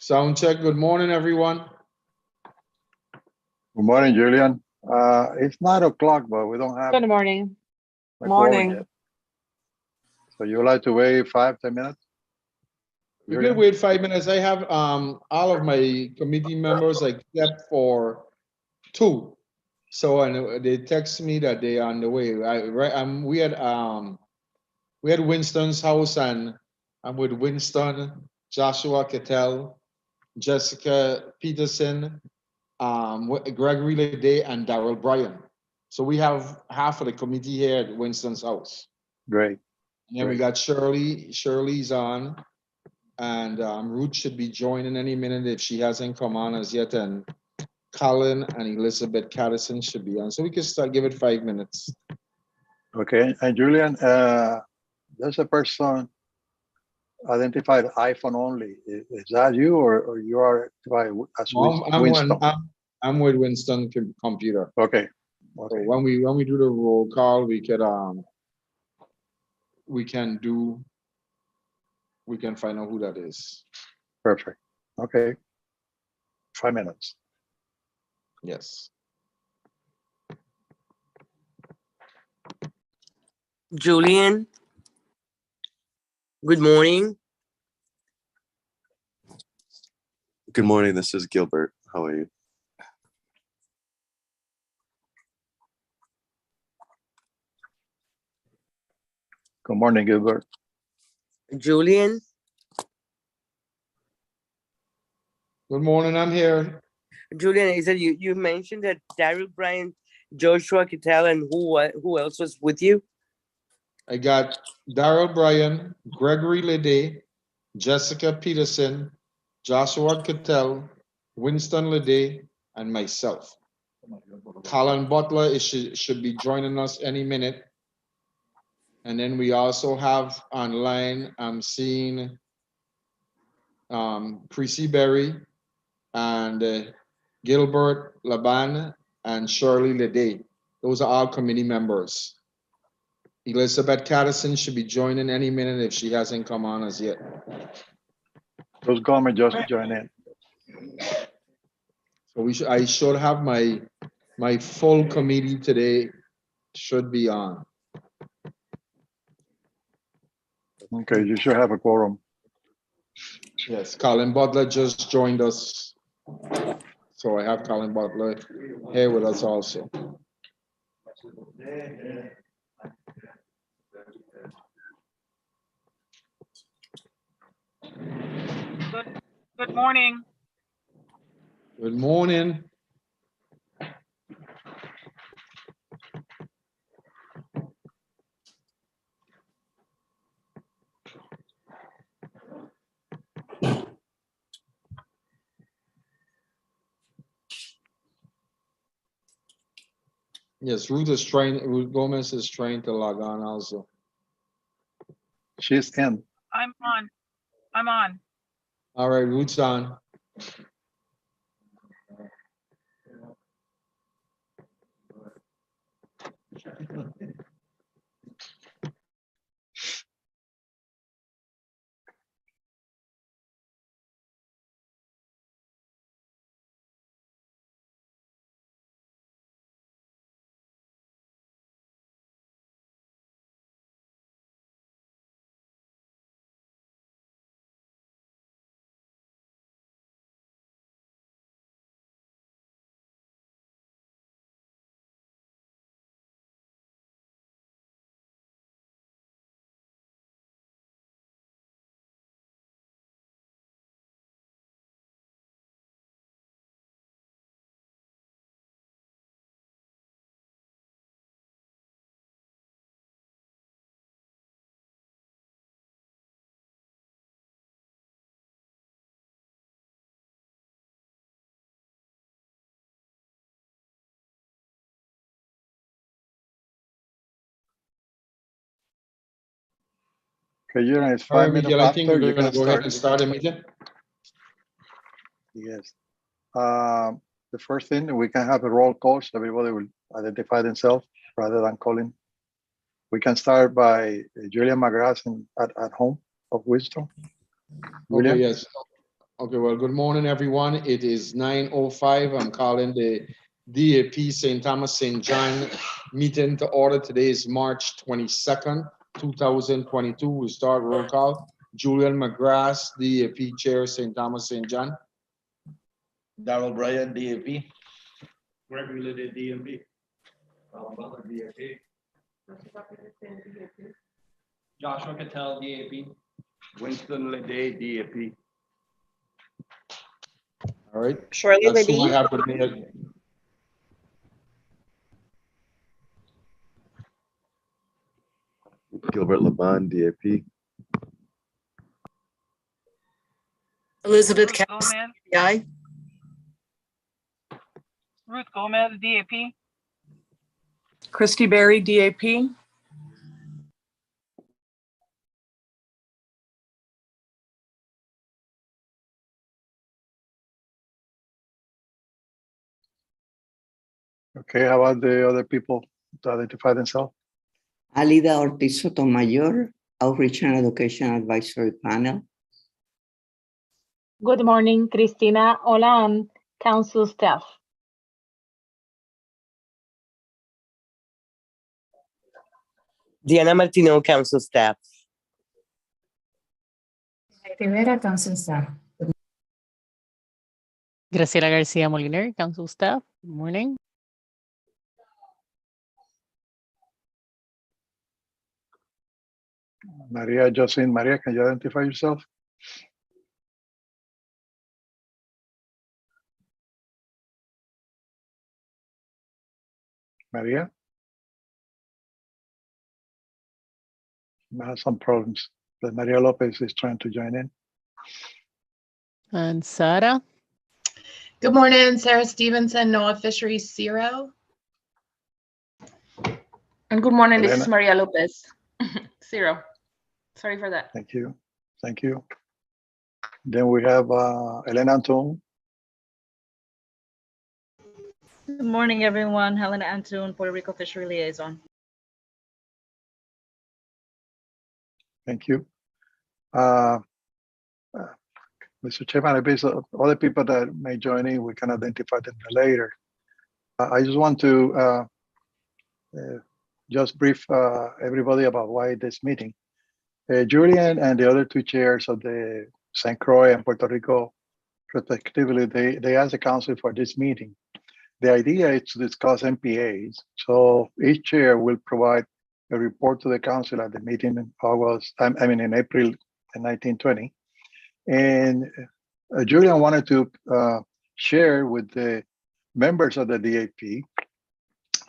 Sound check. Good morning, everyone. Good morning, Julian. It's 9 o'clock, but we don't have. Good morning. a quorum Morning. yet. So you would like to wait 5-10 minutes? We Julian? can wait 5 minutes. I have all of my committee members except for 2. So and they text me that they are on the way. We had Winston's house, and I'm with Winston, Joshua Cattell, Jessica Peterson, Gregory Leday, and Darrell Bryan. So we have half of the committee here at Winston's house. Great. And then we got Shirley. Shirley's on, and Ruth should be joining any minute if she hasn't come on as yet. And Colin and Elizabeth Caddison should be on. So we can start. Give it 5 minutes. Okay. And Julian, there's a person identified iPhone only. Is that you, or you are identified as Winston? I'm with Winston Computer. Okay. So Okay. when we do the roll call, we can find out who that is. Perfect. Okay. 5 minutes. Yes. Julian, good morning. Good morning, this is Gilbert. How are you? Good morning, Gilbert. Julian, Good morning. I'm here. Julian, is that you mentioned that Darrell Bryan, Joshua Cattell, and who else was with you? I got Darrell Bryan, Gregory Leday, Jessica Peterson, Joshua Cattell, Winston Leday, and myself. Colin Butler should be joining us any minute. And then we also have online, I'm seeing Prissy Berry and Gilbert Laban and Shirley Leday. Those are all committee members. Elizabeth Caddison should be joining any minute if she hasn't come on as yet. Those government just join in. So I should have my full committee today should be on. Okay, you should have a quorum. Yes, Colin Butler just joined us. So I have Colin Butler here with us also. Good morning. Good morning. Yes, Ruth Gomez is trying to log on also. She's in. I'm on. All right, Ruth's on. Okay, it's All right, 5 minutes Miguel, I think after we're you going can to go ahead start. and start the meeting. Yes. The first thing, we can have a roll call, so everybody will identify themselves rather than calling. We can start by Julian McGrath at home of Wisdom. Okay, Julian? yes. Okay, well, good morning, everyone. It is 9:05. I'm calling the DAP St. Thomas St. John meeting to order. Today is March 22nd, 2022. We start roll call. Julian McGrath, DAP Chair, St. Thomas St. John. Darrell Bryant, DAP. Greg Related DMB. Butler, DAP. Joshua Cattell, DAP. Winston Lede, DAP. All right. Shirley That's who I Medina. have with me. Gilbert Laban, DAP. Elizabeth Ruth Cass, Gomez, CPI. Ruth Gomez, DAP. Christy Berry, DAP. Okay, how about the other people to identify themselves? Alida Ortiz Sotomayor, Outreach and Education Advisory Panel. Good morning, Cristina Olan, Council staff. Diana Martino, Council staff. Rivera, Council staff. Graciela Garcia Moliner, Council staff. Good morning. Maria Jocelyn. Maria, can you identify yourself? Maria? I have some problems, but Maria Lopez is trying to join in. And Sarah. Good morning, Sarah Stevenson, NOAA Fisheries Zero. And good morning, this is Elena. Maria Lopez. Zero. Sorry for that. Thank you. Thank you. Then we have Elena Antun. Good morning, everyone. Helena Antun, Puerto Rico Fishery Liaison. Thank you. Mr. Chairman, I believe other people that may join in, we can identify them later. I just want to just brief everybody about why this meeting. Julian and the other two chairs of the St. Croix and Puerto Rico, respectively, they asked the council for this meeting. The idea is to discuss MPAs. So each chair will provide a report to the council at the meeting in in April 1920. And Julian wanted to share with the members of the DAP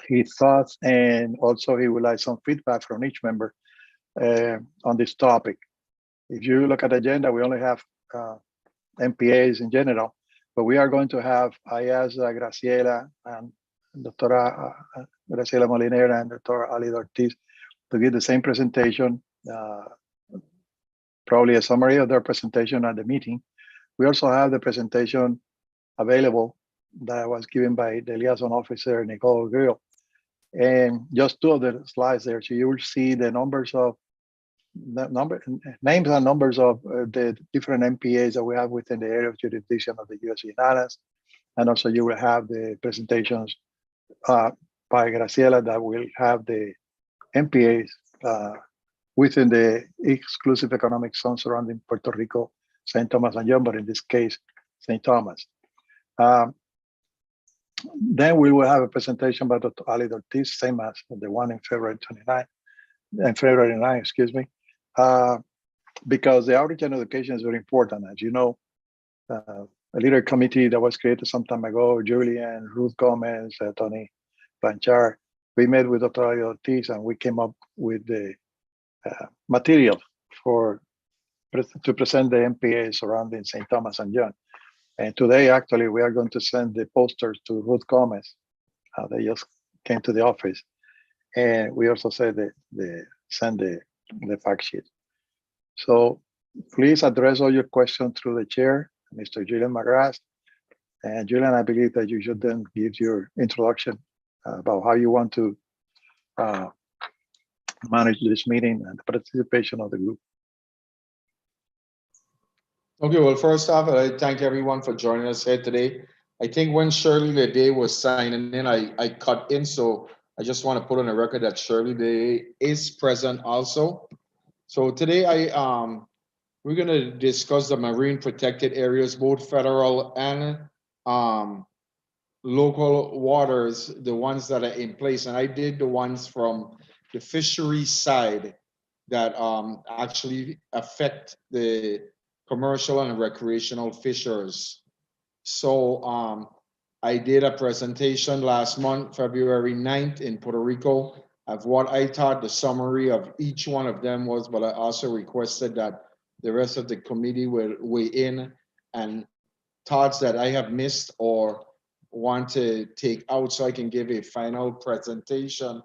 his thoughts, and also he would like some feedback from each member on this topic. If you look at the agenda, we only have MPAs in general, but we are going to have, I asked Graciela and Dr. Graciela Moliner and Dr. Alida Ortiz to give the same presentation, probably a summary of their presentation at the meeting. We also have the presentation available that was given by the liaison officer, Nicole Grill. And just two of the slides there. So you will see the numbers of names and numbers of the different MPAs that we have within the area of jurisdiction of the U.S. Islands. And also you will have the presentations by Graciela that will have the MPAs within the exclusive economic zone surrounding Puerto Rico, St. Thomas and John, but in this case, St. Thomas. Then we will have a presentation by Dr. Alida Ortiz, same as the one in February 9, excuse me, because the outreach and education is very important. As you know, a leader committee that was created some time ago, Julian, Ruth Gomez, Tony Blanchard, we met with Dr. Alida Ortiz and we came up with the material to present the MPA surrounding St. Thomas and John. And today, actually, we are going to send the posters to Ruth Gomez. They just came to the office. And we also said that send the fact sheet. So please address all your questions through the chair, Mr. Julian McGrath. And Julian, I believe that you should then give your introduction about how you want to manage this meeting and the participation of the group. Okay, well, first off, I thank everyone for joining us here today. I think when Shirley Lede was signing in, I cut in, so I just want to put on the record that Shirley Lede is present also. So today we're gonna discuss the marine protected areas, both federal and local waters, the ones that are in place. And I did the ones from the fishery side that actually affect the commercial and recreational fishers. So I did a presentation last month, February 9th in Puerto Rico, of what I thought the summary of each one of them was, but I also requested that the rest of the committee will weigh in and thoughts that I have missed or want to take out so I can give a final presentation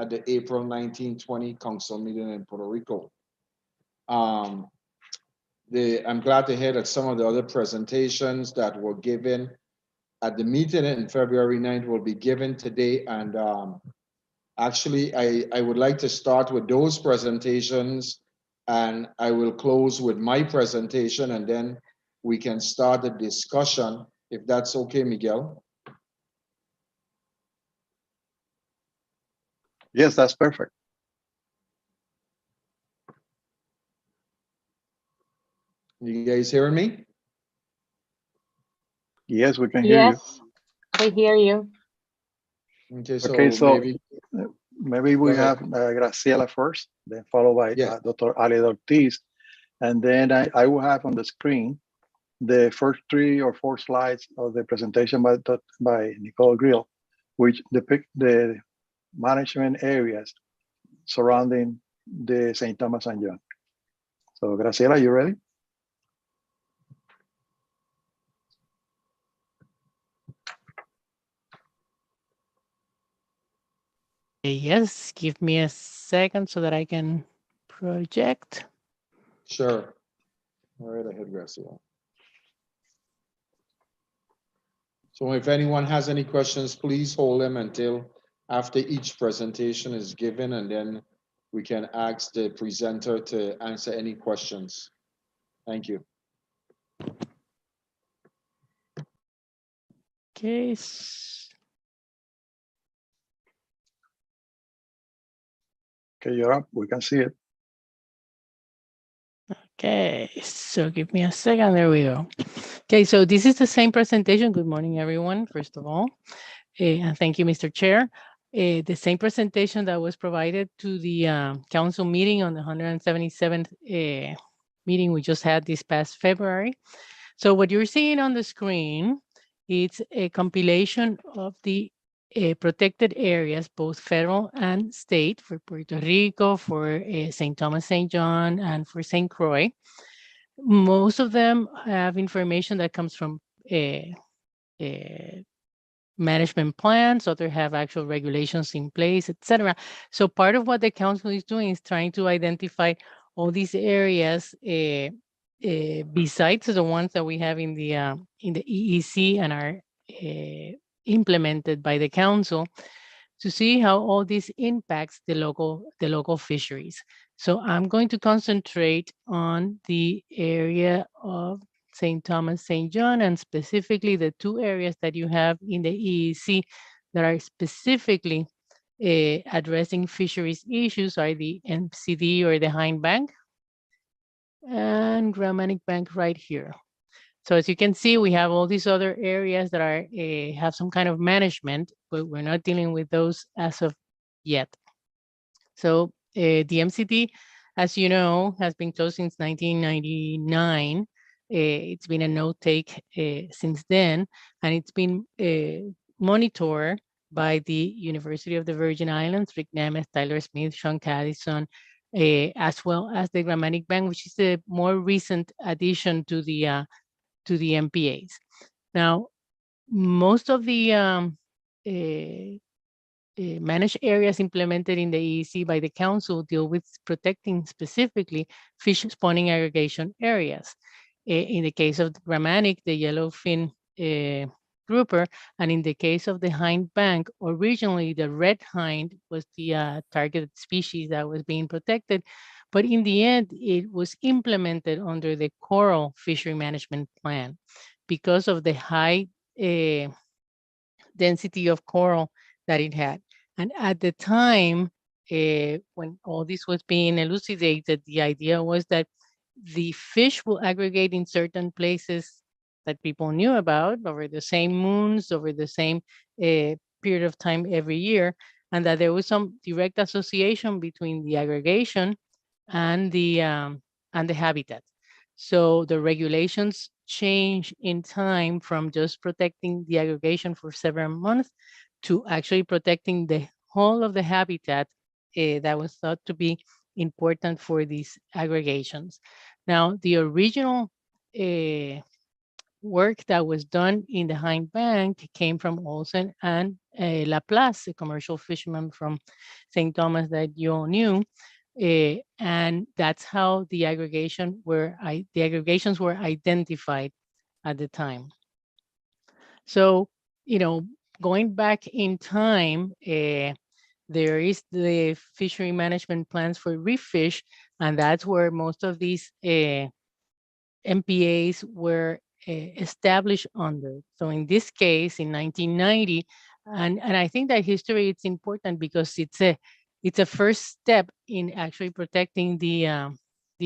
at the April 19, 20 council meeting in Puerto Rico. I'm glad to hear that some of the other presentations that were given at the meeting in February 9th will be given today. And actually, I would like to start with those presentations, and I will close with my presentation, and then we can start the discussion, if that's okay, Miguel. Yes, that's perfect. You guys hearing me? Yes, we can hear you. Yes, we hear you. Okay, so Okay, so maybe we go ahead. have Graciela first, then followed by Yes. Dr. Ali Ortiz. And then I will have on the screen the first 3 or 4 slides of the presentation by Nicole Grill, which depict the management areas surrounding the St. Thomas and John. So Graciela, you ready? Yes, give me a second so that I can project. Sure. All right, ahead, Graciela. So if anyone has any questions, please hold them until after each presentation is given, and then we can ask the presenter to answer any questions. Thank you. Okay. Okay, you're up. We can see it. Okay, so give me a second. There we go. Okay, so this is the same presentation. Good morning, everyone, first of all. And thank you, Mr. Chair. The same presentation that was provided to the council meeting on the 177th meeting we just had this past February. So what you're seeing on the screen, it's a compilation of the protected areas, both federal and state, for Puerto Rico, for St. Thomas, St. John, and for St. Croix. Most of them have information that comes from management plans, others have actual regulations in place, etc. So part of what the council is doing is trying to identify all these areas besides the ones that we have in the EEC and are implemented by the council, to see how all this impacts the local fisheries. So I'm going to concentrate on the area of St. Thomas, St. John, and specifically the 2 areas that you have in the EEC that are specifically addressing fisheries issues are the MCD or the Hind Bank and Gromanic Bank right here. So as you can see, we have all these other areas that are have some kind of management, but we're not dealing with those as of yet. So the MCD, as you know, has been closed since 1999. It's been a no-take since then, and it's been monitored by the University of the Virgin Islands, Rick Nemeth, Tyler Smith, Sean Caddison, as well as the Gromanic Bank, which is the more recent addition to the MPAs. Now, most of the managed areas implemented in the EEC by the council deal with protecting specifically fish spawning aggregation areas. In the case of the Gromanic, the yellowfin grouper, and in the case of the hind bank, originally the red hind was the targeted species that was being protected, But in the end, it was implemented under the coral fishery management plan because of the high density of coral that it had. And at the time, when all this was being elucidated, the idea was that the fish will aggregate in certain places that people knew about over the same moons, over the same period of time every year, and that there was some direct association between the aggregation and the habitat. So the regulations change in time from just protecting the aggregation for several months to actually protecting the whole of the habitat that was thought to be important for these aggregations. Now, the original work that was done in the Hind Bank came from Olsen and Laplace, a commercial fisherman from St. Thomas that you all knew. And that's how the aggregations were identified at the time. So, going back in time, there is the fishery management plans for reef fish, and that's where most of these MPAs were established under. So in this case, in 1990, and I think that history it's important because it's a first step in actually protecting the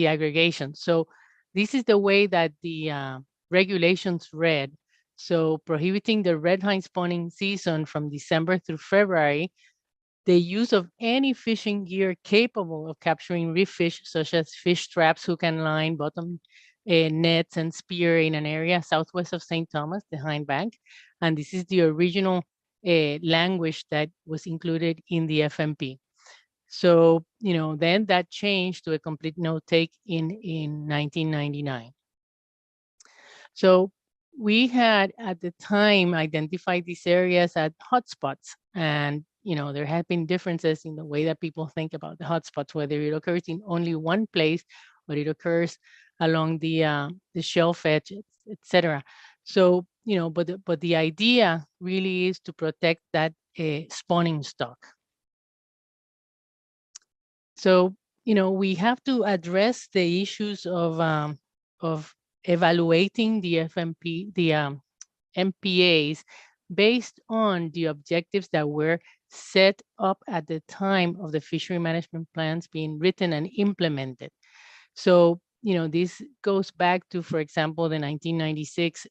aggregation. So this is the way that the regulations read. So prohibiting the red hind spawning season from December through February, the use of any fishing gear capable of capturing reef fish, such as fish traps, hook and line, bottom nets, and spear in an area southwest of St. Thomas, the Hind Bank. And this is the original language that was included in the FMP. So, then that changed to a complete no-take in 1999. So we had at the time identified these areas as hotspots, and there have been differences in the way that people think about the hotspots, whether it occurs in only one place or it occurs along the shelf edge, etc. So but the idea really is to protect that spawning stock. So we have to address the issues of evaluating the FMP, the MPAs based on the objectives that were set up at the time of the fishery management plans being written and implemented. So, this goes back to, for example, the 1996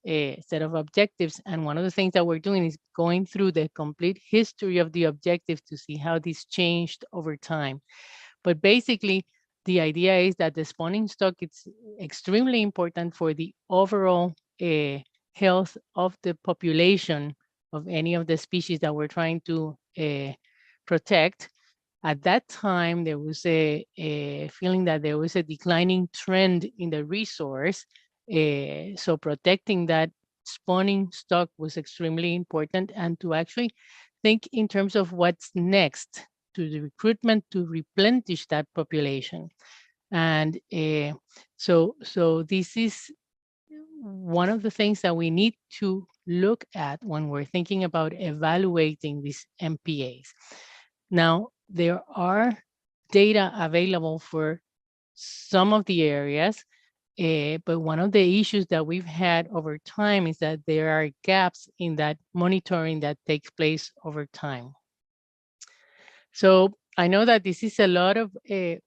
set of objectives. And one of the things that we're doing is going through the complete history of the objectives to see how this changed over time. But basically, the idea is that the spawning stock is extremely important for the overall health of the population of any of the species that we're trying to protect. At that time, there was a feeling that there was a declining trend in the resource. So protecting that spawning stock was extremely important, and to actually think in terms of what's next to the recruitment to replenish that population. And so this is one of the things that we need to look at when we're thinking about evaluating these MPAs. Now, there are data available for some of the areas, but one of the issues that we've had over time is that there are gaps in that monitoring that takes place over time. So I know that this is a lot of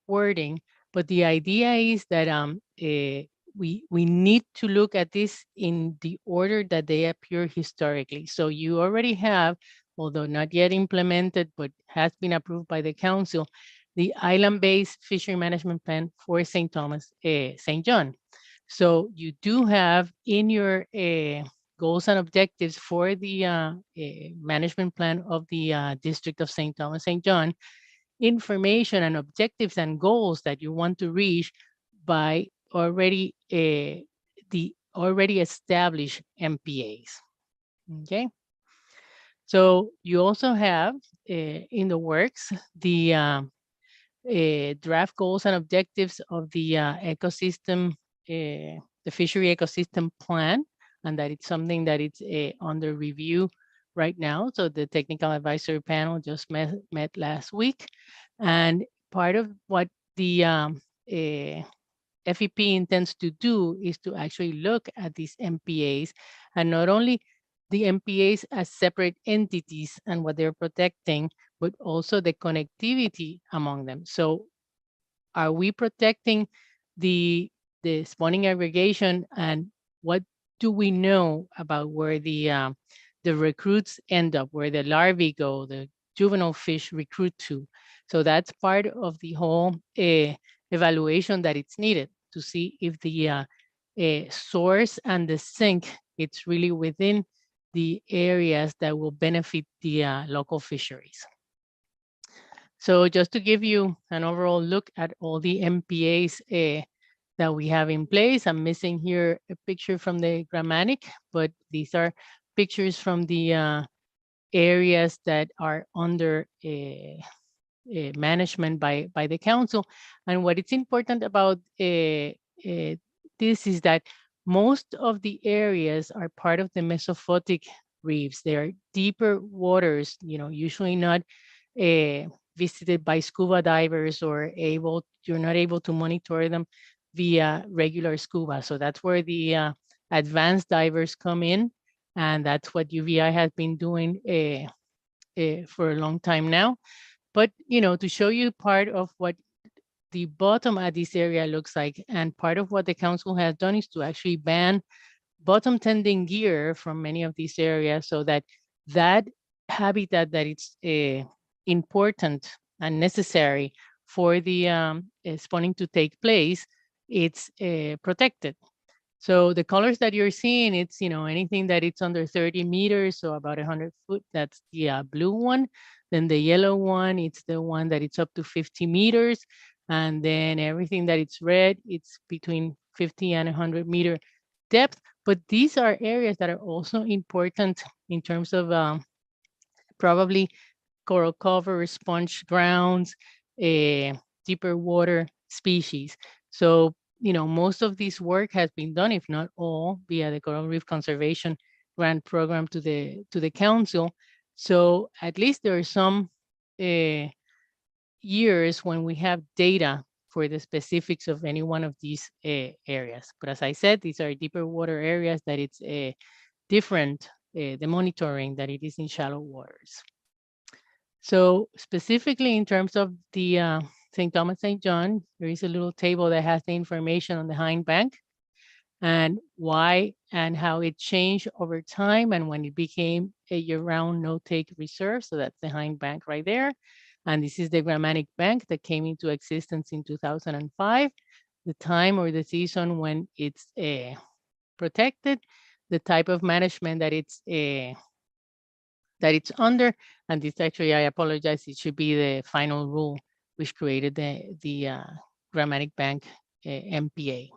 wording, but the idea is that we need to look at this in the order that they appear historically. So you already have, although not yet implemented, but has been approved by the council, the Island-Based Fishery Management Plan for St. Thomas, St. John. So you do have in your goals and objectives for the management plan of the District of St. Thomas, St. John, information and objectives and goals that you want to reach by already the already established MPAs. Okay. So you also have in the works the draft goals and objectives of the ecosystem, the fishery ecosystem plan, and that it's something that it's under review right now. So the technical advisory panel just met last week, and part of what the FEP intends to do is to actually look at these MPAs, and not only the MPAs as separate entities and what they're protecting, but also the connectivity among them. So are we protecting the spawning aggregation, and what do we know about where the recruits end up, where the larvae go, the juvenile fish recruit to? So that's part of the whole evaluation that it's needed to see if the source and the sink, it's really within the areas that will benefit the local fisheries. So just to give you an overall look at all the MPAs that we have in place, I'm missing here a picture from the Gromanic, but these are pictures from the areas that are under management by the council. And what it's important about this is that most of the areas are part of the mesophotic reefs. They are deeper waters, usually not visited by scuba divers, or you're not able to monitor them via regular scuba. So that's where the advanced divers come in, and that's what UVI has been doing for a long time now. But to show you part of what the bottom at this area looks like, and part of what the council has done is to actually ban bottom tending gear from many of these areas, so that habitat that it's important and necessary for the spawning to take place, it's protected. So the colors that you're seeing, it's anything that it's under 30 meters, so about 100 foot, that's the blue one. Then the yellow one, it's the one that it's up to 50 meters. And then everything that it's red, it's between 50 and 100 meter depth. But these are areas that are also important in terms of probably coral cover, sponge grounds, deeper water species. So, most of this work has been done, if not all, via the Coral Reef Conservation Grant Program to the council. So at least there are some years when we have data for the specifics of any one of these areas. But as I said, these are deeper water areas that it's different, the monitoring, that it is in shallow waters. So specifically in terms of the St. Thomas St. John, there is a little table that has the information on the hind bank and why and how it changed over time, and when it became a year-round no-take reserve. So that's the hind bank right there. And this is the Gromanic Bank that came into existence in 2005, the time or the season when it's protected, the type of management that it's under, and this actually, I apologize, it should be the final rule which created the Gromanic Bank MPA.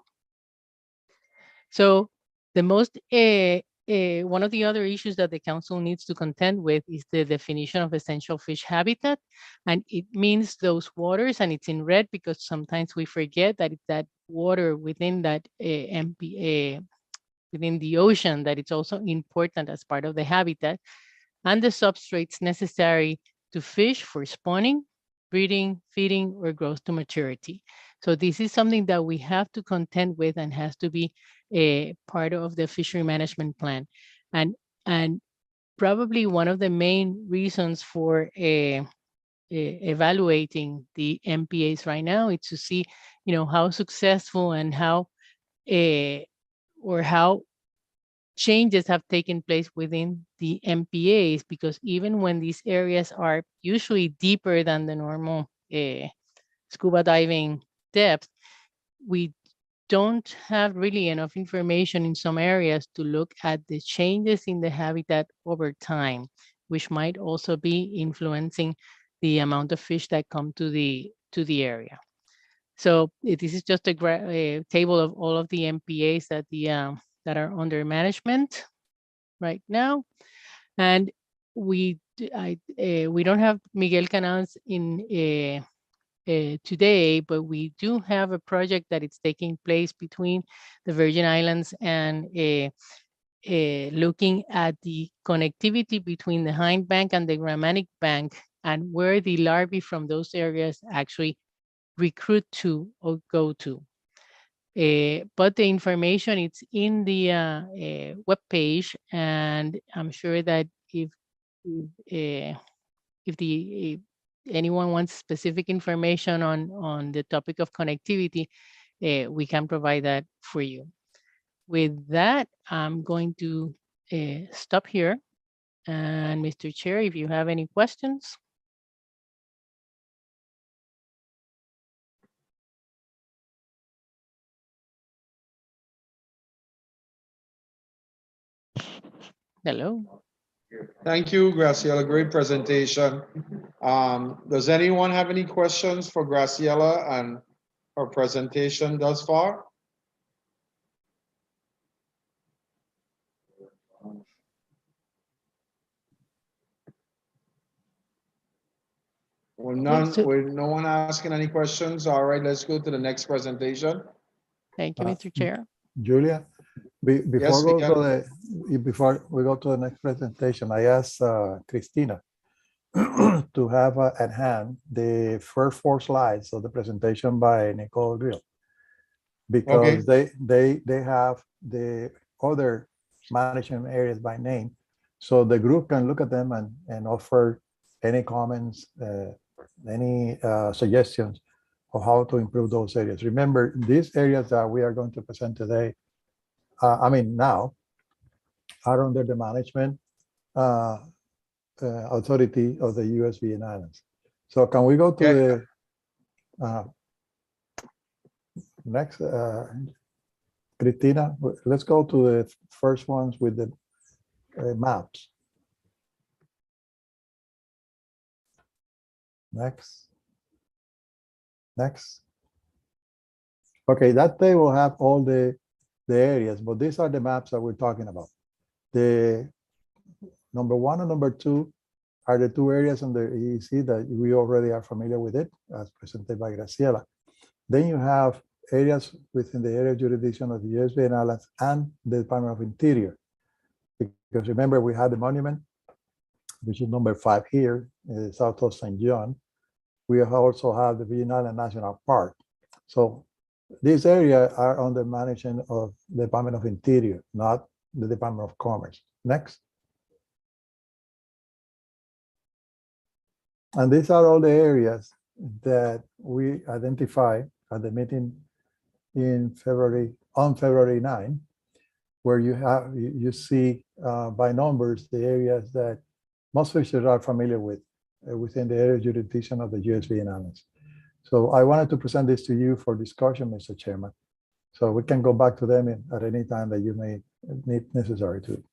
So the most, one of the other issues that the council needs to contend with is the definition of essential fish habitat. And it means those waters, and it's in red because sometimes we forget that it's that water within that MPA, within the ocean, that it's also important as part of the habitat, and the substrates necessary to fish for spawning, breeding, feeding, or growth to maturity. So this is something that we have to contend with and has to be a part of the fishery management plan. And probably one of the main reasons for evaluating the MPAs right now is to see, how successful and how changes have taken place within the MPAs, because even when these areas are usually deeper than the normal scuba diving depth, we don't have really enough information in some areas to look at the changes in the habitat over time, which might also be influencing the amount of fish that come to the area. So this is just a table of all of the MPAs that that are under management right now. And we don't have Miguel Canals in today, but we do have a project that is taking place between the Virgin Islands and looking at the connectivity between the hind bank and the Gromanic Bank, and where the larvae from those areas actually recruit to or go to. But the information it's in the web page, and I'm sure that if anyone wants specific information on the topic of connectivity, we can provide that for you. With that, I'm going to stop here. And Mr. Chair, if you have any questions. Hello. Thank you, Graciela. Great presentation. Does anyone have any questions for Graciela and her presentation thus far? Well, no one asking any questions. All right, let's go to the next presentation. Thank you, Mr. Chair. Julia, Yes, before we go to the next presentation, I asked Christina to have at hand the first 4 slides of the presentation by Nicole Grill, because they have the other management areas by name, so the group can look at them and offer any comments, any suggestions of how to improve those areas. Remember, these areas that we are going to present today, now, are under the management authority of the US Virgin Islands. So can we go to the next, Christina? Let's go to the first ones with the maps. Next. Okay, that table will have all the areas, but these are the maps that we're talking about. The number 1 and number 2 are the 2 areas on the EEC that we already are familiar with it, as presented by Graciela. Then you have areas within the area of jurisdiction of the US Virgin Islands and the Department of Interior. Because remember, we had the monument, which is number 5 here, south of St. John. We also have the Virgin Island National Park. So these areas are under management of the Department of Interior, not the Department of Commerce. Next. And these are all the areas that we identified at the meeting on February 9, where you see by numbers the areas that most fishers are familiar with within the area of jurisdiction of the US Virgin Islands. So I wanted to present this to you for discussion, Mr. Chairman. So we can go back to them at any time that you may need necessary to.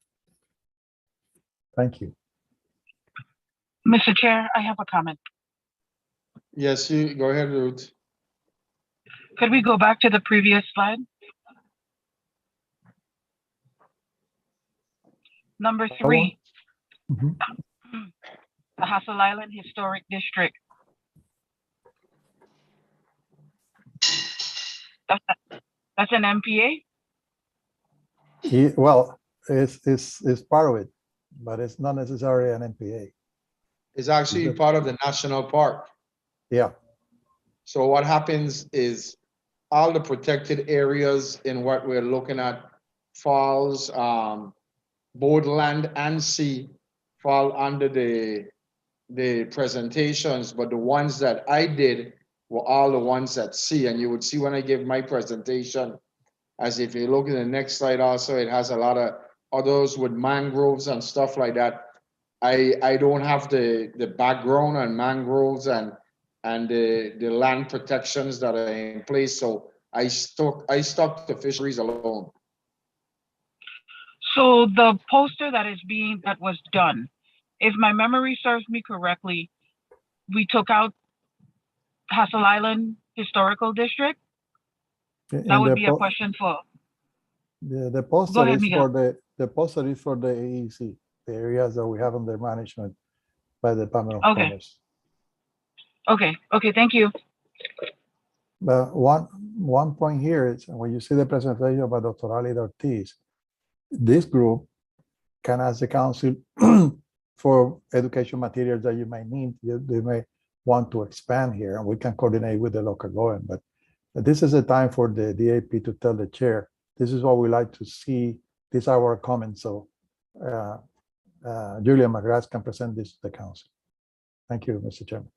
Thank you. Mr. Chair, I have a comment. Yes, you go ahead, Ruth. Could we go back to the previous slide? Number 3. Mhm. The Hassel Island Historic District. That's an MPA? Well, it's part of it, but it's not necessarily an MPA. It's actually part of the national park. Yeah. So what happens is all the protected areas in what we're looking at falls, both land and sea fall under the presentations, but the ones that I did were all the ones at sea. And you would see when I give my presentation, as if you look at the next slide also, it has a lot of others with mangroves and stuff like that. I don't have the background on mangroves and the land protections that are in place. So I stuck to fisheries alone. So the poster that was done, if my memory serves me correctly, we took out Hassel Island Historical District. That would be a question for. The poster Go ahead, is Miguel. for the poster is for the AEC, the areas that we have under management by the Department of Commerce. Okay, thank you. But one point here is when you see the presentation by Dr. Ali Ortiz, this group can ask the council for education materials that you might need. They may want to expand here, and we can coordinate with the local government. But this is a time for the DAP to tell the chair, this is what we like to see. These are our comments. So Julia McGrath can present this to the council. Thank you, Mr. Chairman.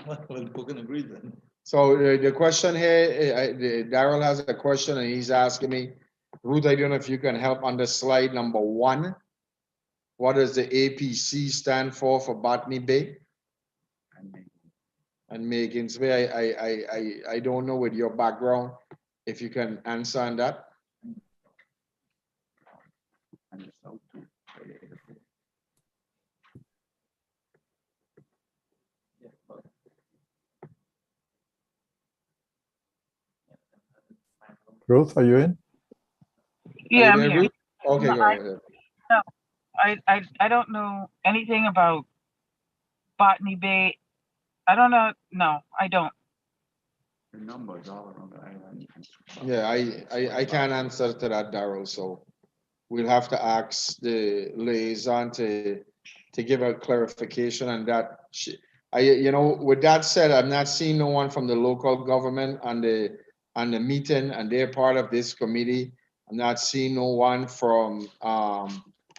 Well, who can agree then? So the question here, Daryl has a question and he's asking me, Ruth, I don't know if you can help on the slide number 1. What does the APC stand for Botany Bay? And Megan's Bay, I don't know with your background, if you can answer on that. Ruth, are you in? Yeah, I'm there, here. Ruth? Okay, No, go ahead. No, I don't know anything about Botany Bay. I don't know. No, I don't. The numbers all around the island. Yeah, I can't answer to that, Daryl, so we'll have to ask the liaison to give a clarification on that. You know, with that said, I'm not seeing no one from the local government on the meeting, and they're part of this committee. I'm not seeing no one from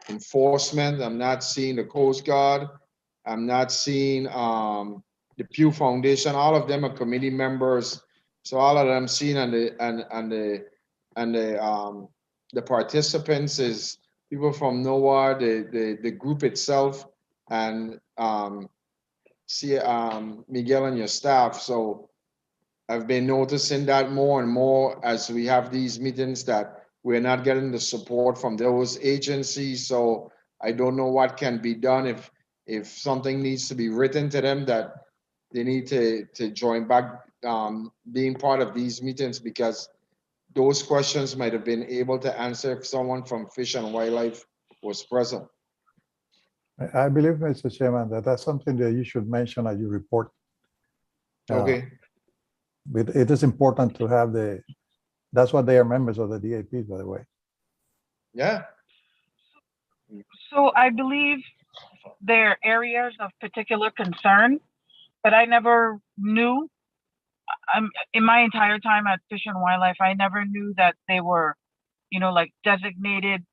enforcement. I'm not seeing the Coast Guard. I'm not seeing the Pew Foundation. All of them are committee members. So all of them seen the participants is people from NOAA, the group itself, and Miguel and your staff. So I've been noticing that more and more as we have these meetings that we're not getting the support from those agencies. So I don't know what can be done if something needs to be written to them that they need to join back being part of these meetings, because those questions might have been able to answer if someone from Fish and Wildlife was present. I believe, Mr. Chairman, that's something that you should mention as you report. Okay. But it is important to have that's what they are members of the DAP, by the way. Yeah. So I believe there are areas of particular concern, but I never knew. In my entire time at Fish and Wildlife, I never knew that they were, like designated,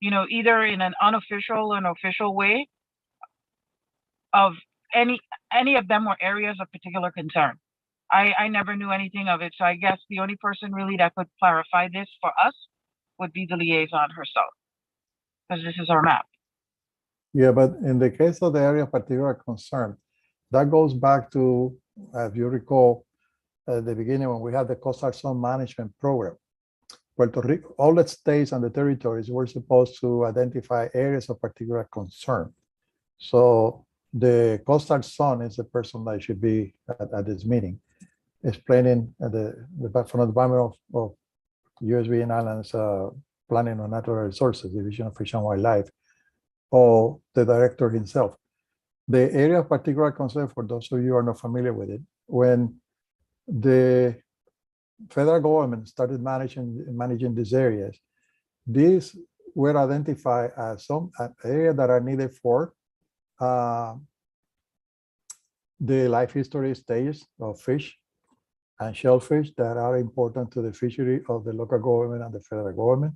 either in an unofficial or an official way of any of them were areas of particular concern. I never knew anything of it. So I guess the only person really that could clarify this for us would be the liaison herself, because this is our map. Yeah, but in the case of the area of particular concern, that goes back to, if you recall, at the beginning when we had the coastal zone management program. Puerto Rico, all the states and the territories were supposed to identify areas of particular concern. So the coastal zone is the person that should be at this meeting, explaining from the Department of U.S. Virgin Islands Planning on Natural Resources, Division of Fish and Wildlife, or the director himself. The area of particular concern, for those of you who are not familiar with it, when the federal government started managing these areas, these were identified as some areas that are needed for the life history stages of fish and shellfish that are important to the fishery of the local government and the federal government,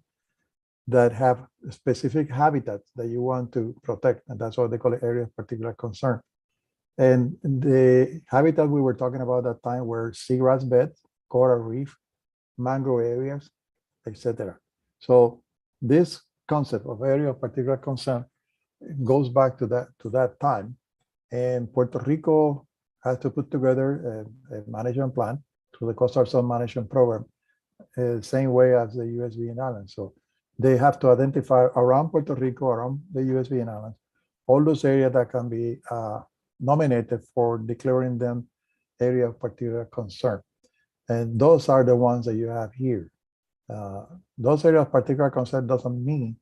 that have specific habitats that you want to protect, and that's what they call it, area of particular concern. And the habitat we were talking about at that time were seagrass beds, coral reef, mangrove areas, etc. So this concept of area of particular concern goes back to that time, and Puerto Rico has to put together a management plan through the coastal zone management program, same way as the U.S. Virgin Islands. So they have to identify around Puerto Rico, around the U.S. Virgin Islands, all those areas that can be nominated for declaring them area of particular concern. And those are the ones that you have here. Those areas of particular concern doesn't mean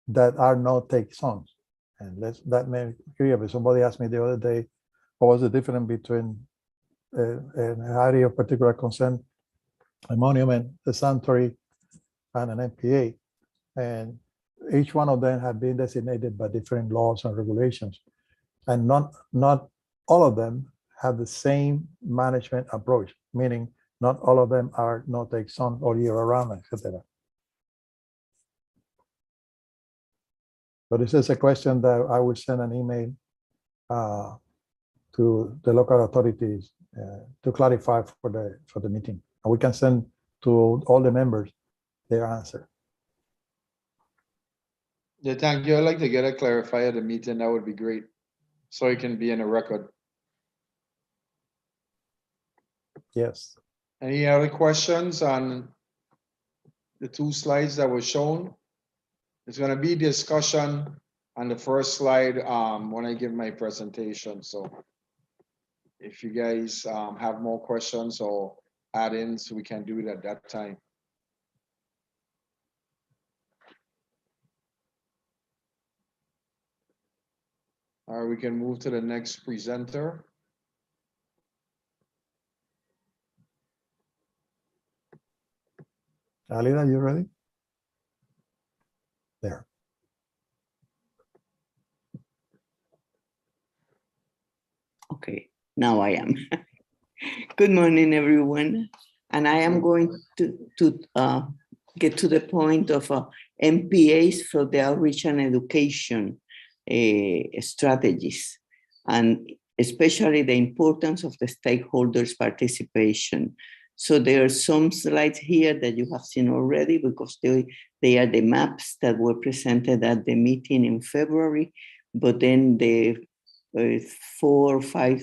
that are no take zones. And that may be clear, but somebody asked me the other day, what was the difference between an area of particular concern, a monument, a sanctuary, and an MPA? And each one of them have been designated by different laws and regulations. And not all of them have the same management approach, meaning not all of them are no-take zone all year around, etc. So this is a question that I will send an email to the local authorities to clarify for the meeting. And we can send to all the members their answer. Yeah, thank you. I'd like to get it clarified at the meeting. That would be great. So it can be in a record. Yes. Any other questions on the two slides that were shown? There's going to be discussion on the first slide when I give my presentation. So if you guys have more questions or add-ins, we can do it at that time. All right, we can move to the next presenter. Alida, you ready? There. Okay, now I am. Good morning, everyone. And I am going to get to the point of MPAs for the outreach and education strategies, and especially the importance of the stakeholders' participation. So there are some slides here that you have seen already because they are the maps that were presented at the meeting in February, but then the 4 or 5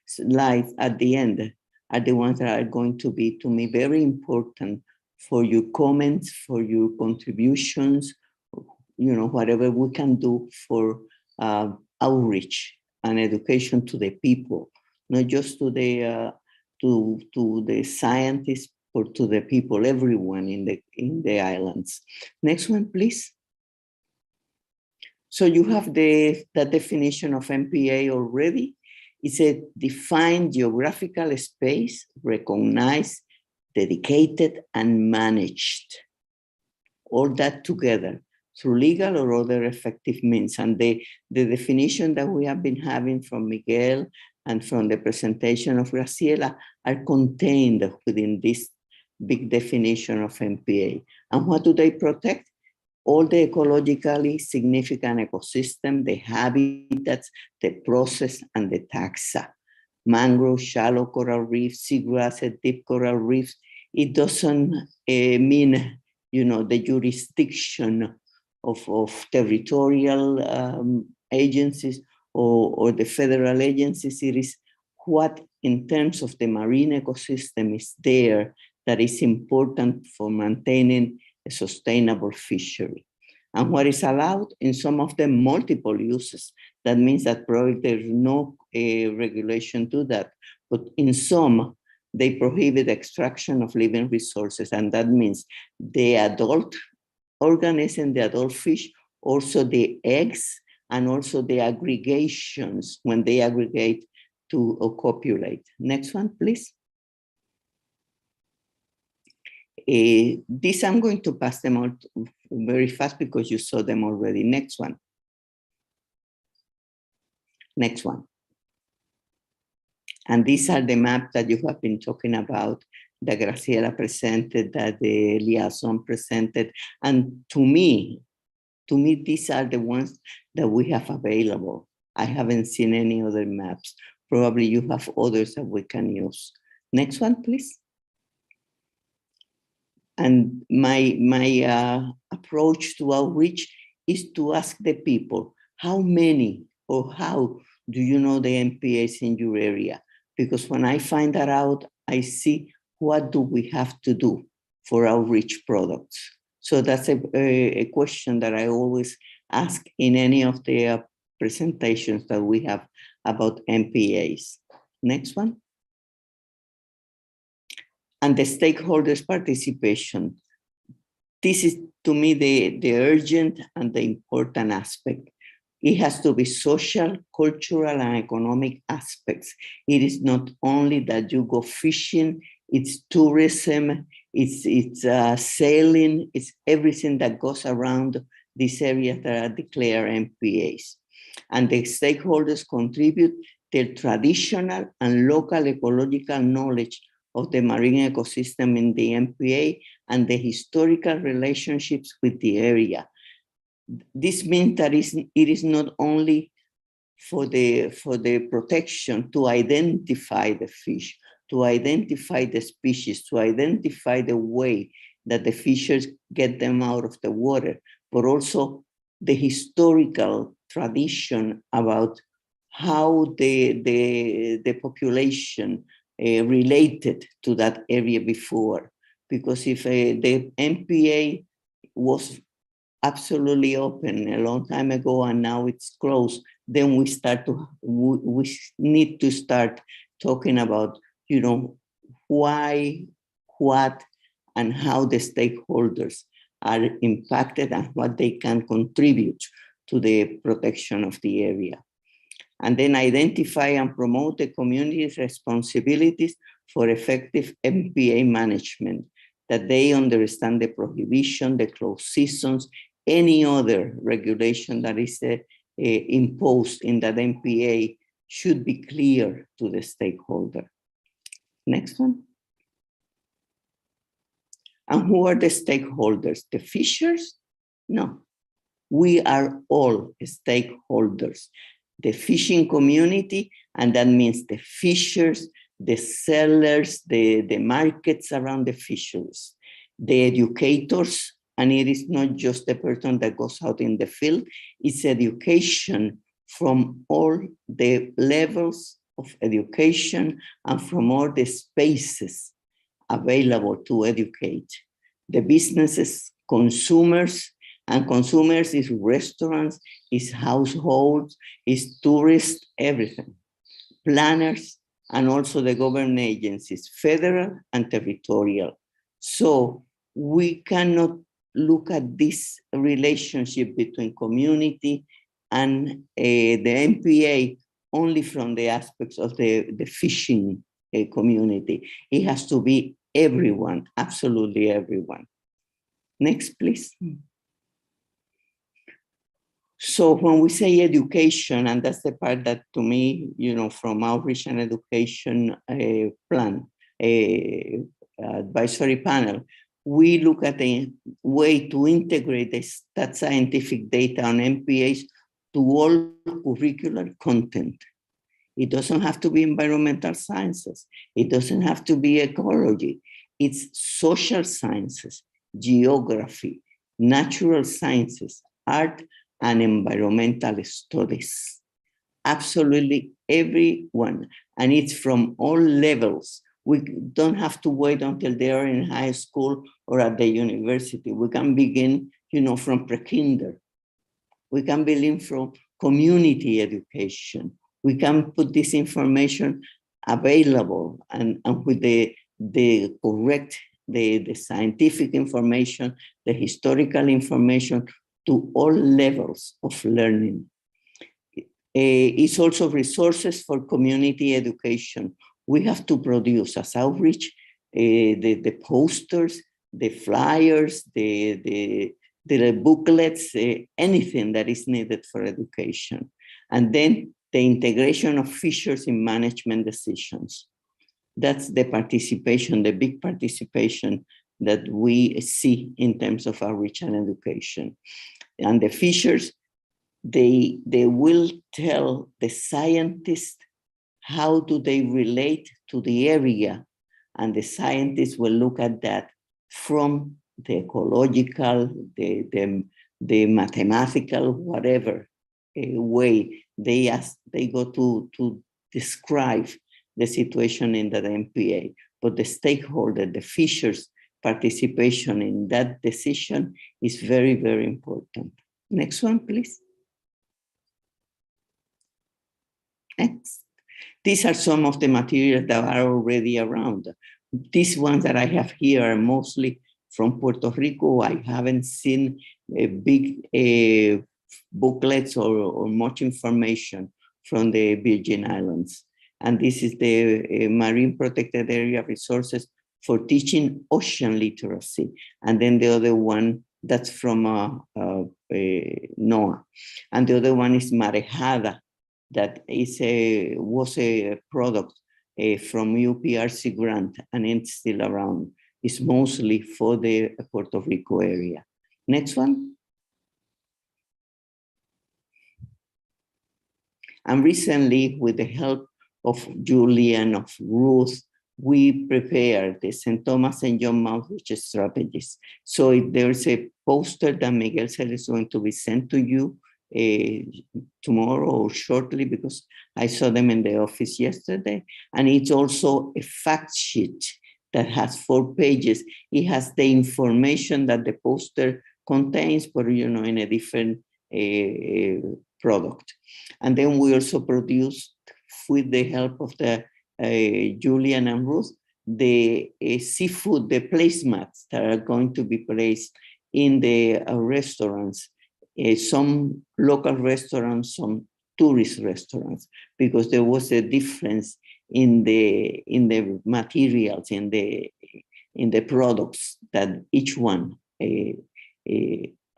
slides at the end are the ones that are going to be, to me, very important for your comments, for your contributions, you know, whatever we can do for outreach and education to the people, not just to the scientists, but to the people, everyone in the islands. Next one, please. So you have the definition of MPA already. It's a defined geographical space, recognized, dedicated, and managed. All that together through legal or other effective means. And the definition that we have been having from Miguel and from the presentation of Graciela are contained within this big definition of MPA. And what do they protect? All the ecologically significant ecosystem, the habitats, the process, and the taxa. Mangrove, shallow coral reefs, seagrasses, deep coral reefs. It doesn't mean, you know, the jurisdiction of territorial agencies or the federal agencies. It is what, in terms of the marine ecosystem, is there that is important for maintaining a sustainable fishery. And what is allowed in some of them, multiple uses. That means that probably there's no regulation to that, but in some, they prohibit extraction of living resources. And that means the adult organism, the adult fish, also the eggs, and also the aggregations when they aggregate to copulate. Next one, please. This I'm going to pass them out very fast because you saw them already. Next one. Next one. And these are the maps that you have been talking about, that Graciela presented, that the liaison presented. And to me, these are the ones that we have available. I haven't seen any other maps. Probably you have others that we can use. Next one, please. And my approach to outreach is to ask the people, how many or how do you know the MPAs in your area? Because when I find that out, I see what do we have to do for outreach products. So that's a question that I always ask in any of the presentations that we have about MPAs. Next one. And the stakeholders' participation. This is, to me, the urgent and the important aspect. It has to be social, cultural, and economic aspects. It is not only that you go fishing, it's tourism, it's sailing, it's everything that goes around these areas that are declared MPAs. And the stakeholders contribute their traditional and local ecological knowledge of the marine ecosystem in the MPA and the historical relationships with the area. This means that it is not only for the protection to identify the fish, to identify the species, to identify the way that the fishers get them out of the water, but also the historical tradition about how the population related to that area before. Because if the MPA was absolutely open a long time ago and now it's closed, then we need to start talking about, you know, why, what, and how the stakeholders are impacted and what they can contribute to the protection of the area. And then identify and promote the community's responsibilities for effective MPA management, that they understand the prohibition, the closed seasons, any other regulation that is imposed in that MPA should be clear to the stakeholder. Next one. And who are the stakeholders? The fishers? No, we are all stakeholders. The fishing community, and that means the fishers, the sellers, the markets around the fisheries, the educators, and it is not just the person that goes out in the field, it's education from all the levels of education and from all the spaces available to educate. The businesses, consumers, and consumers is restaurants, is households, is tourists, everything. Planners, and also the government agencies, federal and territorial. So we cannot look at this relationship between community and the MPA only from the aspects of the fishing community. It has to be everyone, absolutely everyone. Next, please. So when we say education, and that's the part that to me, you know, from outreach and education plan, advisory panel, we look at a way to integrate that scientific data on MPAs to all curricular content. It doesn't have to be environmental sciences. It doesn't have to be ecology. It's social sciences, geography, natural sciences, art, and environmental studies. Absolutely everyone. And it's from all levels. We don't have to wait until they are in high school or at the university. We can begin, you know, from pre-kinder. We can begin from community education. We can put this information available and with the correct, the scientific information, the historical information to all levels of learning. It's also resources for community education. We have to produce as outreach the posters, the flyers, the booklets, anything that is needed for education. And then the integration of fishers in management decisions. That's the participation, the big participation that we see in terms of outreach and education. And the fishers, they will tell the scientists how do they relate to the area, and the scientists will look at that from the ecological, the mathematical, whatever way they go to describe the situation in the MPA. But the stakeholder, the fishers' participation in that decision is very, very important. Next one, please. Next. These are some of the materials that are already around. These ones that I have here are mostly from Puerto Rico. I haven't seen big booklets or much information from the Virgin Islands. And this is the Marine Protected Area Resources for teaching ocean literacy. And then the other one, that's from NOAA. And the other one is Marejada, that was a product from UPRC grant, and it's still around. It's mostly for the Puerto Rico area. Next one. And recently, with the help of Julian, of Ruth, we prepared the St. Thomas and John Malrich strategies. So if there's a poster that Miguel said is going to be sent to you tomorrow or shortly, because I saw them in the office yesterday. And it's also a fact sheet that has 4 pages. It has the information that the poster contains, but in a different product. And then we also produced, with the help of the Julian and Ruth, the seafood, the placemats that are going to be placed in the restaurants, some local restaurants, some tourist restaurants, because there was a difference in the materials, in the products that each one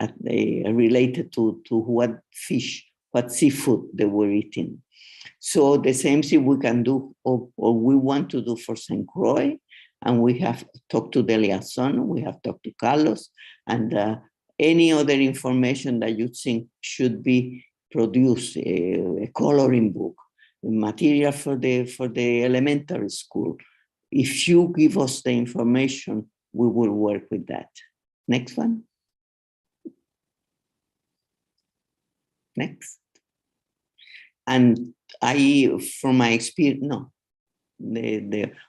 related to what fish, what seafood they were eating. So the same thing we can do, or we want to do for St. Croix, and we have talked to the liaison, we have talked to Carlos, and any other information that you think should be produced, a coloring book, material for the elementary school. If you give us the information, we will work with that. Next one. Next. And from my experience,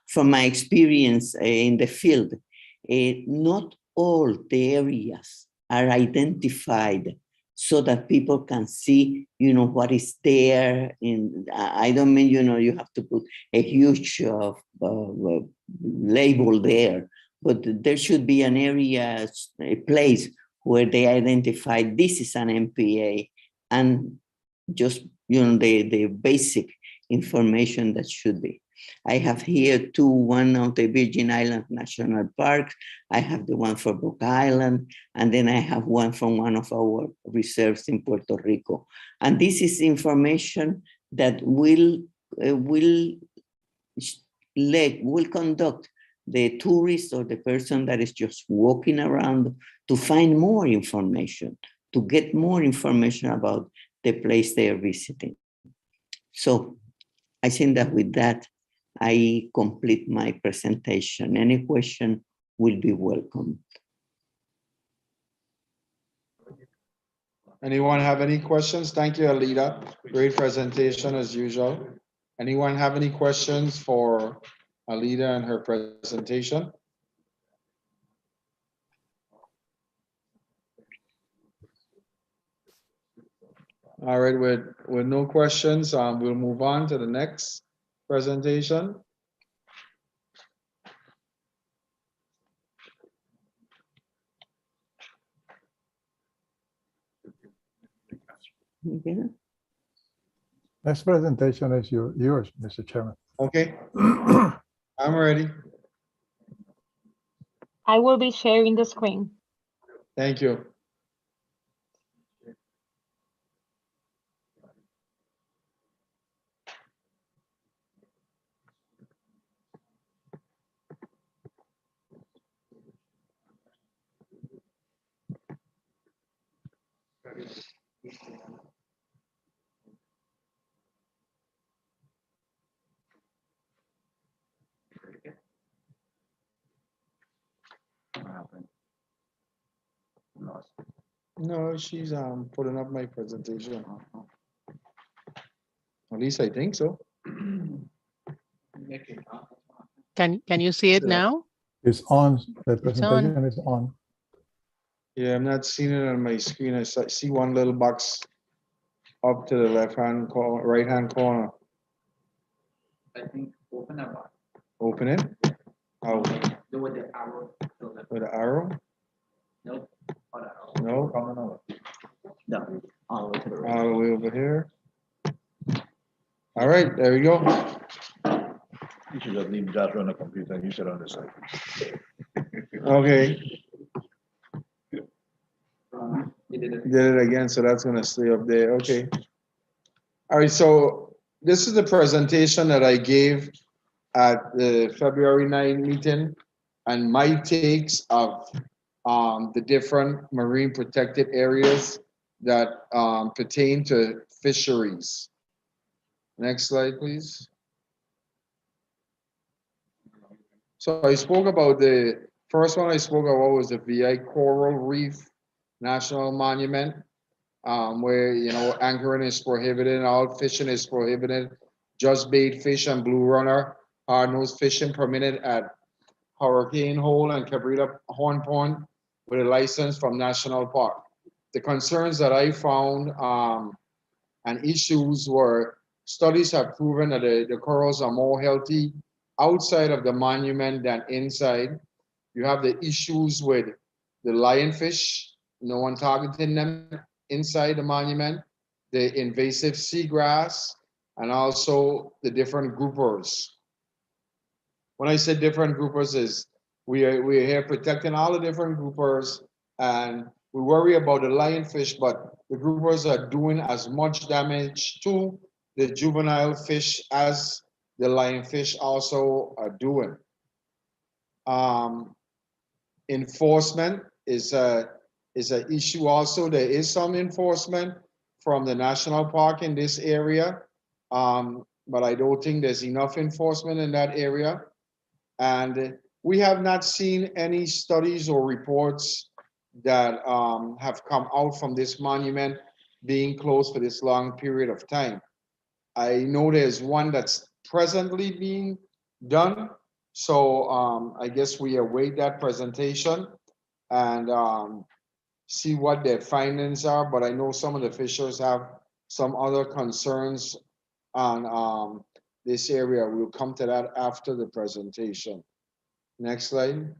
from my experience in the field, not all the areas are identified so that people can see, what is there. I don't mean, you have to put a huge label there, but there should be an area, a place where they identify this is an MPA, and just the basic information that should be. I have here one of the Virgin Islands National Park. I have the one for Brook Island, and then I have one from one of our reserves in Puerto Rico. And this is information that will conduct the tourist or the person that is just walking around to find more information, to get more information about the place they are visiting. So I think that with that, I complete my presentation. Any question will be welcome. Anyone have any questions? Thank you, Alida. Great presentation as usual. Anyone have any questions for Alida and her presentation? All right, with no questions, we'll move on to the next presentation. Okay. Next presentation is yours, Mr. Chairman. Okay, I'm ready. I will be sharing the screen. Thank you. No, she's putting up my presentation. At least I think so. Can you see it now? It's on. The presentation is on. Yeah, I'm not seeing it on my screen. I see one little box up to the left-hand corner, right-hand corner. I think open a box. Open it. Oh, Do with the arrow. with the arrow? Nope. No. No. All the way to the right. All the way over here. All right, there we go. You should just leave Josh on the computer and you sit on the side. Okay, You did it. did it again, so that's gonna stay up there, okay. All right, so this is the presentation that I gave at the February 9 meeting and my takes of the different marine protected areas that pertain to fisheries. Next slide, please. So I spoke about the first one I spoke about was the VI Coral Reef National Monument, where anchoring is prohibited, all fishing is prohibited, just bait fish and blue runner, hard-nosed fishing permitted at Hurricane Hole and Cabrita Horn Pond with a license from National Park. The concerns that I found and issues were studies have proven that the corals are more healthy outside of the monument than inside. You have the issues with the lionfish, no one targeting them inside the monument, the invasive seagrass, and also the different groupers. When I say different groupers is we're here protecting all the different groupers, and we worry about the lionfish, but the groupers are doing as much damage to the juvenile fish as the lionfish also are doing. Enforcement is an issue also. There is some enforcement from the national park in this area, but I don't think there's enough enforcement in that area. And we have not seen any studies or reports that have come out from this monument being closed for this long period of time. I know there's one that's presently being done. So I guess we await that presentation and see what their findings are. But I know some of the fishers have some other concerns on this area. We'll come to that after the presentation. Next slide.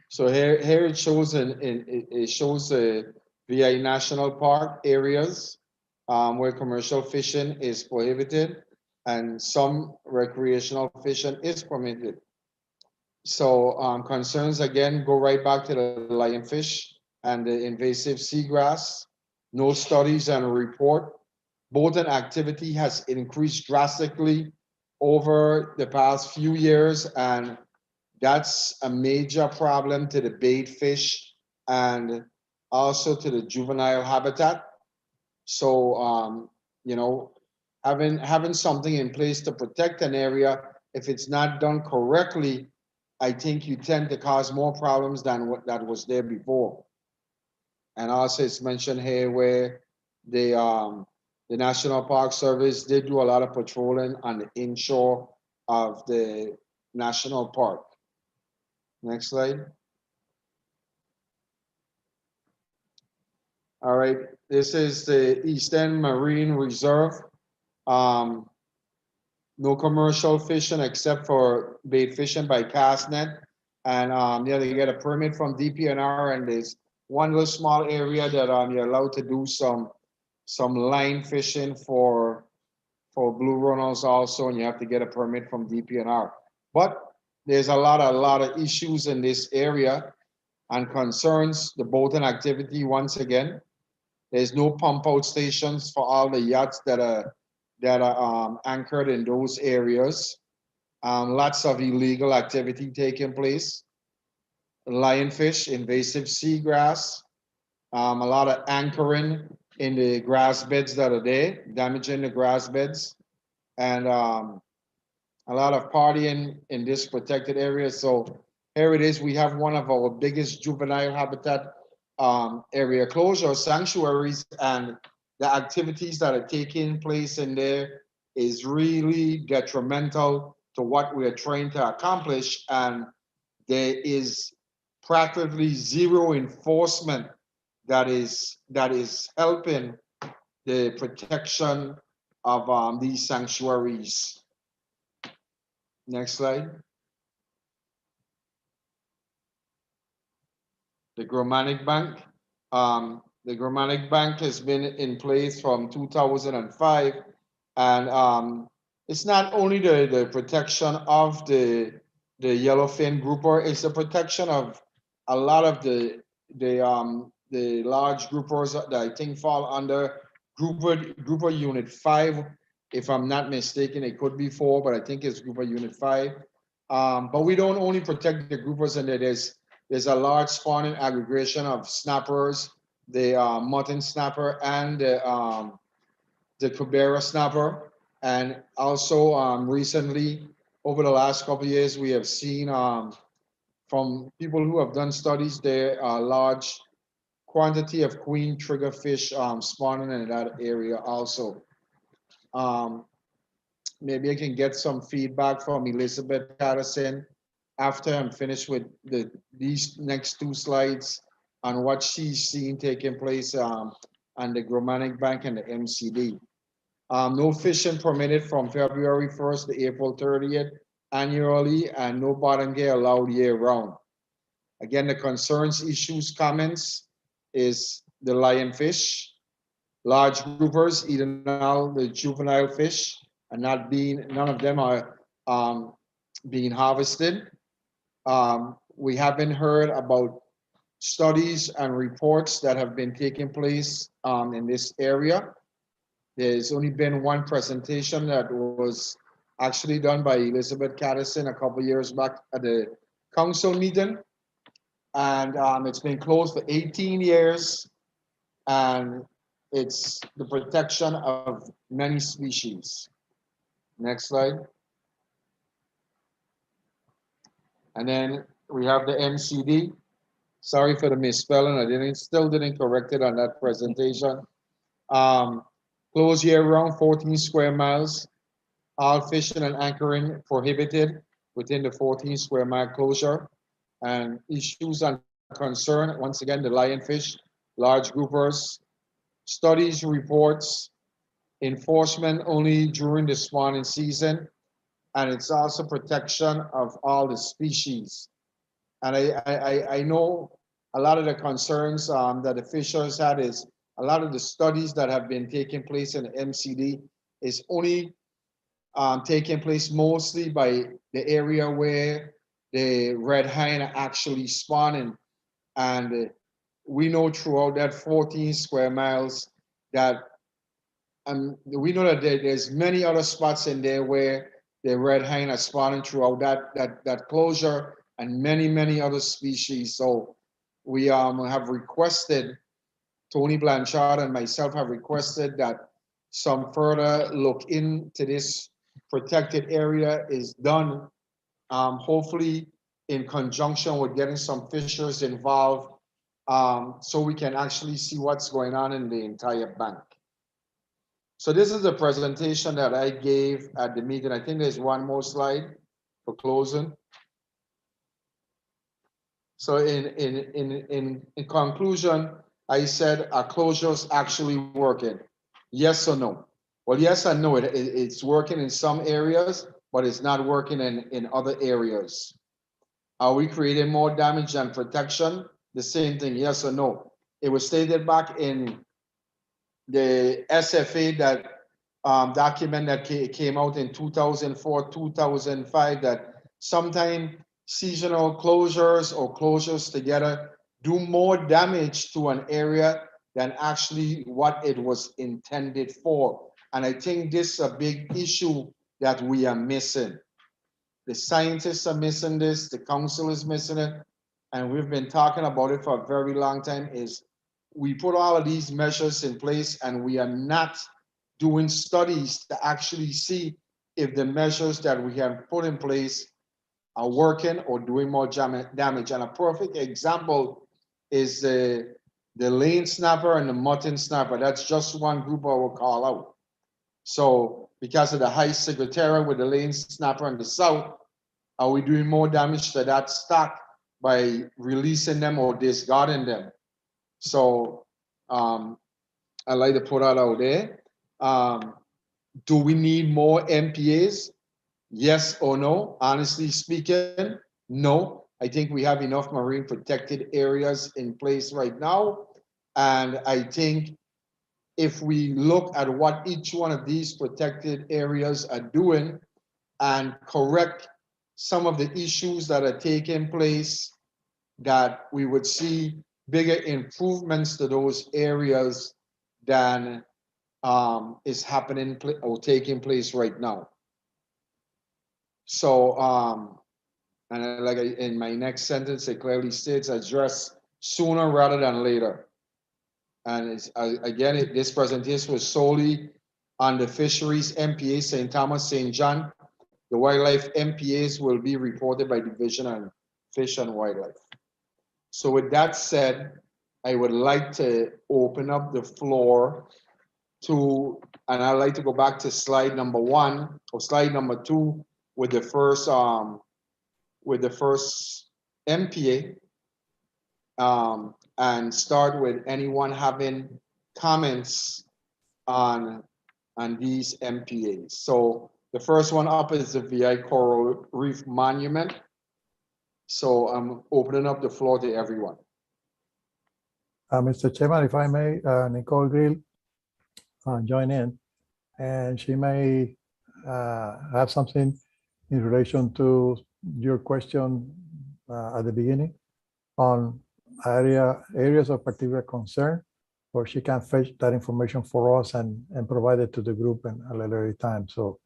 So here it shows it shows the VI National Park areas where commercial fishing is prohibited and some recreational fishing is permitted. So concerns again go right back to the lionfish and the invasive seagrass. No studies and report. Boating activity has increased drastically over the past few years, and that's a major problem to the bait fish and also to the juvenile habitat. So, having something in place to protect an area, if it's not done correctly, I think you tend to cause more problems than what that was there before. And also it's mentioned here where the National Park Service did do a lot of patrolling on the inshore of the national park. Next slide. All right, this is the Eastern Marine Reserve. No commercial fishing except for bait fishing by cast net. And they get a permit from DPNR, and there's one little small area that you're allowed to do some line fishing for blue runners also, and you have to get a permit from DPNR. But there's a lot of issues in this area and concerns the boating activity once again. There's no pump out stations for all the yachts that are anchored in those areas. Lots of illegal activity taking place. Lionfish, invasive seagrass, a lot of anchoring in the grass beds that are there, damaging the grass beds, and a lot of partying in this protected area. So here it is, we have one of our biggest juvenile habitat area closure sanctuaries, and the activities that are taking place in there is really detrimental to what we're trying to accomplish, and there is practically zero enforcement that is helping the protection of these sanctuaries. Next slide. The Gromanic Bank. The Gromanic Bank has been in place from 2005, And it's not only the protection of the yellowfin grouper, it's the protection of a lot of the large groupers that I think fall under grouper unit 5. If I'm not mistaken, it could be 4, but I think it's grouper unit 5. But we don't only protect the groupers, and there's a large spawning aggregation of snappers, the mutton snapper and the Cubera snapper. And also recently, over the last couple of years, we have seen from people who have done studies, there are large quantity of queen triggerfish spawning in that area also. Maybe I can get some feedback from Elizabeth Patterson after I'm finished with these next 2 slides on what she's seen taking place on the Gromanic Bank and the MCD. No fishing permitted from February 1st to April 30th annually, and no bottom gear allowed year round. Again, the concerns, issues, comments is the lionfish, large groupers eating all the juvenile fish and none of them are being harvested. We haven't heard about studies and reports that have been taking place in this area. There's only been one presentation that was actually done by Elizabeth Catterson a couple years back at the council meeting. And it's been closed for 18 years. And it's the protection of many species. Next slide. And then we have the MCD. Sorry for the misspelling. I still didn't correct it on that presentation. Closed year round, 14 square miles. All fishing and anchoring prohibited within the 14 square mile closure. And issues and concern, once again, the lionfish, large groupers, studies, reports, enforcement only during the spawning season, and it's also protection of all the species. And I know a lot of the concerns that the fishers had is a lot of the studies that have been taking place in the MCD is only taking place mostly by the area where the red hind are actually spawning. And we know throughout that 14 square miles that we know that there's many other spots in there where the red hind are spawning throughout that closure, and many other species. So we have requested, Tony Blanchard and myself have requested that some further look into this protected area is done, hopefully in conjunction with getting some fishers involved, so we can actually see what's going on in the entire bank. So this is the presentation that I gave at the meeting. I think there's one more slide for closing. So in conclusion, I said, are closures actually working? Yes or no? Well, yes and no. It's working in some areas, but it's not working in other areas. Are we creating more damage than protection? The same thing, yes or no? It was stated back in the SFA that document that came out in 2004, 2005, that sometimes seasonal closures or closures together do more damage to an area than actually what it was intended for. And I think this is a big issue that we are missing. The scientists are missing this, the council is missing it, and we've been talking about it for a very long time, is we put all of these measures in place and we are not doing studies to actually see if the measures that we have put in place are working or doing more damage. And a perfect example is the lane snapper and the mutton snapper. That's just one group I will call out. So because of the high ciguatera with the lane snapper in the south, are we doing more damage to that stock by releasing them or discarding them? So I like to put that out there. Do we need more MPAs? Yes or no? Honestly speaking, no. I think we have enough marine protected areas in place right now. And I think if we look at what each one of these protected areas are doing and correct some of the issues that are taking place, that we would see bigger improvements to those areas than is happening or taking place right now. So, and like in my next sentence, it clearly states address sooner rather than later. And it's, again, this presentation was solely on the fisheries MPA, St. Thomas, St. John. The wildlife MPAs will be reported by Division on Fish and Wildlife. So with that said, I would like to open up the floor to, and I'd like to go back to slide number 1 or slide number 2 with the first MPA, and start with anyone having comments on these MPAs. So the first one up is the VI Coral Reef Monument. So I'm opening up the floor to everyone. Mr. Chairman, if I may, Nicole Grill join in, and she may have something in relation to your question at the beginning on areas of particular concern, or she can fetch that information for us and provide it to the group in a later time. So,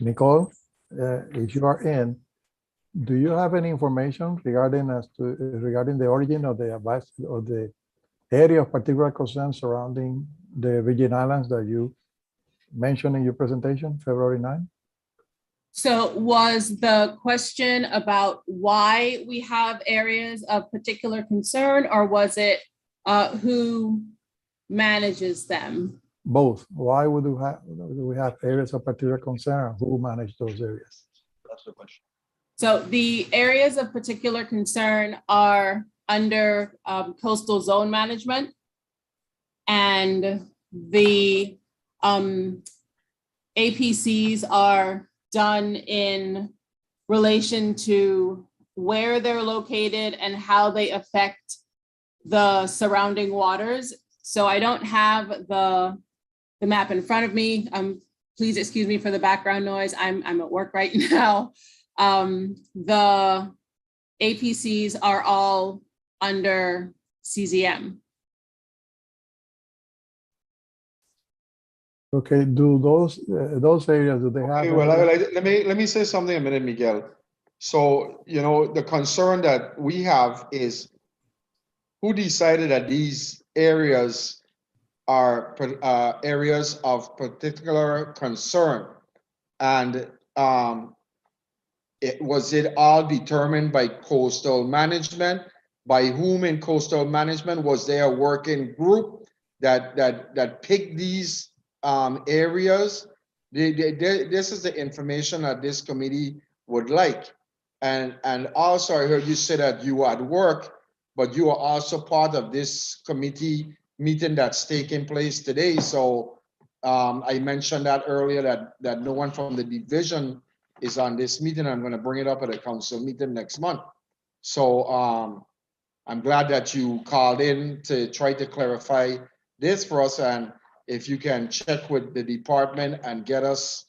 Nicole, if you are in, do you have any information regarding the origin of the advice or the area of particular concern surrounding the Virgin Islands that you mentioned in your presentation, February 9? So was the question about why we have areas of particular concern, or was it who manages them? Both. Why would we have areas of particular concern, and who manage those areas? That's the question. So the areas of particular concern are under coastal zone management, and the APCs are done in relation to where they're located and how they affect the surrounding waters. So I don't have the map in front of me. Please excuse me for the background noise. I'm at work right now. The APCs are all under CZM. Okay, do those areas, do they have? Okay, well, let me say something a minute, Miguel. So, you know, the concern that we have is who decided that these areas are areas of particular concern, and was it all determined by coastal management? By whom in coastal management? Was there a working group that picked these areas? This is the information that this committee would like. And also I heard you say that you were at work, but you are also part of this committee meeting that's taking place today. So I mentioned that earlier, that no one from the division is on this meeting. I'm going to bring it up at a council meeting next month. So I'm glad that you called in to try to clarify this for us. And if you can check with the department and get us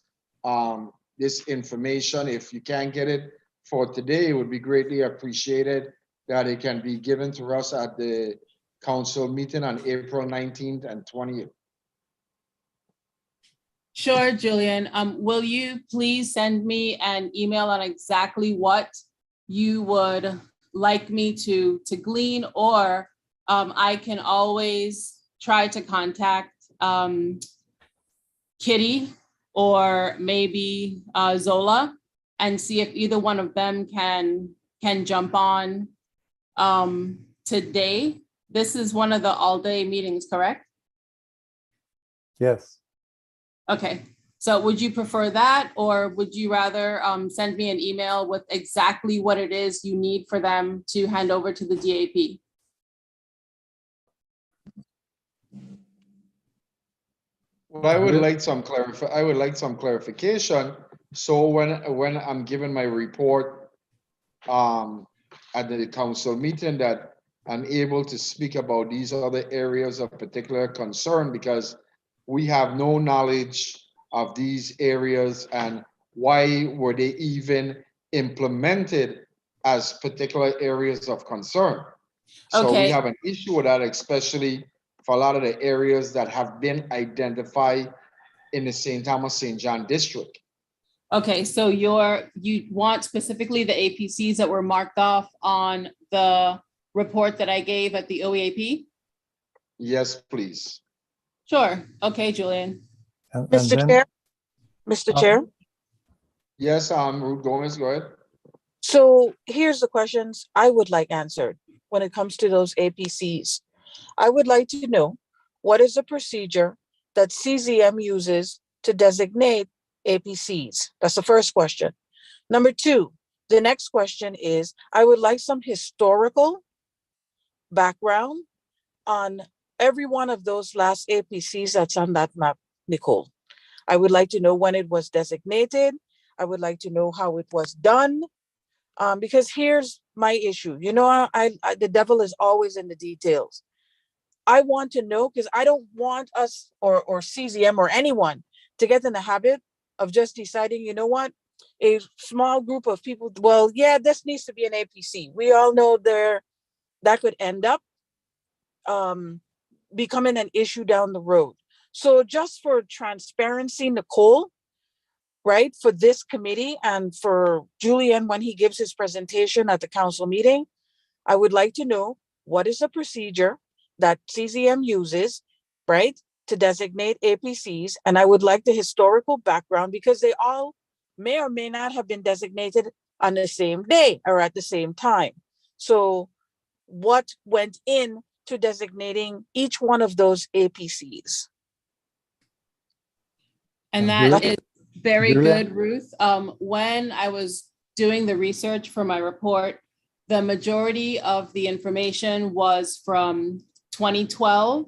this information, if you can't get it for today, it would be greatly appreciated that it can be given to us at the council meeting on April 19th and 20th. Sure, Julian. Will you please send me an email on exactly what you would like me to glean, or I can always try to contact Kitty or maybe Zola and see if either one of them can jump on today. This is one of the all-day meetings, correct? Yes. Okay, so would you prefer that, or would you rather send me an email with exactly what it is you need for them to hand over to the DAP? Well, I would like some clarification. So when I'm giving my report at the council meeting, that and able to speak about these other areas of particular concern, because we have no knowledge of these areas and why were they even implemented as particular areas of concern. So we Okay. have an issue with that, especially for a lot of the areas that have been identified in the St. Thomas St. John district. Okay, so you want specifically the APCs that were marked off on the report that I gave at the OEAP? Yes, please. Sure. Okay, Julian. Mr. Chair? Mr. Chair? Yes, Ruth Gomez, go ahead. So here's the questions I would like answered when it comes to those APCs. I would like to know, what is the procedure that CZM uses to designate APCs? That's the first question. Number two, the next question is, I would like some historical background on every one of those last APCs that's on that map, Nicole. I would like to know when it was designated. I would like to know how it was done. Because here's my issue. You know, the devil is always in the details. I want to know, because I don't want us or CZM or anyone to get in the habit of just deciding, you know what, a small group of people, well, yeah, this needs to be an APC. We all know that could end up becoming an issue down the road. So just for transparency, Nicole, right, for this committee and for Julian when he gives his presentation at the council meeting, I would like to know what is the procedure that CZM uses, right, to designate APCs. And I would like the historical background, because they all may or may not have been designated on the same day or at the same time. So what went in to designating each one of those APCs? And that is very Julia? good, Ruth. When I was doing the research for my report, the majority of the information was from 2012,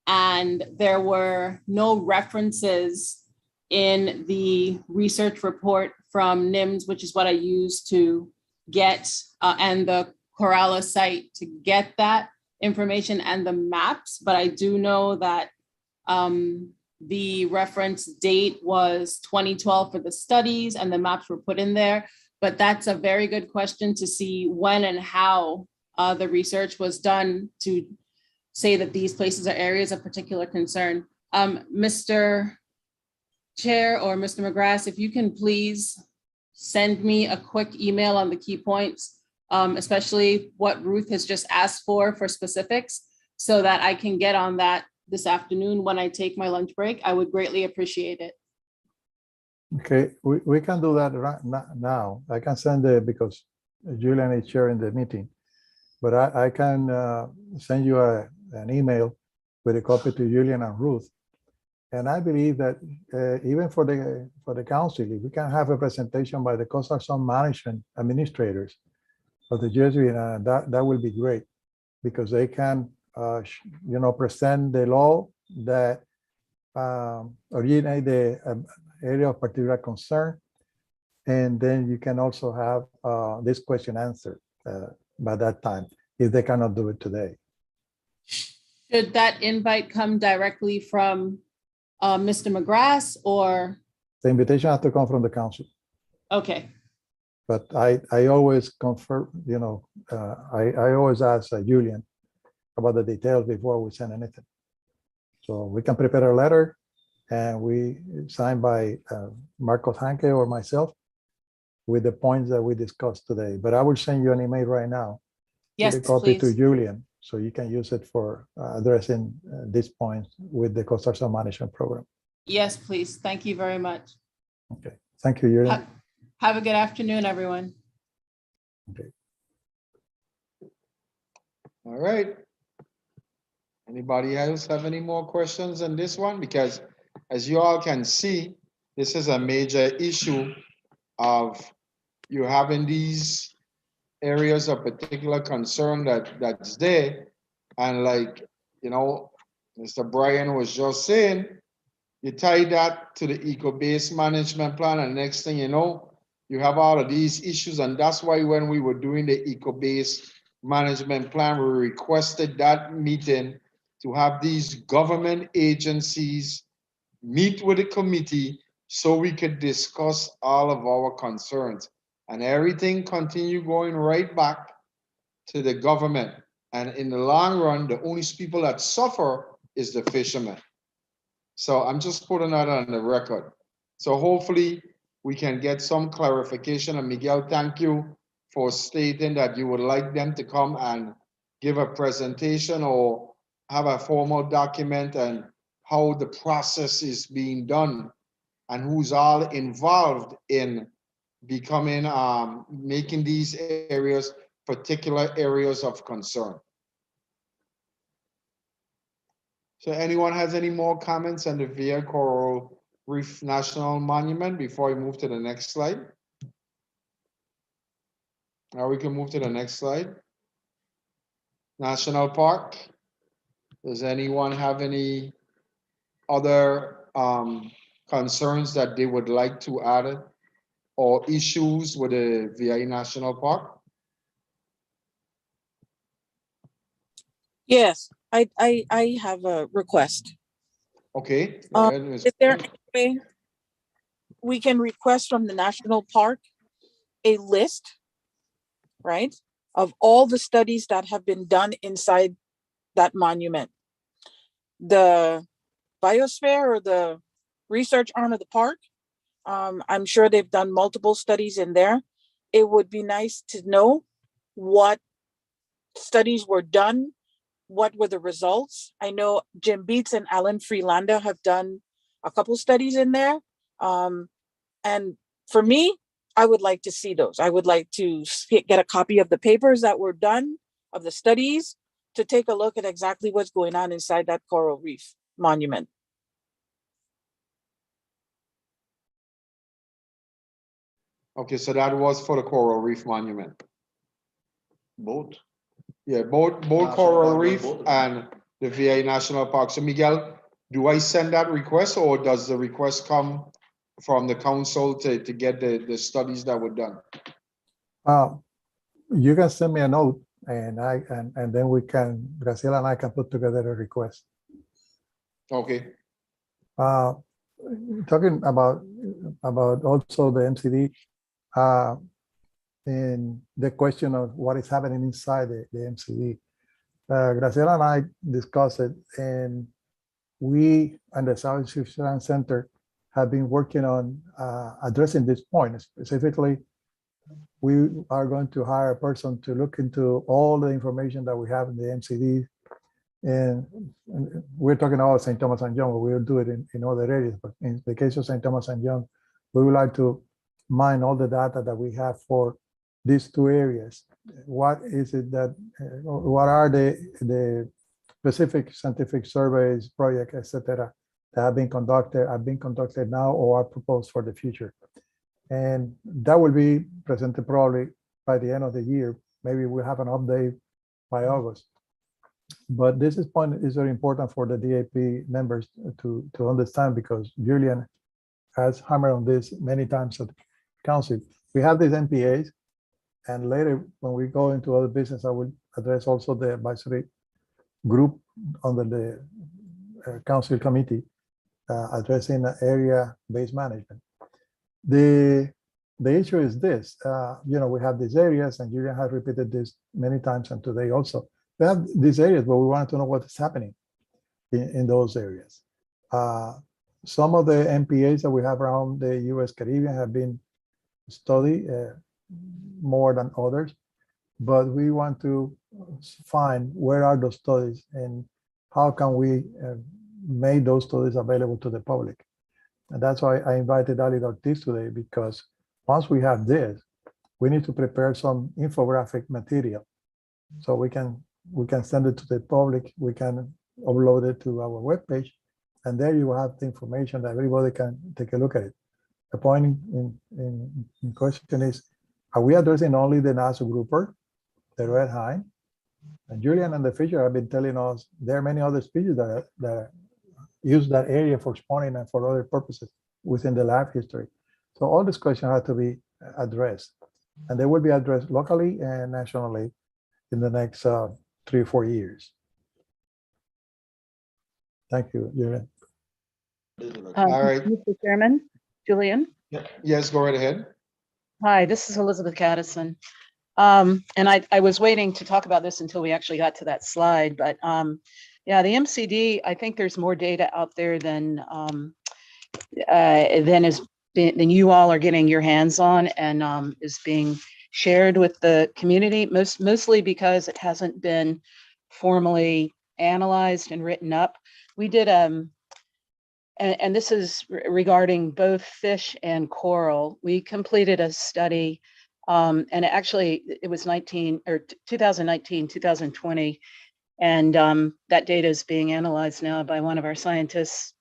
and there were no references in the research report from NIMS, which is what I used to get, and the Coralla site to get that information and the maps. But I do know that the reference date was 2012 for the studies, and the maps were put in there. But that's a very good question to see when and how the research was done to say that these places are areas of particular concern. Mr. Chair or Mr. McGrath, if you can please send me a quick email on the key points, especially what Ruth has just asked for specifics, so that I can get on that this afternoon when I take my lunch break. I would greatly appreciate it. Okay, we can do that right now. I can send it because Julian is chairing the meeting, but I can send you an email with a copy to Julian and Ruth. And I believe that even for the council, if we can have a presentation by the coastal zone management administrators of the Jesuit, that will be great, because they can present the law that originate the area of particular concern, and then you can also have this question answered by that time if they cannot do it today. Should that invite come directly from Mr. McGrath, or? The invitation has to come from the council. Okay. But I always confirm, I always ask Julian about the details before we send anything. So we can prepare a letter, and we signed by Marcos Hanke or myself with the points that we discussed today. But I will send you an email right now. Yes, with a copy please. to Julian, so you can use it for addressing these points with the coastal zone management program. Yes, please. Thank you very much. Okay, thank you, Julian. Have a good afternoon, everyone. Okay. All right. Anybody else have any more questions on this one? Because as you all can see, this is a major issue of you having these areas of particular concern that's there. And like, Mr. Brian was just saying, you tie that to the eco-based management plan, and next thing you know, you have all of these issues. And that's why when we were doing the eco-based management plan, we requested that meeting to have these government agencies meet with the committee so we could discuss all of our concerns. And everything continue going right back to the government. And in the long run, the only people that suffer is the fishermen. So I'm just putting that on the record. So hopefully we can get some clarification. And Miguel, thank you for stating that you would like them to come and give a presentation or have a formal document and how the process is being done and who's all involved in becoming, making these areas particular areas of concern. So anyone has any more comments on the Via Coral Reef National Monument before we move to the next slide? Now we can move to the next slide. National Park. Does anyone have any other concerns that they would like to add or issues with the VI National Park? Yes, I have a request. Okay. Is there any way we can request from the national park a list, right, of all the studies that have been done inside that monument? The biosphere or the research arm of the park, I'm sure they've done multiple studies in there. It would be nice to know what studies were done, what were the results. I know Jim Beats and Alan Freelander have done a couple studies in there. And for me, I would like to see those. I would like to get a copy of the papers that were done, of the studies, to take a look at exactly what's going on inside that coral reef monument. Okay, so that was for the Coral Reef Monument. Both. Yeah, both National Coral Park, Reef both of them. and the VA National Park. So Miguel, do I send that request or does the request come from the council to get the studies that were done? You can send me a note and then we can, Graciela and I can put together a request. Okay. Talking about also the MCD, in the question of what is happening inside the MCD. Graciela and I discussed it, and we and the South Switzerland Center have been working on addressing this point. Specifically, we are going to hire a person to look into all the information that we have in the MCD. And we're talking about St. Thomas and John, but we'll do it in other areas. But in the case of St. Thomas and John, we would like to mine all the data that we have for these two areas. What is it that, what are the specific scientific surveys, projects, etc., that have been conducted now or are proposed for the future? And that will be presented probably by the end of the year. Maybe we'll have an update by August. But this point is very important for the DAP members to understand, because Julian has hammered on this many times at the council. We have these MPAs, and later when we go into other business, I will address also the advisory group under the council committee addressing area-based management. The issue is this, we have these areas, and Julian has repeated this many times, and today also. We have these areas, but we want to know what is happening in those areas. Some of the MPAs that we have around the US Caribbean have been studied more than others, but we want to find where are those studies and how can we make those studies available to the public. And that's why I invited Ali Ortiz today, because once we have this, we need to prepare some infographic material so we can send it to the public. We can upload it to our webpage, and there you have the information that everybody can take a look at it. The point in question is, are we addressing only the Nassau grouper, the red hind? And Julian and the Fisher have been telling us there are many other species that use that area for spawning and for other purposes within the life history. So all this question has to be addressed, and they will be addressed locally and nationally. in the next 3 or 4 years. Thank you, Julian. All right. Mr. Chairman, Julian. Yes, go right ahead. Hi, this is Elizabeth Caddison. And I was waiting to talk about this until we actually got to that slide, but yeah, the MCD, I think there's more data out there than than you all are getting your hands on, and is being shared with the community, mostly because it hasn't been formally analyzed and written up. We did and this is regarding both fish and coral. We completed a study, and actually it was 2019, 2020, and that data is being analyzed now by one of our scientists.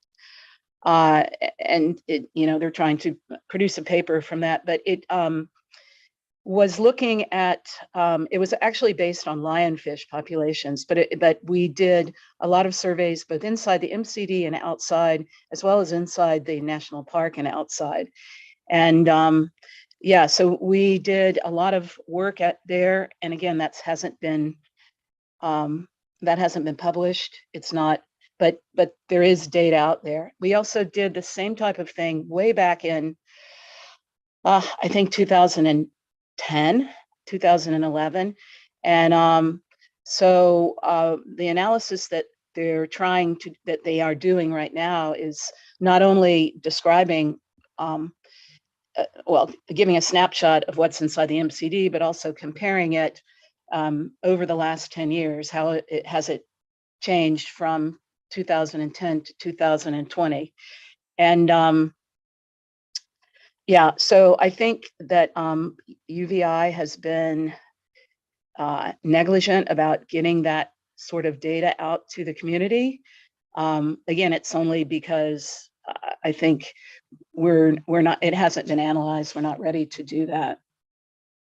And they're trying to produce a paper from that, but it was looking at, it was actually based on lionfish populations, but we did a lot of surveys both inside the MCD and outside, as well as inside the national park and outside. And yeah, so we did a lot of work there. And again, that hasn't been published. It's not, but there is data out there. We also did the same type of thing way back in, I think 2010, 2011. And so the analysis that they are doing right now is not only describing, well, giving a snapshot of what's inside the MCD, but also comparing it over the last 10 years, how it has changed from 2010 to 2020. And yeah, so I think that UVI has been negligent about getting that sort of data out to the community. Again, it's only because I think we're not, it hasn't been analyzed. We're not ready to do that.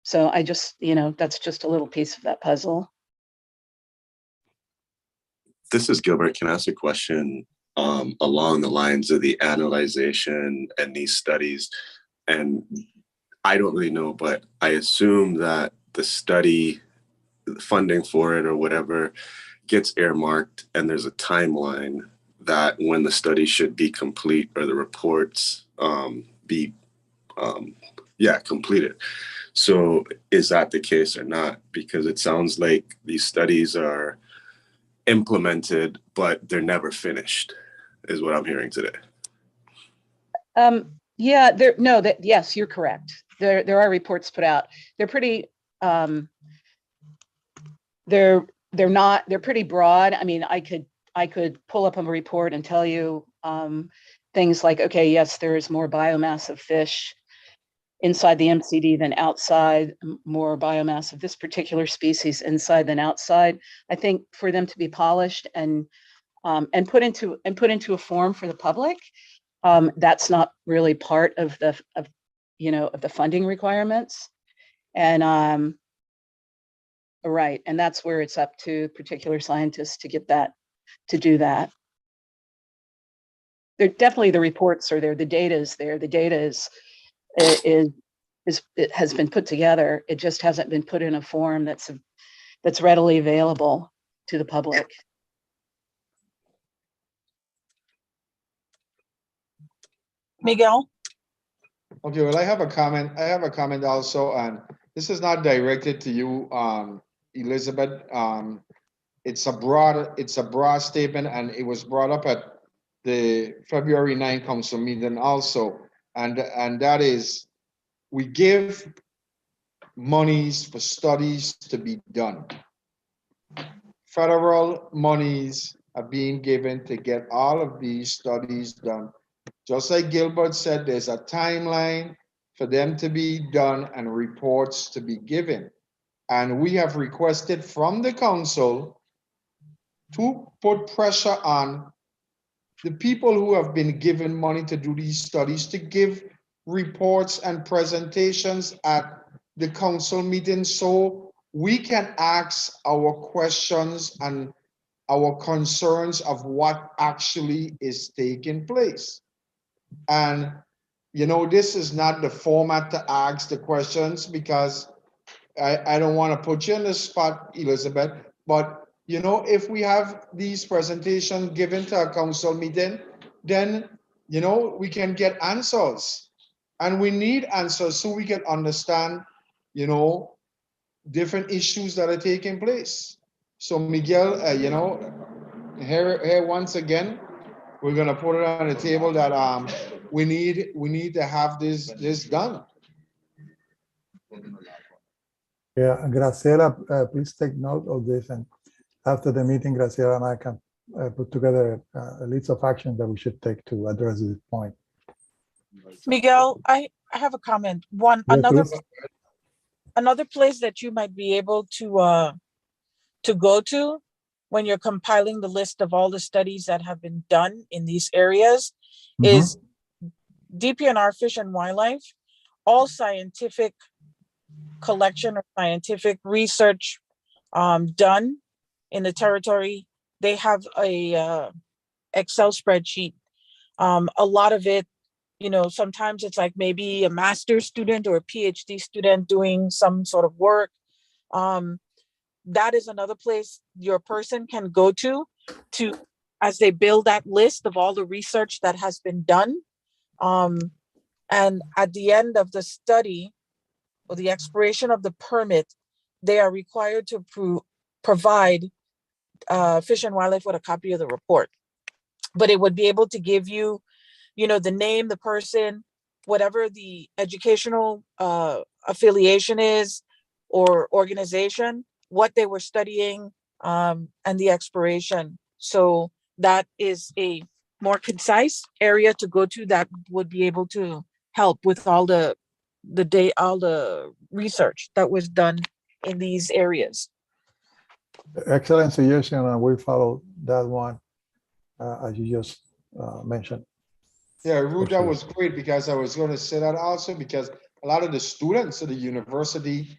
So I just, that's just a little piece of that puzzle. This is Gilbert. Can I ask a question along the lines of the analyzation and these studies? And I don't really know, but I assume that the study, the funding for it or whatever gets earmarked, and there's a timeline that when the study should be complete or the reports be completed. So is that the case or not? Because it sounds like these studies are implemented, but they're never finished, is what I'm hearing today. Yeah, yes, you're correct. There are reports put out. They're pretty, they're pretty broad. I mean, I could pull up a report and tell you things like, okay, yes, there is more biomass of fish inside the MCD than outside, more biomass of this particular species inside than outside. I think for them to be polished and put into a form for the public, that's not really part of the funding requirements. And right, and that's where it's up to particular scientists to get that, to do that. There definitely, the reports are there, the data is there, the data it has been put together. It just hasn't been put in a form that's readily available to the public. Miguel? Okay, well, I have a comment. I have a comment also, and this is not directed to you, Elizabeth. It's a broad statement, and it was brought up at the February 9 council meeting also, and that is, we give monies for studies to be done. Federal monies are being given to get all of these studies done. Just like Gilbert said, there's a timeline for them to be done and reports to be given. And we have requested from the council to put pressure on the people who have been given money to do these studies to give reports and presentations at the council meeting so we can ask our questions and our concerns of what actually is taking place. And this is not the format to ask the questions, because I don't want to put you on the spot, Elizabeth, but you know, if we have these presentations given to a council meeting, then you know we can get answers, and we need answers so we can understand, you know, different issues that are taking place. So Miguel, you know, here once again, we're gonna put it on the table that we need to have this done. Yeah, Graciela, please take note of this, and after the meeting, Graciela and I can put together a list of actions that we should take to address this point. Miguel, I have a comment. Yes, please. Another place that you might be able to go to when you're compiling the list of all the studies that have been done in these areas is DPNR Fish and Wildlife. All scientific collection or scientific research done in the territory, they have a Excel spreadsheet. A lot of it, you know, sometimes it's like maybe a master's student or a PhD student doing some sort of work. That is another place your person can go to as they build that list of all the research that has been done. And at the end of the study or the expiration of the permit, they are required to provide Fish and Wildlife with a copy of the report. But it would be able to give you, you know, the name, the person, whatever the educational affiliation is or organization, what they were studying, and the expiration. So that is a more concise area to go to that would be able to help with all the research that was done in these areas. Excellent suggestion, and we follow that one as you just mentioned. Yeah, Ruth, that was great because I was going to say that also because a lot of the students at the university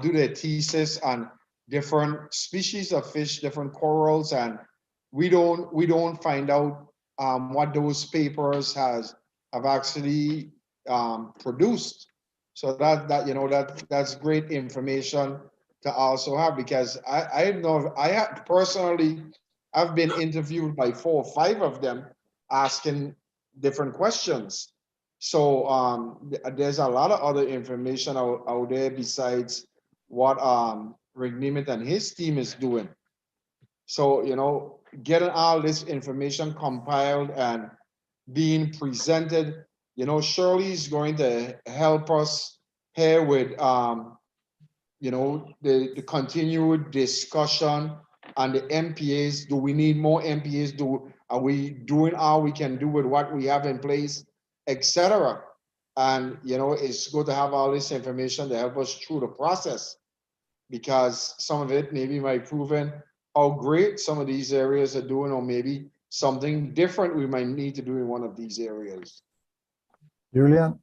do their thesis on different species of fish, different corals, and we don't find out what those papers have actually produced. So that you know that's great information to also have because I know I have personally I've been interviewed by 4 or 5 of them asking different questions. So there's a lot of other information out there besides what Rick Nemeth and his team is doing. So, you know, getting all this information compiled and being presented, you know, Shirley's going to help us here with, you know, the continued discussion on the MPAs. Do we need more MPAs? Are we doing all we can do with what we have in place, etc.? And, you know, it's good to have all this information to help us through the process because some of it maybe might proven how great some of these areas are doing, or maybe something different we might need to do in one of these areas. Julian,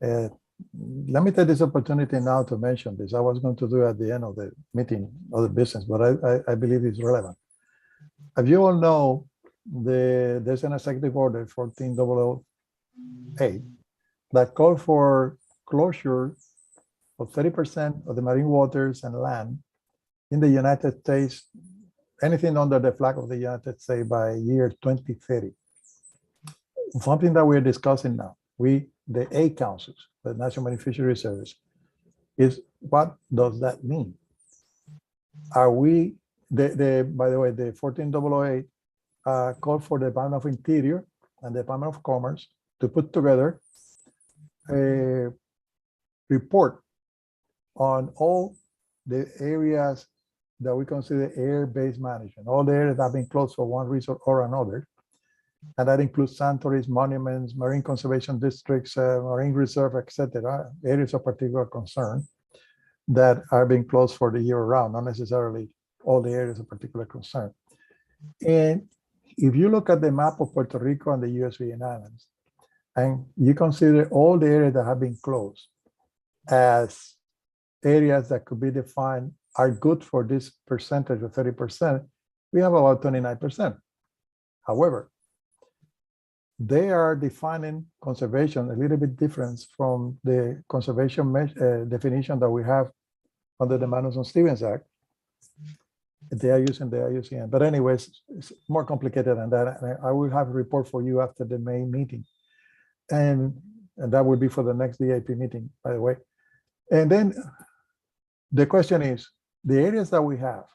let me take this opportunity now to mention this. I was going to do it at the end of the meeting of the business, but I believe it's relevant. As you all know, there's an executive order 14008 that called for closure of 30% of the marine waters and land in the United States, anything under the flag of the United States by year 2030. Something that we're discussing now, the 8 councils, the National Marine Fisheries Service, is what does that mean? Are we, by the way, the 14008 called for the Department of Interior and the Department of Commerce to put together a report on all the areas that we consider air-based management, all the areas that have been closed for one reason or another. And that includes sanctuaries, monuments, marine conservation districts, marine reserve, etc., areas of particular concern that are being closed for the year round, not necessarily all the areas of particular concern. And if you look at the map of Puerto Rico and the US Virgin Islands, and you consider all the areas that have been closed as areas that could be defined are good for this percentage of 30%, we have about 29%. However, they are defining conservation a little bit different from the conservation definition that we have under the Manson-Stevens Act. They are using the IUCN. But anyways, it's more complicated than that. And I will have a report for you after the May meeting. And that will be for the next DAP meeting, by the way. And then the question is, the areas that we have,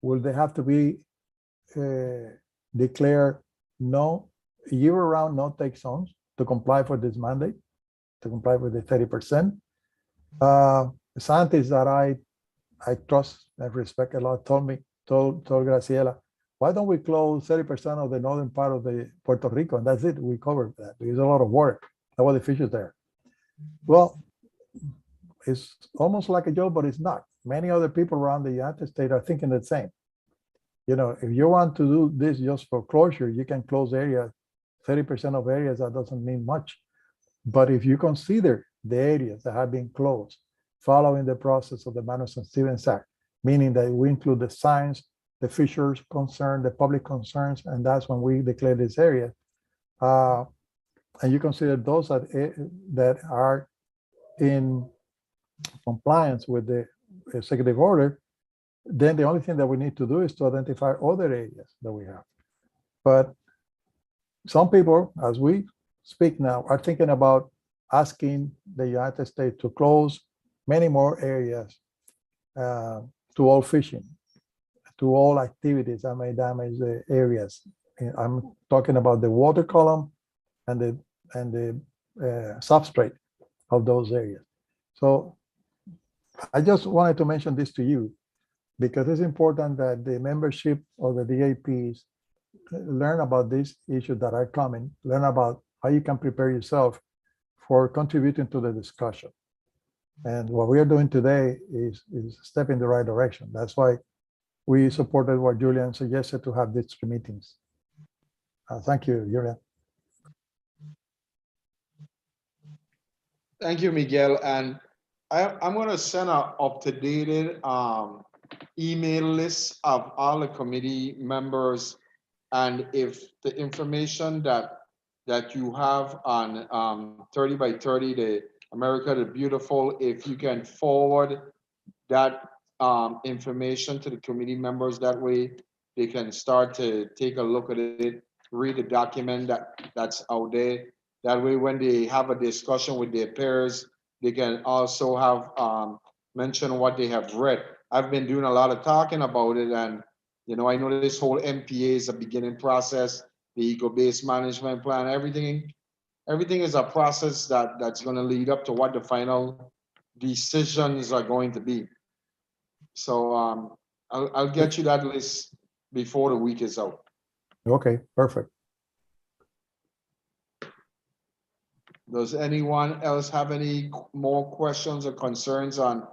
will they have to be declared year-round no-take zones to comply for this mandate, to comply with the 30%? Scientists that I trust and respect a lot told Graciela, why don't we close 30% of the northern part of the Puerto Rico? And that's it, we covered that. There's a lot of work. Nobody fishes there. Well, it's almost like a joke, but it's not. Many other people around the United States are thinking the same. You know, if you want to do this just for closure, you can close areas, 30% of areas, that doesn't mean much. But if you consider the areas that have been closed following the process of the Manson-Stevens Act, meaning that we include the science, the fishers concern, the public concerns, and that's when we declare this area. And you consider those that are in compliance with the executive order, then the only thing that we need to do is to identify other areas that we have. But some people, as we speak now, are thinking about asking the United States to close many more areas to all fishing, to all activities that may damage the areas. I'm talking about the water column and the substrate of those areas. So I just wanted to mention this to you because it's important that the membership of the DAPs learn about these issues that are coming, learn about how you can prepare yourself for contributing to the discussion. And what we are doing today is a step in the right direction. That's why we supported what Julian suggested to have these 3 meetings. Thank you, Julian. Thank you, Miguel. And I'm going to send an up-to-date email list of all the committee members. And if the information that you have on 30 by 30, the America the Beautiful, if you can forward that information to the committee members, that way they can start to take a look at it, read the document that's out there. That way, when they have a discussion with their peers, they can also have mention what they have read. I've been doing a lot of talking about it, and you know, I know this whole MPA is a beginning process, the eco-based management plan, everything is a process that's going to lead up to what the final decisions are going to be. So I'll get you that list before the week is out. Okay, perfect. Does anyone else have any more questions or concerns on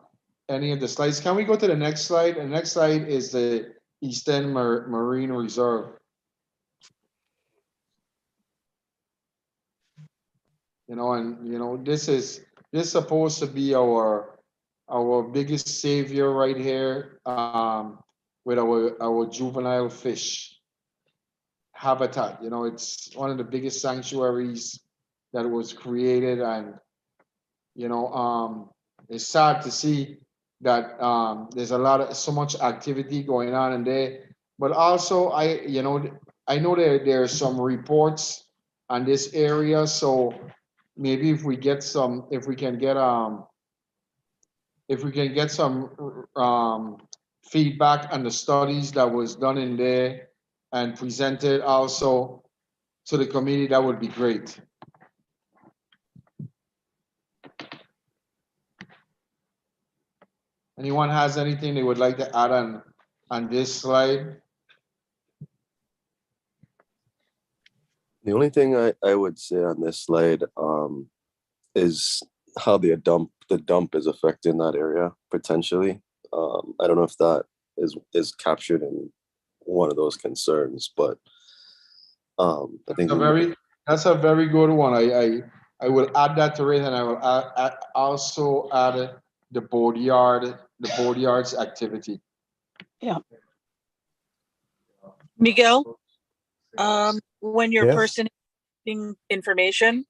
any of the slides? Can we go to the next slide? The next slide is the Eastern Marine Reserve. You know, and you know, this is supposed to be our biggest savior right here, with our juvenile fish habitat. You know, it's one of the biggest sanctuaries that was created, and you know, it's sad to see that there's so much activity going on in there. But also, I know there are some reports on this area, so maybe if we can get some feedback on the studies that was done in there and presented also to the committee, that would be great. Anyone has anything they would like to add on this slide? The only thing I would say on this slide is how the dump is affecting that area potentially. I don't know if that is captured in one of those concerns, but I think that's a very good one. I will add that to it, and I will also add the boatyard's activity. Yeah. Miguel, when your Yes. person information,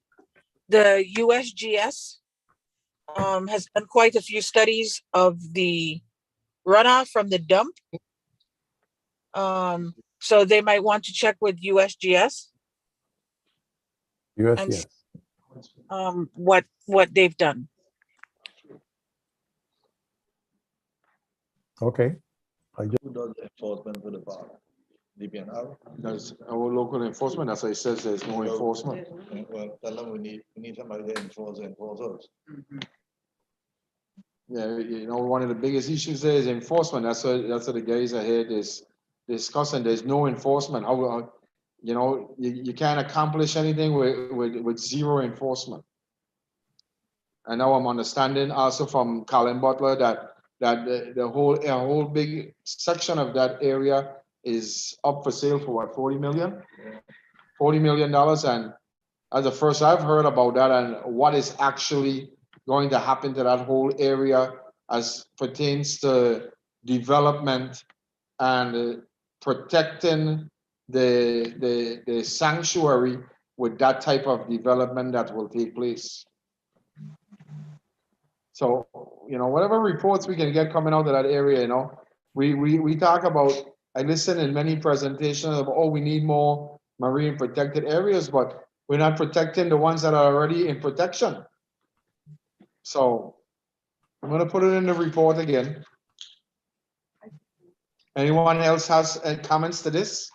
the USGS has done quite a few studies of the runoff from the dump. So they might want to check with USGS. And yes. what they've done. Okay. Who does the enforcement for the park? DPNR? There's our local enforcement, as I said, there's no enforcement. Well, tell them we need somebody to enforce us. Yeah, you know, one of the biggest issues there is enforcement. That's what the guys ahead is discussing. There's no enforcement. How, you know, you can't accomplish anything with zero enforcement. And now I'm understanding also from Colin Butler that the whole big section of that area is up for sale for what, $40 million? $40 million. And as the first I've heard about that and what is actually going to happen to that whole area as pertains to development and protecting the sanctuary with that type of development that will take place. So, you know, whatever reports we can get coming out of that area, you know, we talk about, I listen in many presentations of, oh, we need more marine protected areas, but we're not protecting the ones that are already in protection. So I'm going to put it in the report again. Anyone else has comments to this?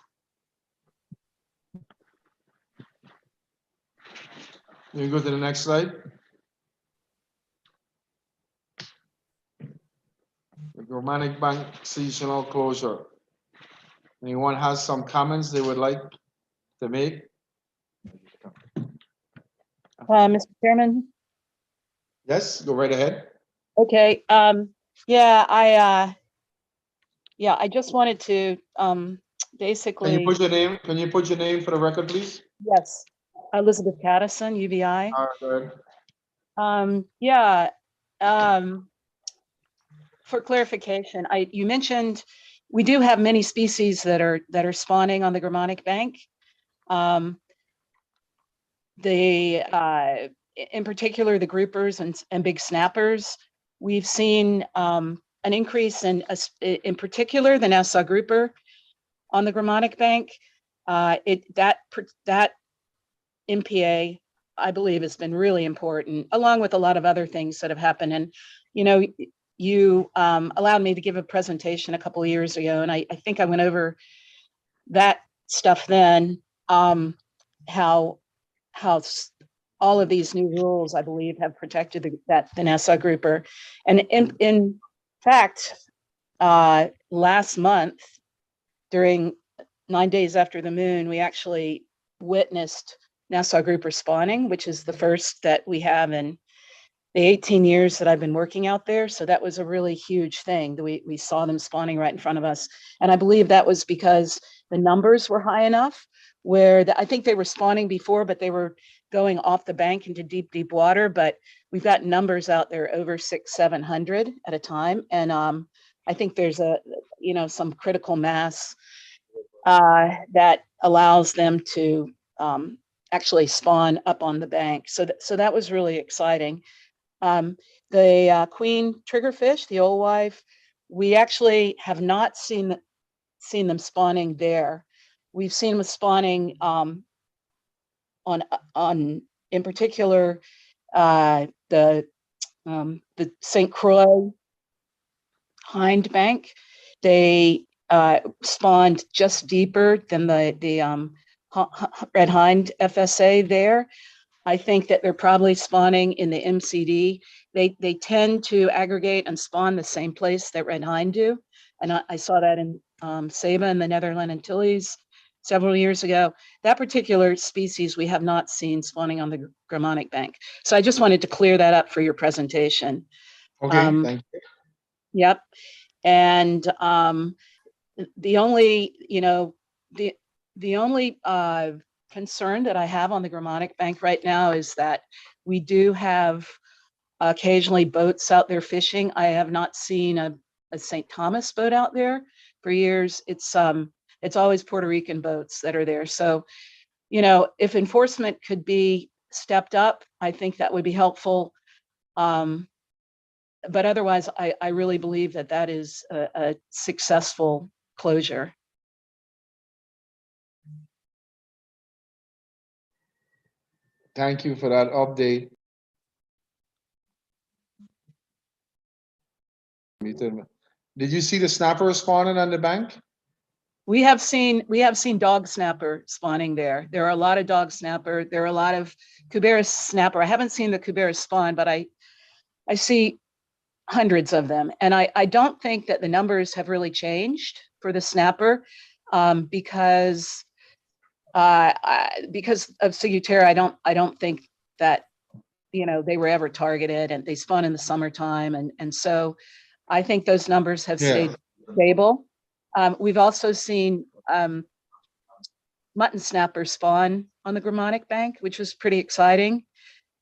You go to the next slide. The Gromanic Bank seasonal closure. Anyone has some comments they would like to make? Mr. Chairman? Yes, go right ahead. Okay, yeah, I just wanted to basically. Can you put your name? Can you put your name for the record, please? Yes, Elizabeth Caddison, UVI. All right, go Yeah, for clarification, you mentioned we do have many species that are spawning on the Gromanic Bank. In particular, the groupers and big snappers. We've seen an increase in particular the Nassau grouper on the Gromanic Bank. That MPA, I believe, has been really important, along with a lot of other things that have happened. And you know, you allowed me to give a presentation a couple of years ago, and I think I went over that stuff then. How all of these new rules, I believe, have protected the Nassau grouper. And in fact, last month, during 9 days after the moon, we actually witnessed Nassau grouper spawning, which is the first that we have in the 18 years that I've been working out there. So that was a really huge thing that we saw them spawning right in front of us. And I believe that was because the numbers were high enough where I think they were spawning before, but they were going off the bank into deep water. But we've got numbers out there over 600-700 at a time. And I think there's some critical mass that allows them to actually spawn up on the bank. So that was really exciting. The queen triggerfish, the old wife, we actually have not seen them spawning there. We've seen them spawning on in particular the St. Croix hind bank. They spawned just deeper than the red hind FSA there. I think that they're probably spawning in the MCD. They tend to aggregate and spawn the same place that red hind do. And I saw that in Saba in the Netherland Antilles several years ago. That particular species we have not seen spawning on the Gromanic Bank. So I just wanted to clear that up for your presentation. Okay, thank you. Yep. And the only, the only concern that I have on the Gromanic Bank right now is that we do have occasionally boats out there fishing. I have not seen a St. Thomas boat out there for years. It's always Puerto Rican boats that are there. So, if enforcement could be stepped up, I think that would be helpful. But otherwise, I really believe that that is a successful closure. Thank you for that update. Did you see the snapper spawning on the bank? We have seen dog snapper spawning there. There are a lot of dog snapper. There are a lot of Cuberis snapper. I haven't seen the Cuberis spawn, but I see hundreds of them. And I don't think that the numbers have really changed for the snapper because of Ciguatera. I don't think that, you know, they were ever targeted, and they spawn in the summertime. And so I think those numbers have stayed stable. We've also seen mutton snapper spawn on the Gromanic Bank, which was pretty exciting.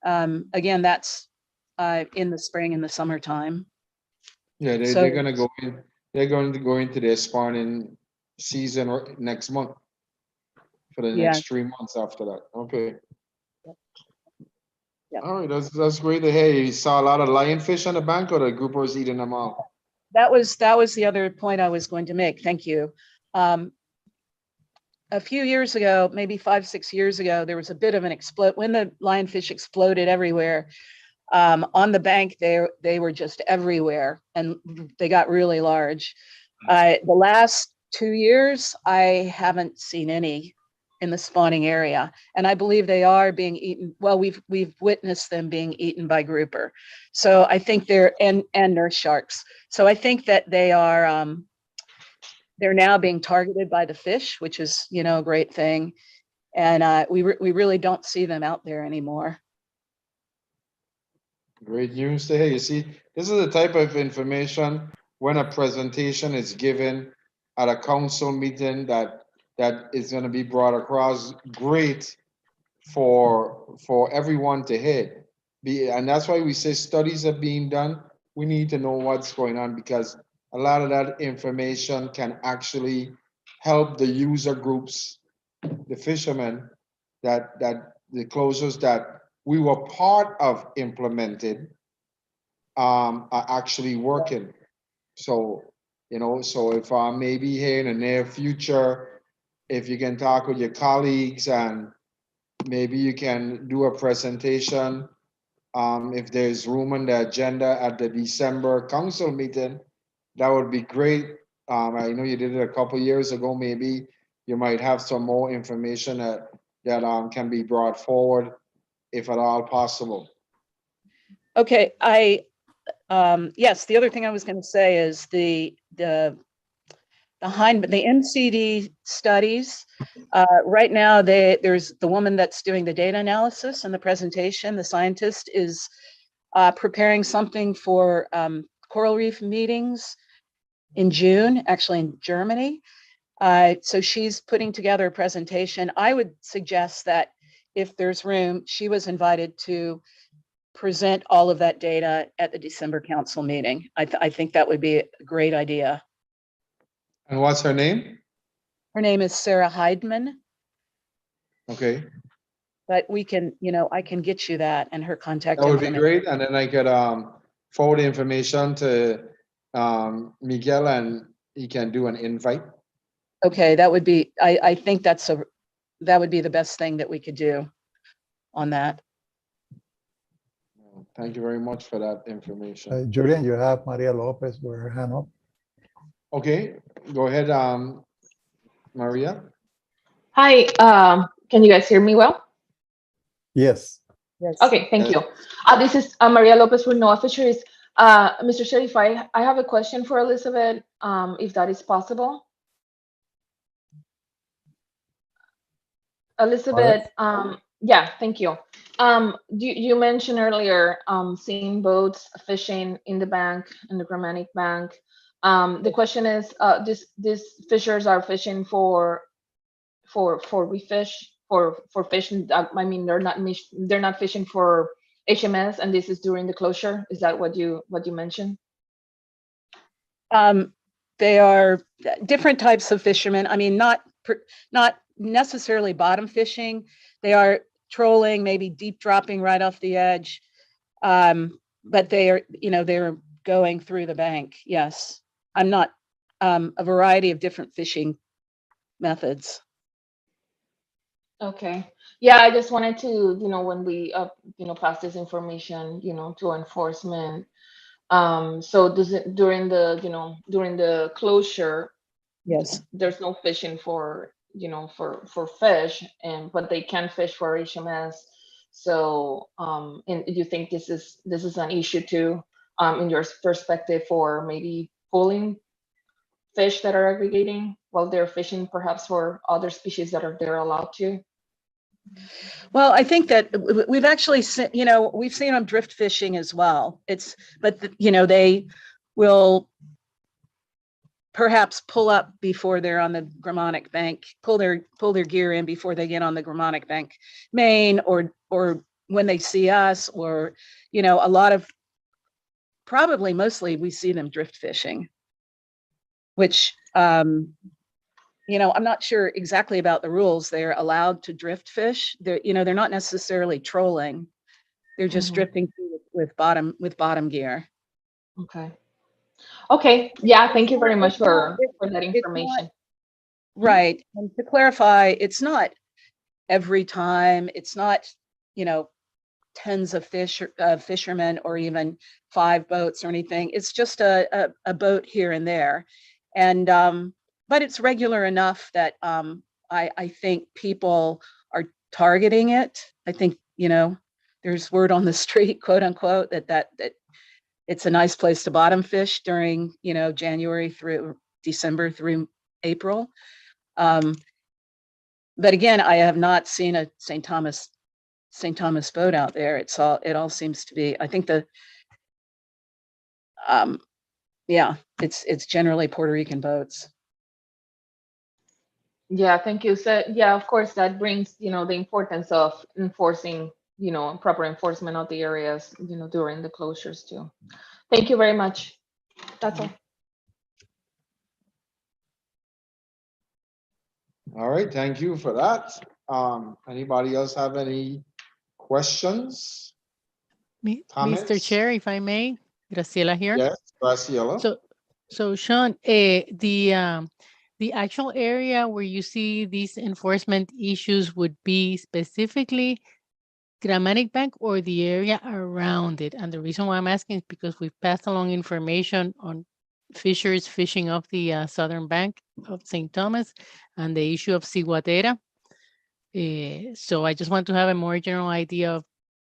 Again, that's in the spring and the summertime. Yeah, they're going to go in. They're going to go into their spawning season next month for the next 3 months after that. Okay. Yep. All right, that's great to hear. You saw a lot of lionfish on the bank, or the groupers eating them all? That was the other point I was going to make. Thank you. A few years ago, maybe 5-6 years ago, there was a bit of an when the lionfish exploded everywhere. On the bank, they were just everywhere, and they got really large. The last 2 years, I haven't seen any in the spawning area, and I believe they are being eaten. Well, we've witnessed them being eaten by grouper. So I think and nurse sharks. So I think that they're now being targeted by the fish, which is, you know, a great thing. And we really don't see them out there anymore. Great news to hear. You see, this is the type of information when a presentation is given at a council meeting that is going to be brought across. Great for everyone to hear. And that's why we say studies are being done. We need to know what's going on, because a lot of that information can actually help the user groups, the fishermen, that the closures that we were part of implemented are actually working. So, you know, so if maybe here in the near future, if you can talk with your colleagues and maybe you can do a presentation, if there's room on the agenda at the December council meeting, that would be great. I know you did it a couple years ago. Maybe you might have some more information that can be brought forward, if at all possible. Okay, yes, the other thing I was going to say is the NCD studies. Right now, there's the woman that's doing the data analysis and the presentation. The scientist is preparing something for coral reef meetings in June, actually in Germany. So she's putting together a presentation. I would suggest that if there's room, she was invited to present all of that data at the December council meeting. I think that would be a great idea. And what's her name? Her name is Sarah Heidman. Okay. But we can, you know, I can get you that and her contact That would be information. great. And then I could forward the information to Miguel, and he can do an invite. Okay, that would be, I think that would be the best thing that we could do on that. Thank you very much for that information. Julian, you have Maria Lopez with her hand up. Okay, go ahead, Maria. Hi, can you guys hear me well? Yes. Yes. Okay, thank you. This is Maria Lopez with NOAA Fisheries. Mr. Sheriff, I have a question for Elizabeth, if that is possible. Elizabeth, yeah, thank you. You mentioned earlier seeing boats fishing in the bank, in the Gromanic Bank. The question is, these fishers are fishing for reef fish, for fish. I mean, they're not fishing for HMS, and this is during the closure. Is that what you mentioned? They are different types of fishermen. I mean, not necessarily bottom fishing. They are trolling, maybe deep dropping right off the edge. but they are, they're going through the bank. Yes. I'm not, a variety of different fishing methods. Okay. Yeah, I just wanted to, when we, pass this information, to enforcement. So does it during the closure, Yes. there's no fishing for, for fish, but they can fish for HMS. So, and do you think this is an issue too, in your perspective, for maybe pulling fish that are aggregating while they're fishing, perhaps for other species that they're allowed to? Well, I think that we've actually seen, we've seen them drift fishing as well. But they will perhaps pull up before they're on the Gromanic Bank, pull their gear in before they get on the Gromanic Bank main, or when they see us, or, a lot of, probably mostly we see them drift fishing, which, I'm not sure exactly about the rules. They're allowed to drift fish. They're not necessarily trolling. They're just drifting through with bottom gear. Okay. Okay. Yeah. Thank you very much for that information. Right. And to clarify, it's not every time. It's not, tens of fishermen, or even 5 boats or anything. It's just a boat here and there. And, but it's regular enough that I think people are targeting it. I think, there's word on the street, quote unquote, that it's a nice place to bottom fish during, January through December through April. But again, I have not seen a St. Thomas boat out there. It all seems to be, I think yeah, it's generally Puerto Rican boats. Yeah, thank you. So yeah, of course, that brings, the importance of enforcing, proper enforcement of the areas, during the closures too. Thank you very much. That's all. All right, thank you for that. Anybody else have any questions? Mr. Chair, if I may, Graciela here. Yes, Graciela. So Sean, the actual area where you see these enforcement issues would be specifically Gromanic Bank, or the area around it? And the reason why I'm asking is because we've passed along information on fishers fishing off the southern bank of St. Thomas and the issue of ciguatera. So I just want to have a more general idea of,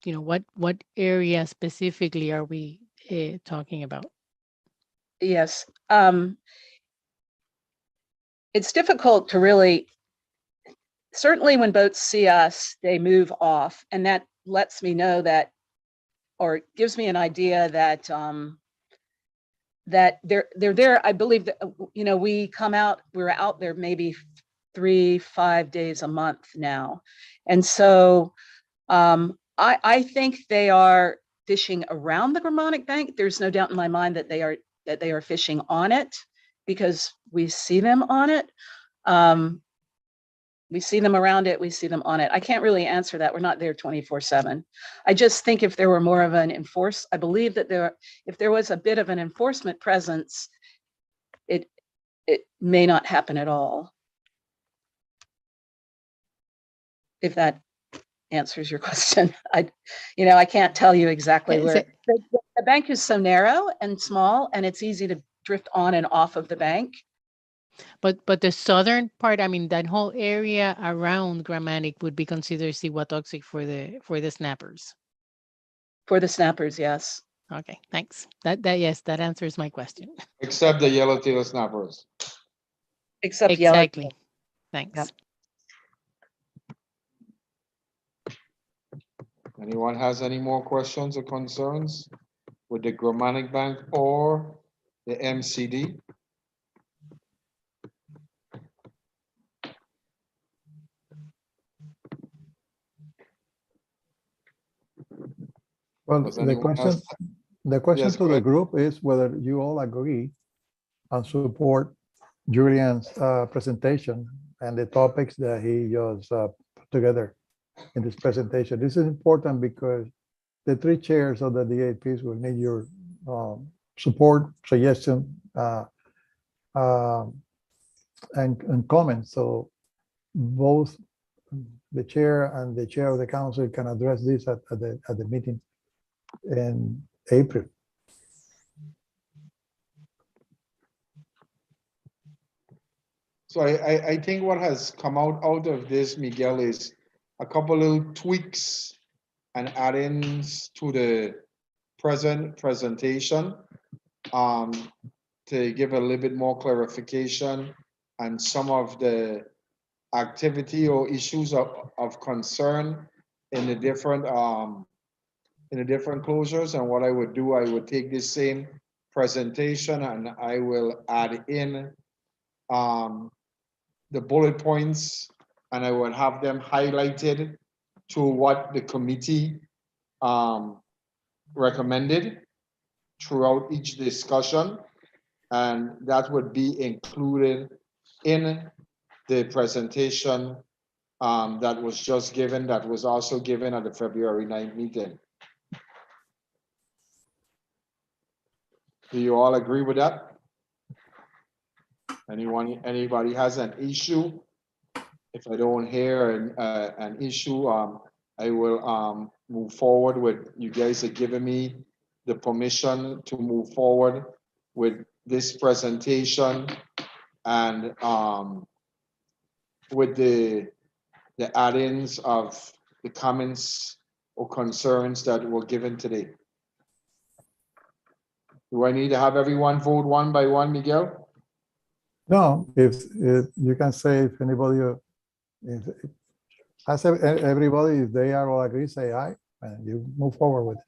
what area specifically are we talking about? Yes. It's difficult to really, certainly when boats see us, they move off, and that lets me know that, or gives me an idea that that they're there. I believe that, we're out there maybe 3-5 days a month now. And so I think they are fishing around the Gromanic Bank. There's no doubt in my mind that they are fishing on it, because we see them on it. We see them around it, we see them on it. I can't really answer that. We're not there 24/7. I just think if there were more of an I believe that if there was a bit of an enforcement presence, it may not happen at all. If that answers your question. I can't tell you exactly where. The bank is so narrow and small, and it's easy to drift on and off of the bank. But the southern part, I mean, that whole area around Gromanic would be considered ciguatoxic for the snappers. For the snappers, yes. Okay, thanks. That answers my question. Except the yellowtail snappers. Except exactly. Yellow. Thanks. Yep. Anyone has any more questions or concerns with the Gromanic Bank or the MCD? Well, Does the anyone question else? Yes, to go the ahead. group is whether you all agree and support Julian's presentation and the topics that he just put together in this presentation. This is important because the three chairs of the DAPs will need your support, suggestion, and comments. So both the chair and the chair of the council can address this at the meeting in April. So I think what has come out of this, Miguel, is a couple little tweaks and add-ins to the presentation to give a little bit more clarification on some of the activity or issues of concern in the different closures. And what I would do, I would take this same presentation and I will add in the bullet points, and I would have them highlighted to what the committee recommended throughout each discussion, and that would be included in the presentation that was just given, that was also given at the February 9th meeting. Do you all agree with that? Anybody has an issue? If I don't hear an issue, I will move forward with, you guys are giving me the permission to move forward with this presentation and with the add-ins of the comments or concerns that were given today. Do I need to have everyone vote one by one, Miguel? No, if you can say if anybody, has everybody, if they are all agree, say aye, and you move forward with it.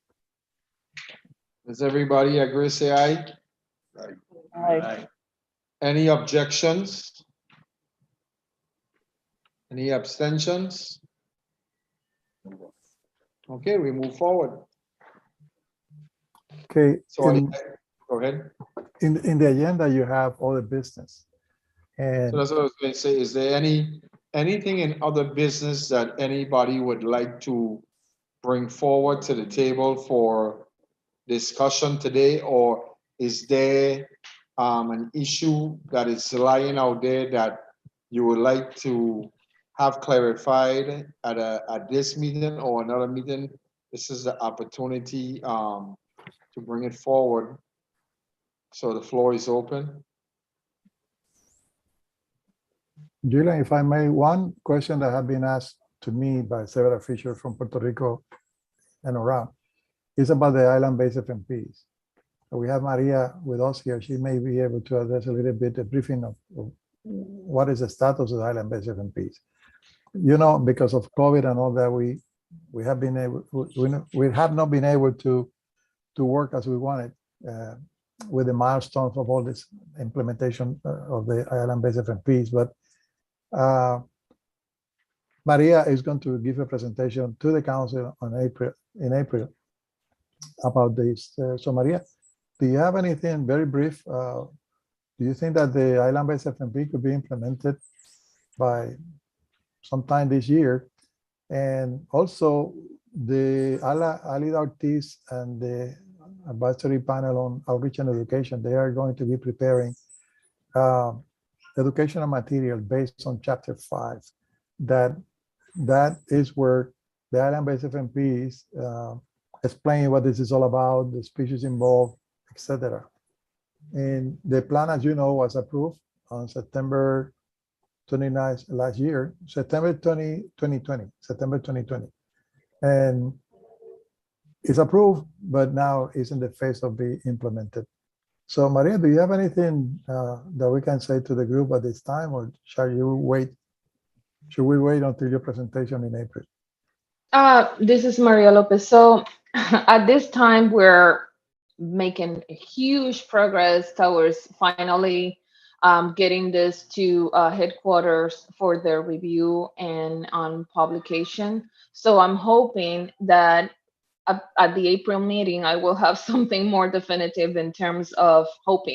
Does everybody agree, say aye? Aye. Any objections? Any abstentions? Okay, we move forward. Okay, So go ahead. in the agenda, you have all the business. And So that's what I was going to say. Is there anything in other business that anybody would like to bring forward to the table for discussion today? Or is there an issue that is lying out there that you would like to have clarified at this meeting or another meeting? This is the opportunity to bring it forward. So the floor is open. Julian, if I may, one question that has been asked to me by several officials from Puerto Rico and around is about the island-based FMPs. We have Maria with us here. She may be able to address a little bit a briefing of what is the status of the island-based FMPs. You know, because of COVID and all that, we have not been able to work as we wanted with the milestones of all this implementation of the island-based FMPs. But Maria is going to give a presentation to the council in April about this. So Maria, do you have anything very brief? Do you think that the island-based FMP could be implemented by sometime this year? And also the Alida Ortiz and the advisory panel on outreach and education, they are going to be preparing educational material based on Chapter 5. That is where the island-based FMPs explain what this is all about, the species involved, etc. And the plan, as you know, was approved on September 29th last year, September 2020, and it's approved, but now it's in the phase of being implemented. So Maria, do you have anything that we can say to the group at this time, or shall you wait? Should we wait until your presentation in April? This is Maria Lopez. So at this time, we're making huge progress towards finally getting this to headquarters for their review and on publication. So I'm hoping that at the April meeting, I will have something more definitive in terms of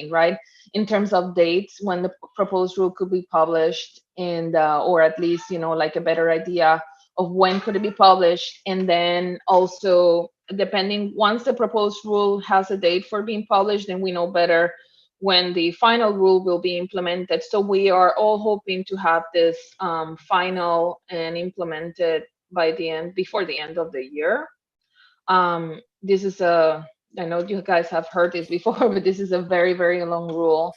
right? In terms of dates when the proposed rule could be published, and or at least, like a better idea of when could it be published, and then also depending, once the proposed rule has a date for being published, then we know better when the final rule will be implemented. So we are all hoping to have this final and implemented by the end, before the end of the year. This is I know you guys have heard this before, but this is a very, very long rule.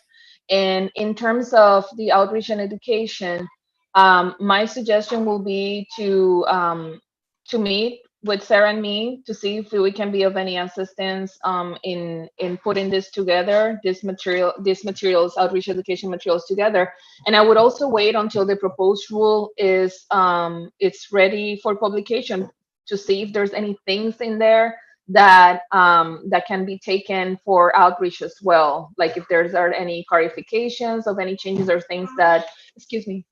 And in terms of the outreach and education, my suggestion will be to meet with Sarah and me to see if we can be of any assistance in putting this together, these materials, outreach education materials together. And I would also wait until the proposed rule is it's ready for publication to see if there's any things in there that that can be taken for outreach as well. Like if there's are any clarifications of any changes or things that, excuse me,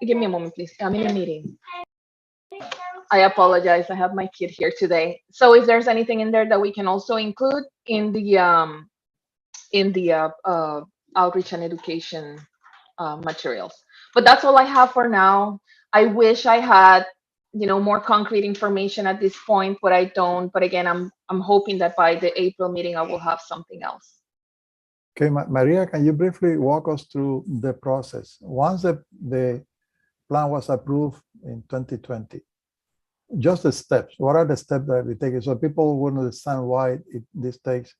give me a moment, please. I'm in a meeting. I apologize. I have my kid here today. So if there's anything in there that we can also include in the outreach and education materials. But that's all I have for now. I wish I had, you know, more concrete information at this point, but I don't. But again, I'm hoping that by the April meeting I will have something else. Okay, Maria, can you briefly walk us through the process? Once the plan was approved in 2020, just the steps. What are the steps that we take? So people will understand why this takes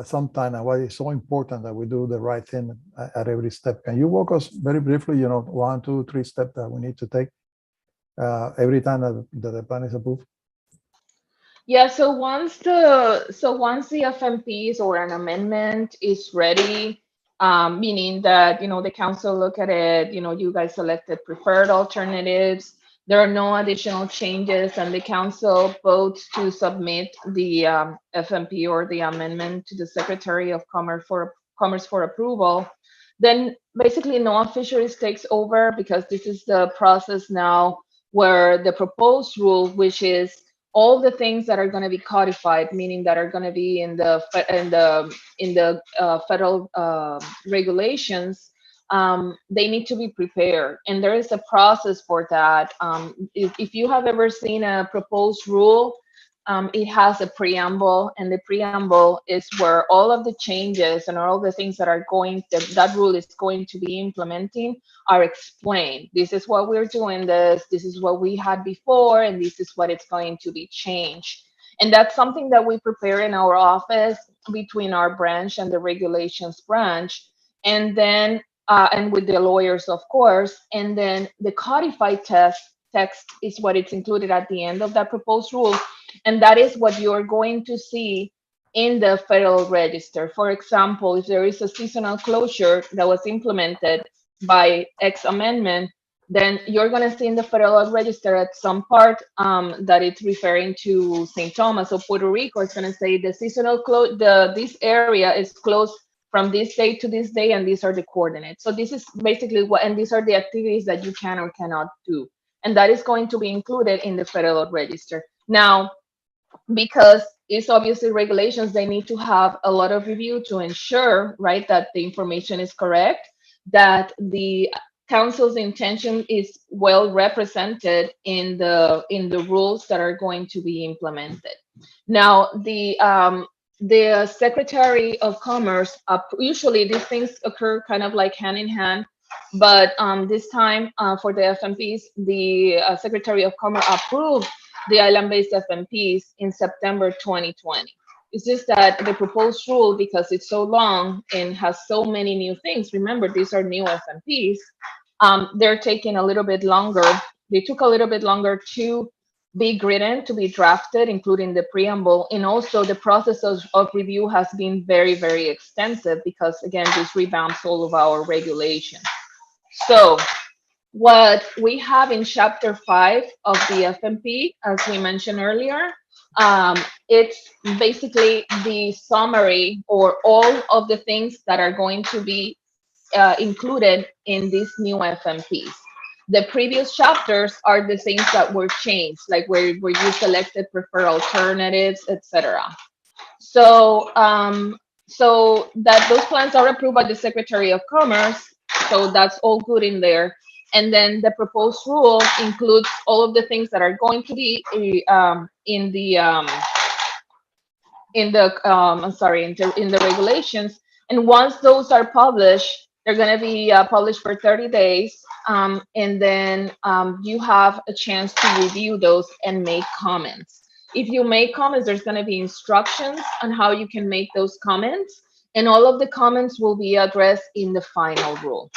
some time and why it's so important that we do the right thing at every step. Can you walk us very briefly, you know, 1, 2, 3 steps that we need to take every time that the plan is approved? Yeah, so once the FMPs or an amendment is ready, meaning that, you know, the council look at it, you know, you guys selected preferred alternatives, there are no additional changes, and the council votes to submit the FMP or the amendment to the Secretary of Commerce for approval. Then basically NOAA Fisheries takes over, because this is the process now where the proposed rule, which is all the things that are going to be codified, meaning that are going to be in the federal regulations, they need to be prepared, and there is a process for that. If you have ever seen a proposed rule, it has a preamble, and the preamble is where all of the changes and all the things that are going that rule is going to be implementing are explained. This is what we're doing, this is what we had before, and this is what it's going to be changed. And that's something that we prepare in our office between our branch and the regulations branch, and then and with the lawyers, of course. And then the codified text is what it's included at the end of that proposed rule. And that is what you're going to see in the Federal Register. For example, if there is a seasonal closure that was implemented by X amendment, then you're going to see in the Federal Register at some part that it's referring to St. Thomas or Puerto Rico. It's going to say the seasonal this area is closed from this day to this day, and these are the coordinates. So this is basically what, and these are the activities that you can or cannot do. And that is going to be included in the Federal Register. Now, because it's obviously regulations, they need to have a lot of review to ensure, right, that the information is correct, that the council's intention is well represented in the rules that are going to be implemented. Now, the Secretary of Commerce, usually these things occur kind of like hand in hand, but this time for the FMPs, the Secretary of Commerce approved the island-based FMPs in September 2020. It's just that the proposed rule, because it's so long and has so many new things, remember, these are new FMPs, they're taking a little bit longer. They took a little bit longer to be written, to be drafted, including the preamble. And also the process of review has been very, very extensive, because again, this revamps all of our regulations. So what we have in Chapter 5 of the FMP, as we mentioned earlier, it's basically the summary or all of the things that are going to be included in these new FMPs. The previous chapters are the things that were changed, like where you selected preferred alternatives, etc. So, so that those plans are approved by the Secretary of Commerce. So that's all good in there. And then the proposed rule includes all of the things that are going to be in the regulations. And once those are published, they're going to be published for 30 days. And then you have a chance to review those and make comments. If you make comments, there's going to be instructions on how you can make those comments. And all of the comments will be addressed in the final rule.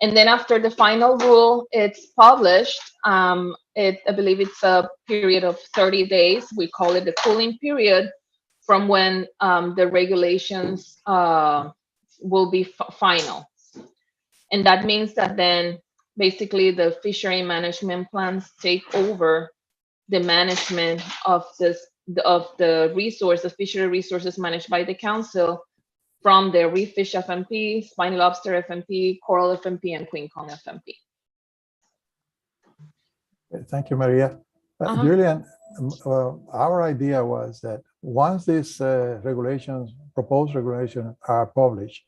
And then after the final rule, it's published. I believe it's a period of 30 days. We call it the cooling period from when the regulations will be final. And that means that then basically the fishery management plans take over the management of the fishery resources managed by the council, from the Reef Fish FMP, Spiny Lobster FMP, Coral FMP, and Queen Kong FMP. Thank you, Maria. Julian, our idea was that once these proposed regulations are published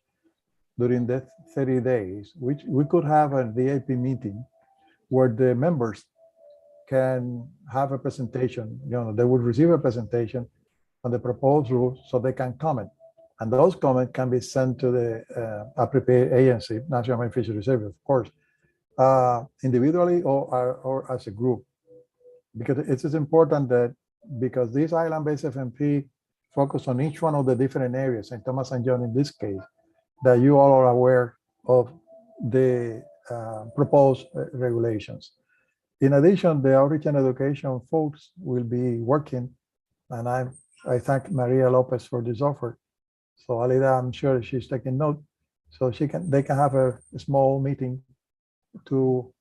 during the 30 days, we could have a DAP meeting where the members can have a presentation. They would receive a presentation on the proposed rules so they can comment. And those comments can be sent to the appropriate agency, National Marine Fisheries Service, of course, individually or as a group. Because it is important that, because this island-based FMP focus on each one of the different areas, and Thomas and John in this case, that you all are aware of the proposed regulations. In addition, the outreach and education folks will be working, and I thank Maria Lopez for this offer. So Alida, I'm sure she's taking note. So they can have a small meeting to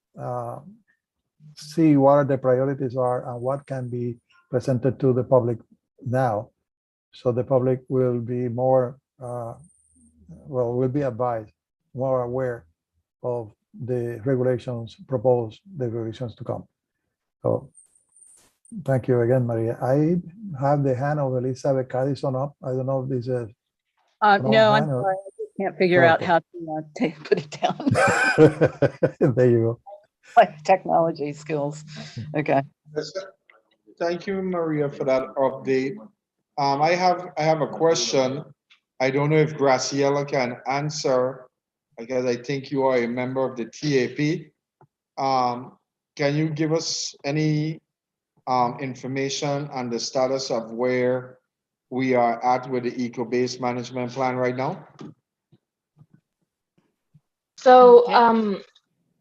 see what the priorities are and what can be presented to the public now. So the public will be more, will be advised, more aware of the regulations proposed, the regulations to come. So thank you again, Maria. I have the hand of Elizabeth Cadison up. I don't know if this is. No, I'm sorry. I just can't figure out how to put it down. There you go. Like technology skills. Okay. Thank you, Maria, for that update. I have a question. I don't know if Graciela can answer, because I think you are a member of the TAP. Can you give us any information on the status of where we are at with the eco-based management plan right now? So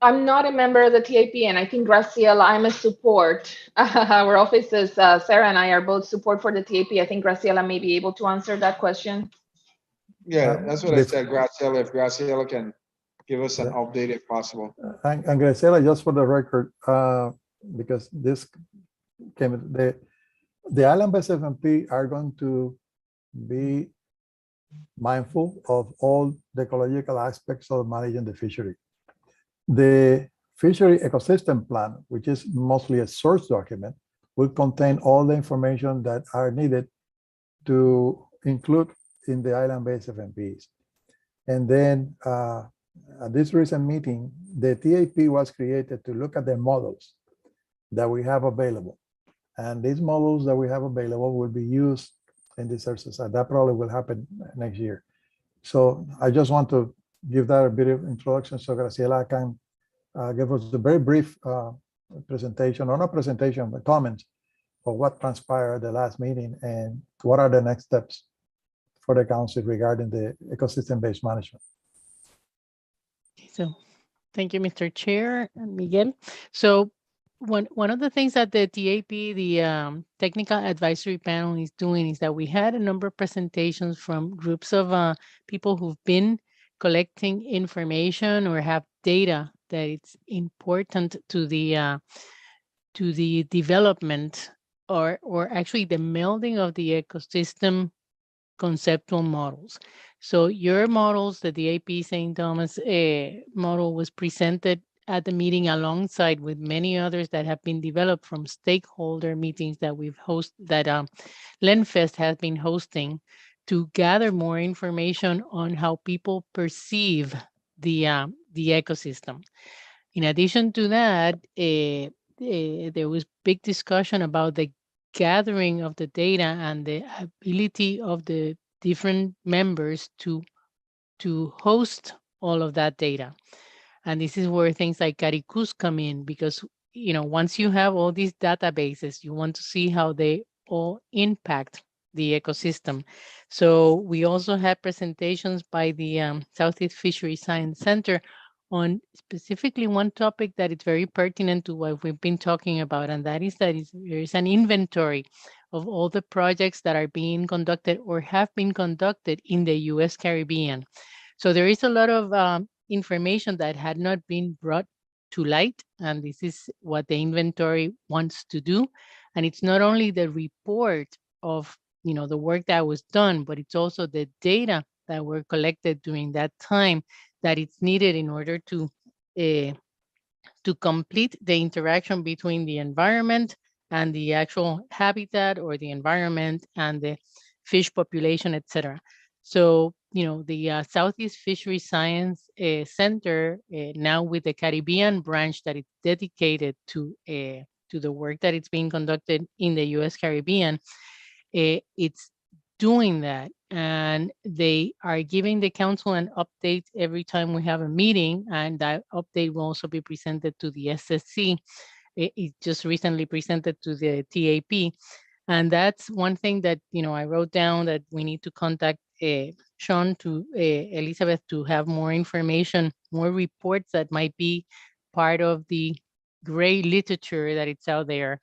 I'm not a member of the TAP, and I think Graciela, I'm a support. Our offices, Sarah and I are both support for the TAP. I think Graciela may be able to answer that question. Yeah, that's what I said, Graciela. If Graciela can give us an update if possible. And Graciela, just for the record, because this came, the island-based FMP are going to be mindful of all the ecological aspects of managing the fishery. The fishery ecosystem plan, which is mostly a source document, will contain all the information that are needed to include in the island-based FMPs. And then at this recent meeting, the TAP was created to look at the models that we have available. And these models that we have available will be used in this exercise. That probably will happen next year. So I just want to give that a bit of introduction so Graciela can give us a very brief presentation, or not presentation, but comments of what transpired at the last meeting and what are the next steps for the council regarding the ecosystem-based management. So thank you, Mr. Chair and Miguel. So one of the things that the TAP, the Technical Advisory Panel, is doing is that we had a number of presentations from groups of people who've been collecting information or have data that it's important to the development or actually the melding of the ecosystem conceptual models. So your models, the DAP St. Thomas model, was presented at the meeting alongside with many others that have been developed from stakeholder meetings that we've hosted, that LendFest has been hosting, to gather more information on how people perceive the ecosystem. In addition to that, there was big discussion about the gathering of the data and the ability of the different members to host all of that data. And this is where things like Caricus come in, because once you have all these databases, you want to see how they all impact the ecosystem. So we also had presentations by the Southeast Fishery Science Center on specifically one topic that is very pertinent to what we've been talking about, and that is there is an inventory of all the projects that are being conducted or have been conducted in the U.S. Caribbean. So there is a lot of information that had not been brought to light, and this is what the inventory wants to do. And it's not only the report of the work that was done, but it's also the data that were collected during that time that it's needed in order to complete the interaction between the environment and the actual habitat, or the environment and the fish population, etc. So, the Southeast Fishery Science Center, now with the Caribbean branch that is dedicated to the work that it's being conducted in the U.S. Caribbean, it's doing that, and they are giving the council an update every time we have a meeting, and that update will also be presented to the SSC. It just recently presented to the TAP, and that's one thing that I wrote down, that we need to contact Sean to Elizabeth to have more information, more reports that might be part of the gray literature that it's out there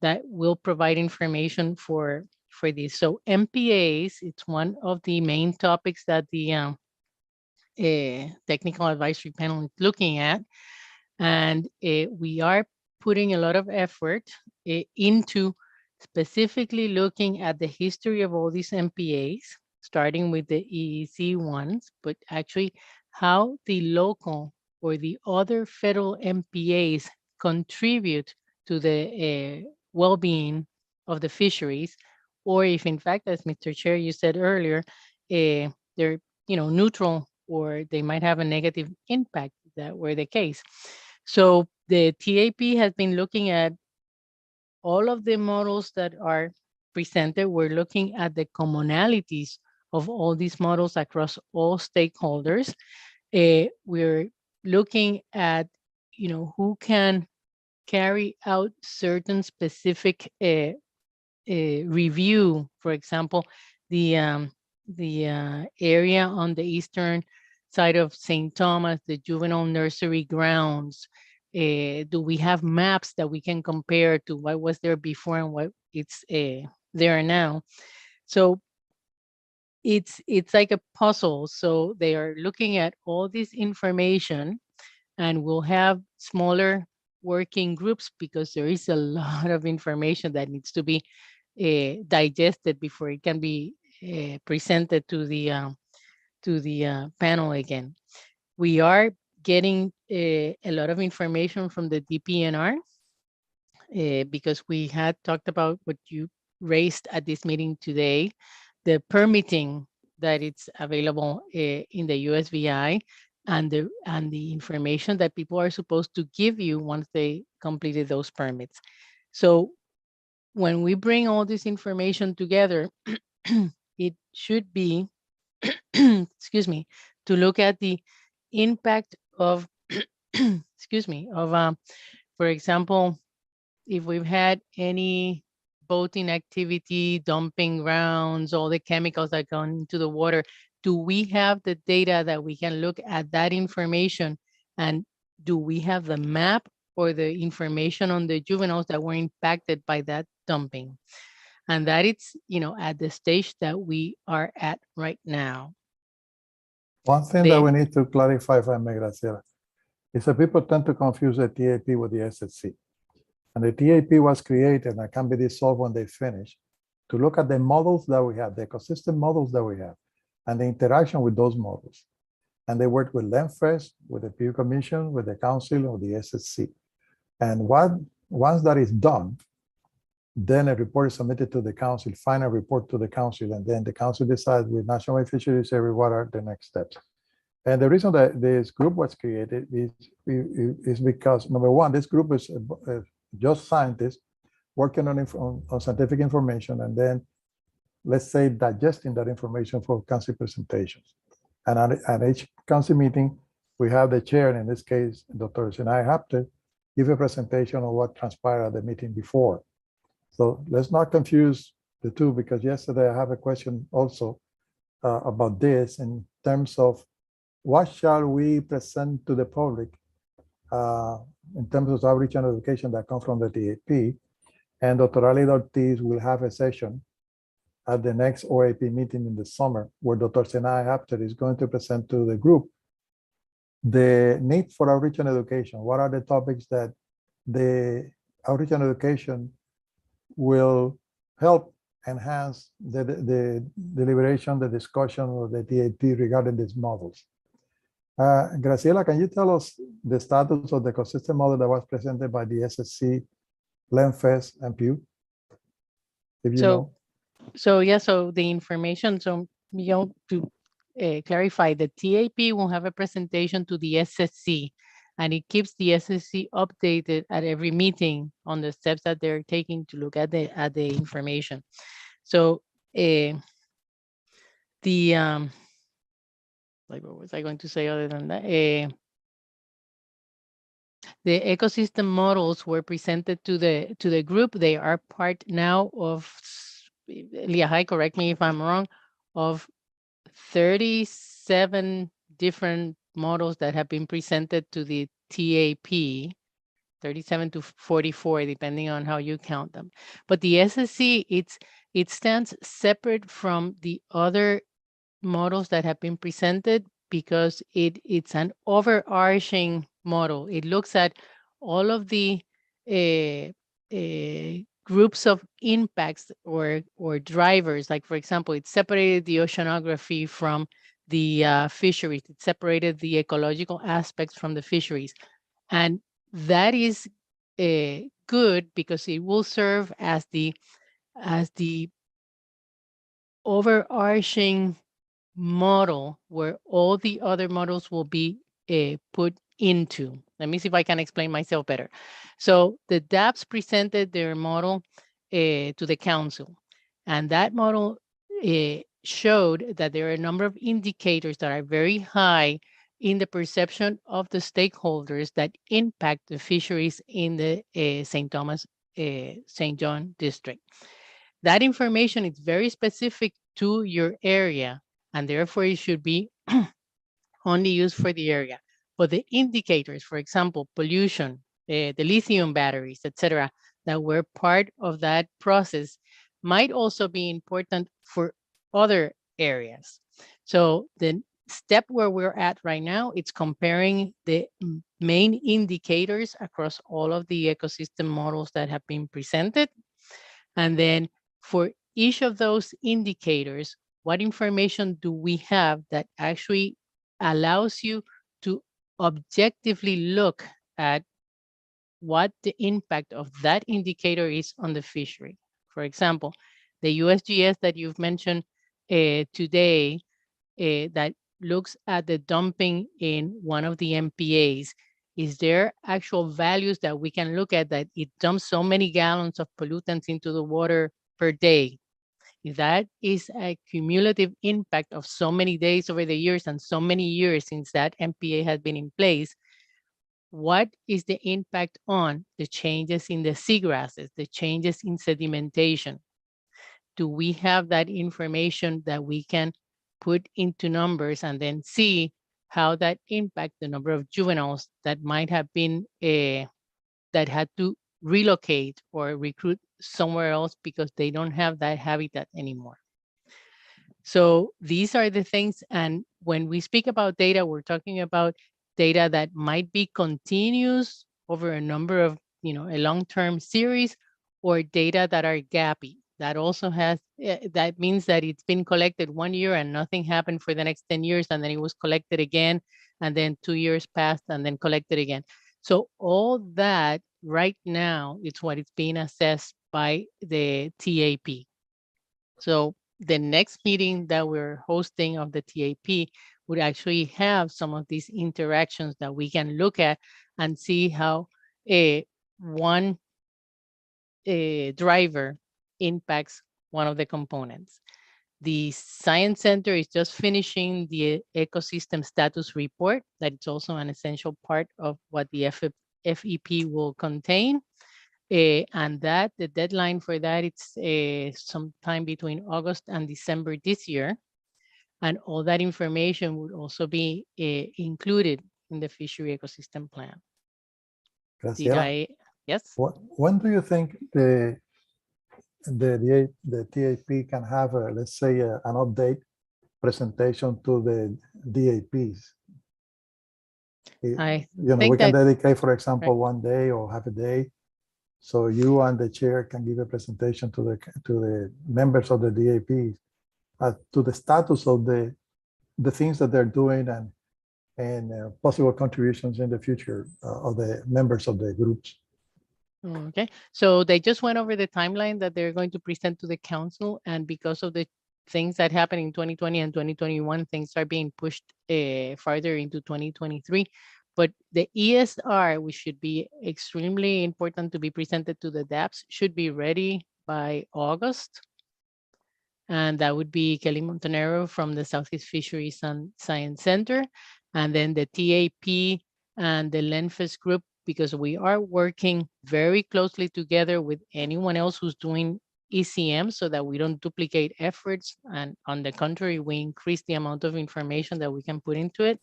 that will provide information for this. So MPAs, it's one of the main topics that the technical advisory panel is looking at, and we are putting a lot of effort into specifically looking at the history of all these MPAs, starting with the EEC ones, but actually how the local or the other federal MPAs contribute to the well-being of the fisheries, or if in fact, as Mr. Chair, you said earlier, they're neutral, or they might have a negative impact. That were the case. So the TAP has been looking at all of the models that are presented. We're looking at the commonalities of all these models across all stakeholders. We're looking at who can carry out certain specific review. For example, the area on the eastern side of St. Thomas, the juvenile nursery grounds. Do we have maps that we can compare to what was there before and what it's there now? So it's like a puzzle. So they are looking at all this information, and we'll have smaller working groups because there is a lot of information that needs to be digested before it can be presented to the panel again. We are getting a lot of information from the DPNR because we had talked about what you raised at this meeting today, the permitting that it's available in the USVI, and the information that people are supposed to give you once they completed those permits. So when we bring all this information together, it should be, excuse me, to look at the impact of, excuse me, of, for example, if we've had any boating activity, dumping grounds, all the chemicals that go into the water, do we have the data that we can look at that information? And do we have the map or the information on the juveniles that were impacted by that dumping? And that it's, at the stage that we are at right now. One thing that we need to clarify, if I may, Graciela, is that people tend to confuse the TAP with the SSC. And the TAP was created and can be dissolved when they finish to look at the models that we have, the ecosystem models that we have, and the interaction with those models. And they work with them first, with the Pew Commission, with the Council, or the SSC. And once that is done, then a report is submitted to the Council, final report to the Council, and then the Council decides with National Fisheries area what are the next steps. And the reason that this group was created is because, number one, this group is just scientists working on scientific information, and then, let's say, digesting that information for council presentations. And at each council meeting, we have the chair, and in this case, Dr. Sinai Hapter, give a presentation on what transpired at the meeting before. So let's not confuse the two, because yesterday I have a question also about this in terms of what shall we present to the public in terms of outreach and education that comes from the DAP. And Dr. Ali Ortiz will have a session at the next OAP meeting in the summer, where Dr. Sinai Hapter is going to present to the group the need for outreach and education. What are the topics that the outreach and education will help enhance the deliberation, the discussion of the DAP regarding these models? Graciela, can you tell us the status of the consistent model that was presented by the SSC, LENFES, and Pew? If you know. So yeah, so the information, so to clarify, the TAP will have a presentation to the SSC, and it keeps the SSC updated at every meeting on the steps that they're taking to look at the information. So like, what was I going to say other than that? The ecosystem models were presented to the group. They are part now of, Liahai, correct me if I'm wrong, of 37 different models that have been presented to the TAP, 37 to 44, depending on how you count them. But the SSC, it stands separate from the other models that have been presented because it's an overarching model. It looks at all of the groups of impacts or drivers. Like, for example, it separated the oceanography from the fisheries. It separated the ecological aspects from the fisheries. And that is good because it will serve as the overarching model where all the other models will be put into. Let me see if I can explain myself better. So the DAPs presented their model to the council, and that model showed that there are a number of indicators that are very high in the perception of the stakeholders that impact the fisheries in the St. Thomas, St. John district. That information is very specific to your area, and therefore it should be only used for the area. But the indicators, for example, pollution, the lithium batteries, etc., that were part of that process might also be important for other areas. So the step where we're at right now, it's comparing the main indicators across all of the ecosystem models that have been presented. And then for each of those indicators, what information do we have that actually allows you to objectively look at what the impact of that indicator is on the fishery? For example, the USGS that you've mentioned today that looks at the dumping in one of the MPAs, is there actual values that we can look at that it dumps so many gallons of pollutants into the water per day? If that is a cumulative impact of so many days over the years and so many years since that MPA has been in place, what is the impact on the changes in the seagrasses, the changes in sedimentation? Do we have that information that we can put into numbers and then see how that impact the number of juveniles that might have been that had to relocate or recruit somewhere else because they don't have that habitat anymore? So these are the things. And when we speak about data, we're talking about data that might be continuous over a number of, a long-term series, or data that are gappy. That also has, that means that it's been collected 1 year and nothing happened for the next 10 years. And then it was collected again, and then 2 years passed and then collected again. So all that right now, it's what it's being assessed by the TAP. So the next meeting that we're hosting of the TAP, would actually have some of these interactions that we can look at and see how one driver impacts one of the components. The Science Center is just finishing the ecosystem status report. That it's also an essential part of what the FEP will contain. And that the deadline for that, it's sometime between August and December this year. And all that information would also be included in the fishery ecosystem plan. Graciela, yes? When do you think the TAP can have, let's say, an update presentation to the DAPs? We can dedicate, for example, one day or half a day, so you and the chair can give a presentation to the members of the DAPs to the status of the things that they're doing and possible contributions in the future of the members of the groups. Okay, so they just went over the timeline that they're going to present to the council, and because of the things that happened in 2020 and 2021, things are being pushed farther into 2023. But the ESR, which should be extremely important to be presented to the DAPs, should be ready by August. And that would be Kelly Montanero from the Southeast Fisheries and Science Center, and then the TAP and the LENFES group, because we are working very closely together with anyone else who's doing ECM so that we don't duplicate efforts. And on the contrary, we increase the amount of information that we can put into it.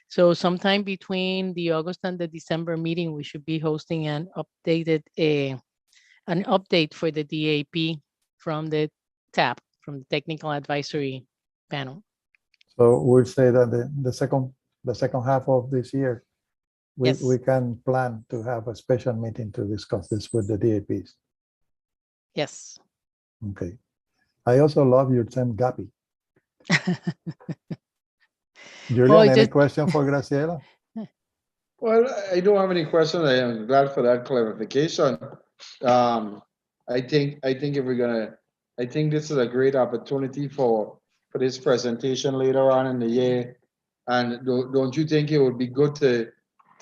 So sometime between the August and the December meeting, we should be hosting an update for the DAP from the TAP, from the Technical Advisory Panel. So we'll say that the second half of this year, we can plan to have a special meeting to discuss this with the DAPs. Yes. Okay. I also love your term GAPI. Julian, any question for Graciela? Well, I don't have any questions. I am glad for that clarification. I think if we're gonna, I think this is a great opportunity for this presentation later on in the year. And don't you think it would be good to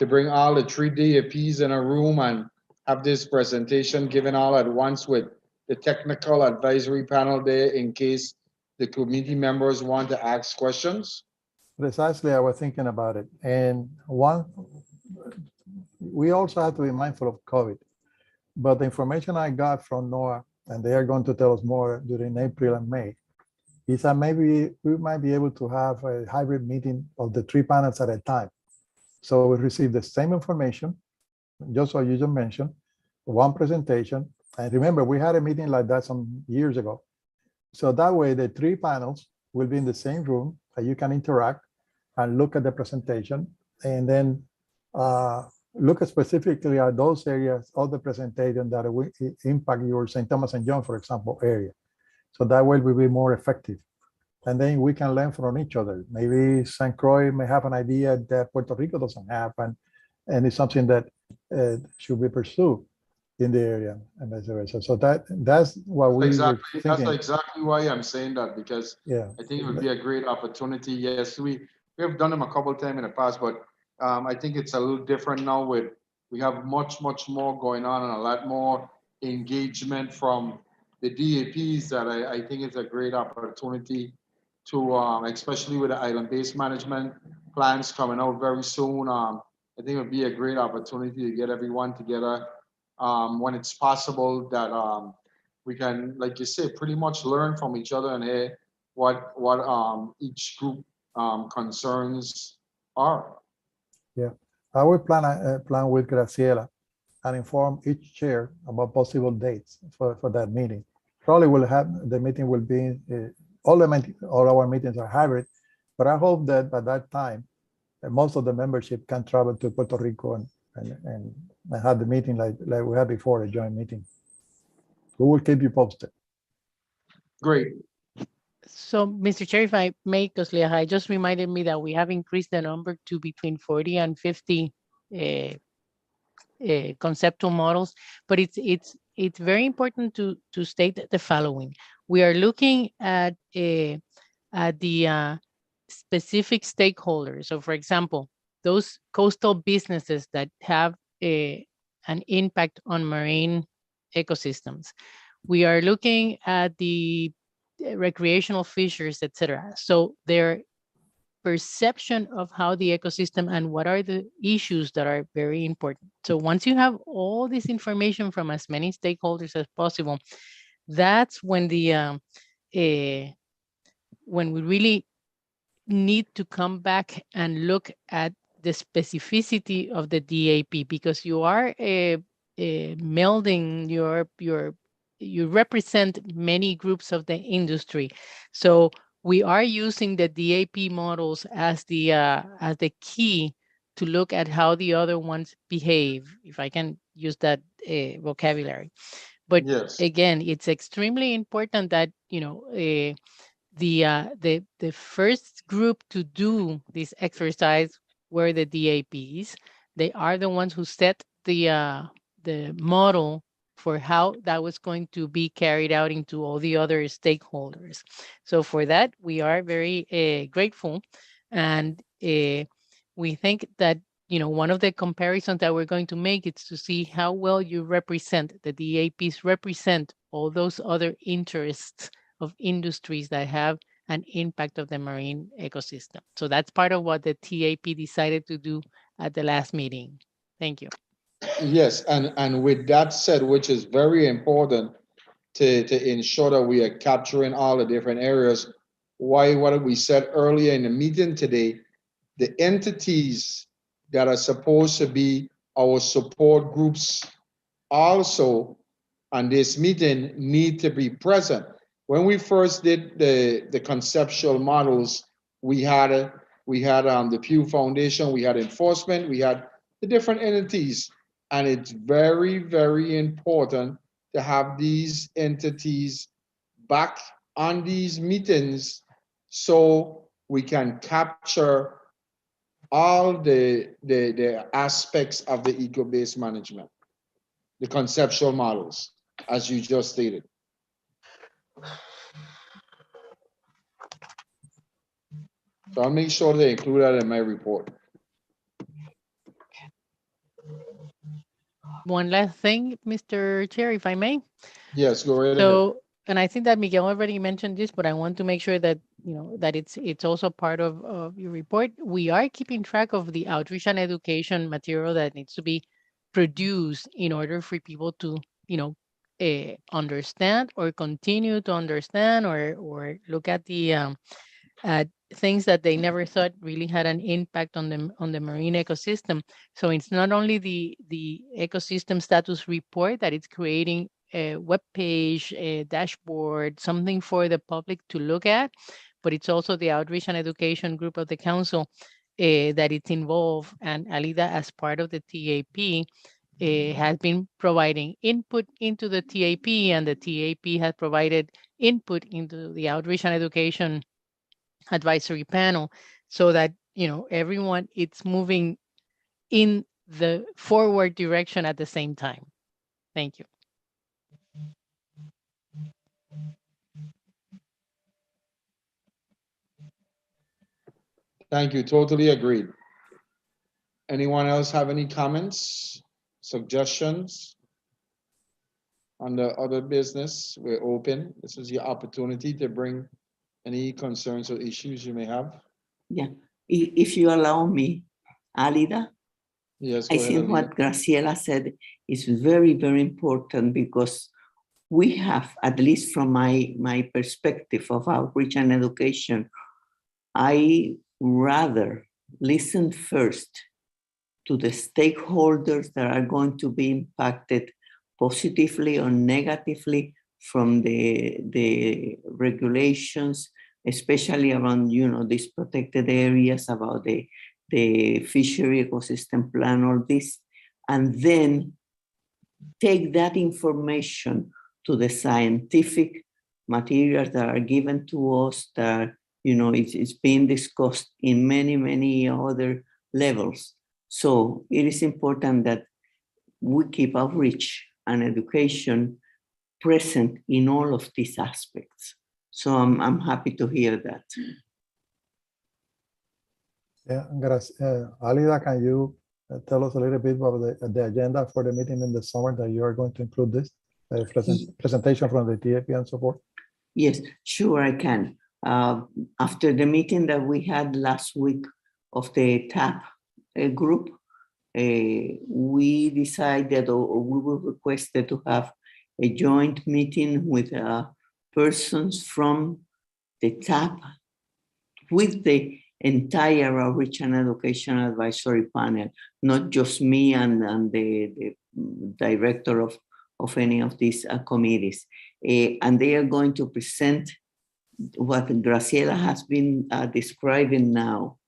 bring all the 3 DAPs in a room and have this presentation given all at once with the technical advisory panel there in case the committee members want to ask questions? Precisely, I was thinking about it. And we also have to be mindful of COVID. But the information I got from NOAA, and they are going to tell us more during April and May, is that maybe we might be able to have a hybrid meeting of the 3 panels at a time. So we receive the same information, just what you just mentioned, one presentation. And remember, we had a meeting like that some years ago. So that way the 3 panels will be in the same room, and you can interact and look at the presentation, and then look specifically at those areas of the presentation that will impact your St. Thomas and John, for example, area. So that way we'll be more effective. And then we can learn from each other. Maybe St. Croix may have an idea that Puerto Rico doesn't have, and it's something that should be pursued in the area, and vice versa. So that's what we were thinking. That's exactly why I'm saying that, because I think it would be a great opportunity. Yes, we have done them a couple of times in the past, but I think it's a little different now. We have much more going on and a lot more engagement from the DAPs that I think it's a great opportunity to, especially with the island-based management plans coming out very soon. I think it would be a great opportunity to get everyone together when it's possible, that we can, like you say, pretty much learn from each other and hear what each group concerns are. Yeah, I will plan with Graciela and inform each chair about possible dates for that meeting. Probably will have the meeting will be all our meetings are hybrid, but I hope that by that time most of the membership can travel to Puerto Rico and have the meeting like we had before, a joint meeting. We will keep you posted. Great. So, Mr. Chair, if I may, because Leah just reminded me that we have increased the number to between 40 and 50 conceptual models, but it's very important to state the following. We are looking at the specific stakeholders. So for example, those coastal businesses that have an impact on marine ecosystems. We are looking at the recreational fishers, etc. So their perception of how the ecosystem and what are the issues that are very important. So once you have all this information from as many stakeholders as possible, that's when the when we really need to come back and look at the specificity of the DAP, because you are melding you represent many groups of the industry. So we are using the DAP models as the key to look at how the other ones behave, if I can use that vocabulary. But Yes. again, it's extremely important that, the first group to do this exercise were the DAPs. They are the ones who set the model for how that was going to be carried out into all the other stakeholders. So for that, we are very grateful, and we think that one of the comparisons that we're going to make is to see how well you represent, the DAPs represent all those other interests of industries that have an impact of the marine ecosystem. So that's part of what the TAP decided to do at the last meeting. Thank you. Yes, and with that said, which is very important to ensure that we are capturing all the different areas. What we said earlier in the meeting today, the entities that are supposed to be our support groups also on this meeting need to be present. When we first did the conceptual models, we had the Pew Foundation, we had enforcement, we had the different entities, and it's very, very important to have these entities back on these meetings so we can capture all the aspects of the eco-based management, the conceptual models, as you just stated. So I'll make sure they include that in my report. One last thing, Mr. Chair, if I may. Yes, go right ahead. So, and I think that Miguel already mentioned this, but I want to make sure that that it's also part of your report. We are keeping track of the outreach and education material that needs to be produced in order for people to understand or continue to understand or look at the at things that they never thought really had an impact on the marine ecosystem. So it's not only the ecosystem status report that it's creating a web page, a dashboard, something for the public to look at, but it's also the outreach and education group of the council that it's involved, and Alida, as part of the TAP, has been providing input into the TAP, and the TAP has provided input into the outreach and education advisory panel, so that everyone it's moving in the forward direction at the same time. Thank you. Thank you, totally agreed. Anyone else have any comments, suggestions on the other business? We're open. This is your opportunity to bring any concerns or issues you may have. Yeah, if you allow me, Alida. Yes, I think what Graciela said is very, very important, because we have, at least from my perspective of outreach and education, I rather listen first to the stakeholders that are going to be impacted positively or negatively from the regulations, especially around these protected areas, about the fishery ecosystem plan, all this, and then take that information to the scientific materials that are given to us, that it's being discussed in many other levels. So it is important that we keep outreach and education present in all of these aspects. So I'm happy to hear that. Yeah, Alida, can you tell us a little bit about the agenda for the meeting in the summer that you are going to include this presentation from the DAP and so forth? Yes, sure, I can. After the meeting that we had last week of the TAP group, we decided, or we were requested to have a joint meeting with persons from the TAP with the entire Outreach and Education Advisory Panel, not just me and the director of any of these committees. And they are going to present what Graciela has been describing now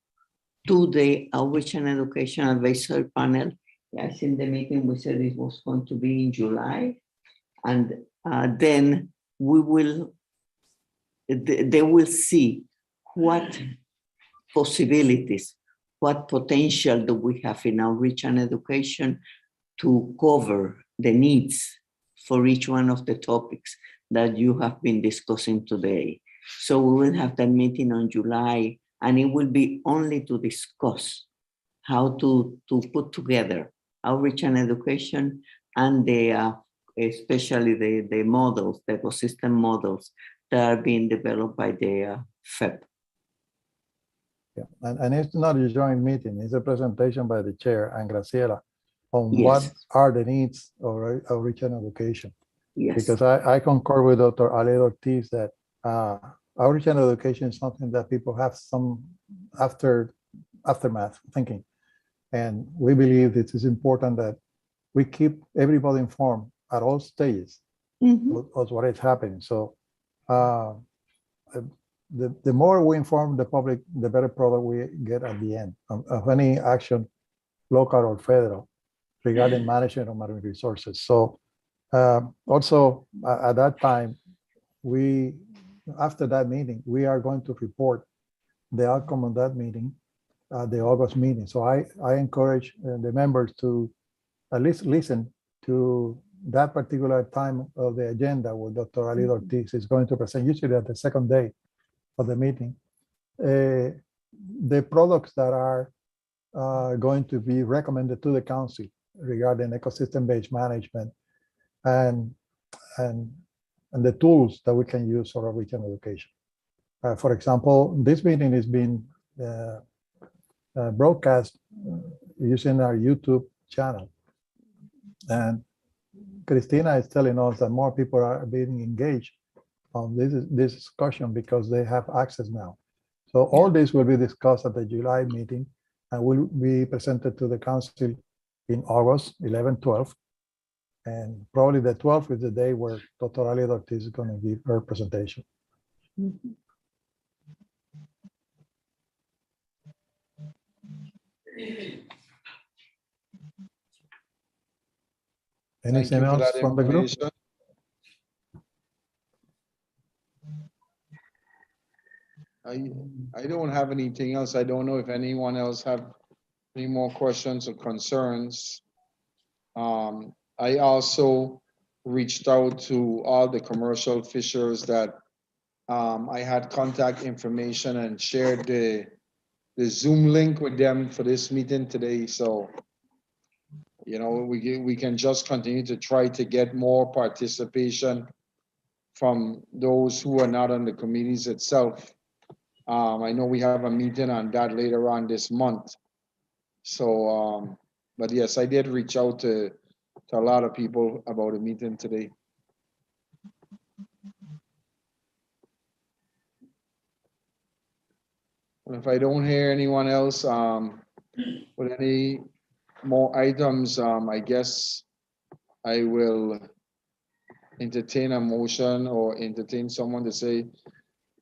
to the Outreach and Education Advisory Panel. Yes, in the meeting we said it was going to be in July. And then we will, they will see what possibilities, what potential do we have in outreach and education to cover the needs for each one of the topics that you have been discussing today. So we will have that meeting on July, and it will be only to discuss how to put together outreach and education and especially the models, the ecosystem models that are being developed by the FEP. Yeah, and it's not a joint meeting, it's a presentation by the chair and Graciela on Yes. what are the needs of outreach and education. Yes. Because I concur with Dr. Ale Ortiz that outreach and education is something that people have some aftermath thinking. And we believe it is important that we keep everybody informed at all stages of what is happening. So the more we inform the public, the better product we get at the end of any action, local or federal, regarding management of marine resources. So also at that time, after that meeting, we are going to report the outcome of that meeting, the August meeting. So I encourage the members to at least listen to that particular time of the agenda where Dr. Ali Ortiz is going to present, usually at the second day of the meeting, the products that are going to be recommended to the council regarding ecosystem-based management and the tools that we can use for outreach and education. For example, this meeting is being broadcast using our YouTube channel. And Christina is telling us that more people are being engaged on this discussion because they have access now. So all this will be discussed at the July meeting and will be presented to the council in August 11, 12. And probably the 12th is the day where Dr. Ali Ortiz is going to give her presentation. Anything else from the group? I don't have anything else. I don't know if anyone else have any more questions or concerns. I also reached out to all the commercial fishers that I had contact information and shared the Zoom link with them for this meeting today. So, you know, we can just continue to try to get more participation from those who are not on the committees itself. I know we have a meeting on that later on this month. So, but yes, I did reach out to a lot of people about a meeting today. And if I don't hear anyone else with any more items, I guess I will entertain a motion or entertain someone to say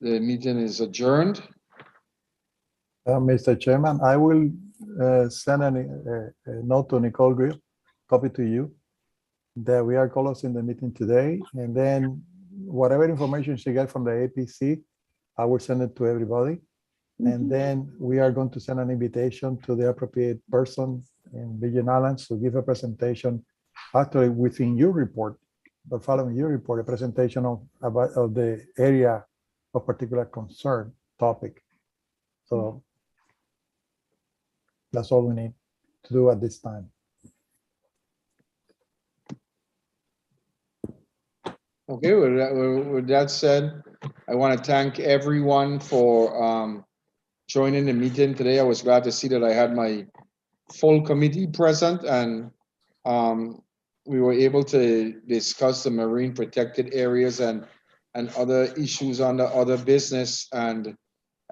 the meeting is adjourned. Mr. Chairman, I will send a note to Nicole Grill, copy to you, that we are closing the meeting today. And then whatever information she gets from the APC, I will send it to everybody. And then we are going to send an invitation to the appropriate person in Virgin Islands to give a presentation, actually within your report, but following your report, a presentation of the area of particular concern topic. So That's all we need to do at this time. Okay, with that said, I want to thank everyone for joining the meeting today. I was glad to see that I had my full committee present, and we were able to discuss the marine protected areas and other issues under other business. And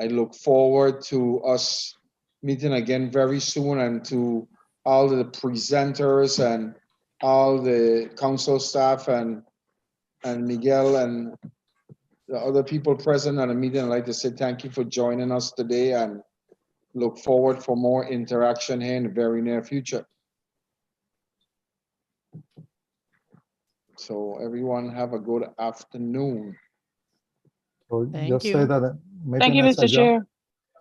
I look forward to us meeting again very soon, and to all the presenters and all the council staff and Miguel and the other people present at the meeting. I'd like to say thank you for joining us today, and look forward for more interaction here in the very near future. So everyone have a good afternoon. So Thank just you. say that. Thank you, Mr. Chair.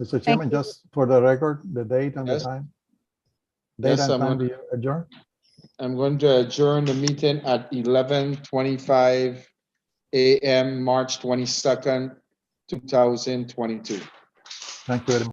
Mr. Chairman, just for the record, the date and the Yes. time. Date Yes, and time do you adjourn? I'm going to adjourn the meeting at 11:25 a.m. March 22nd, 2022. Thank you very much.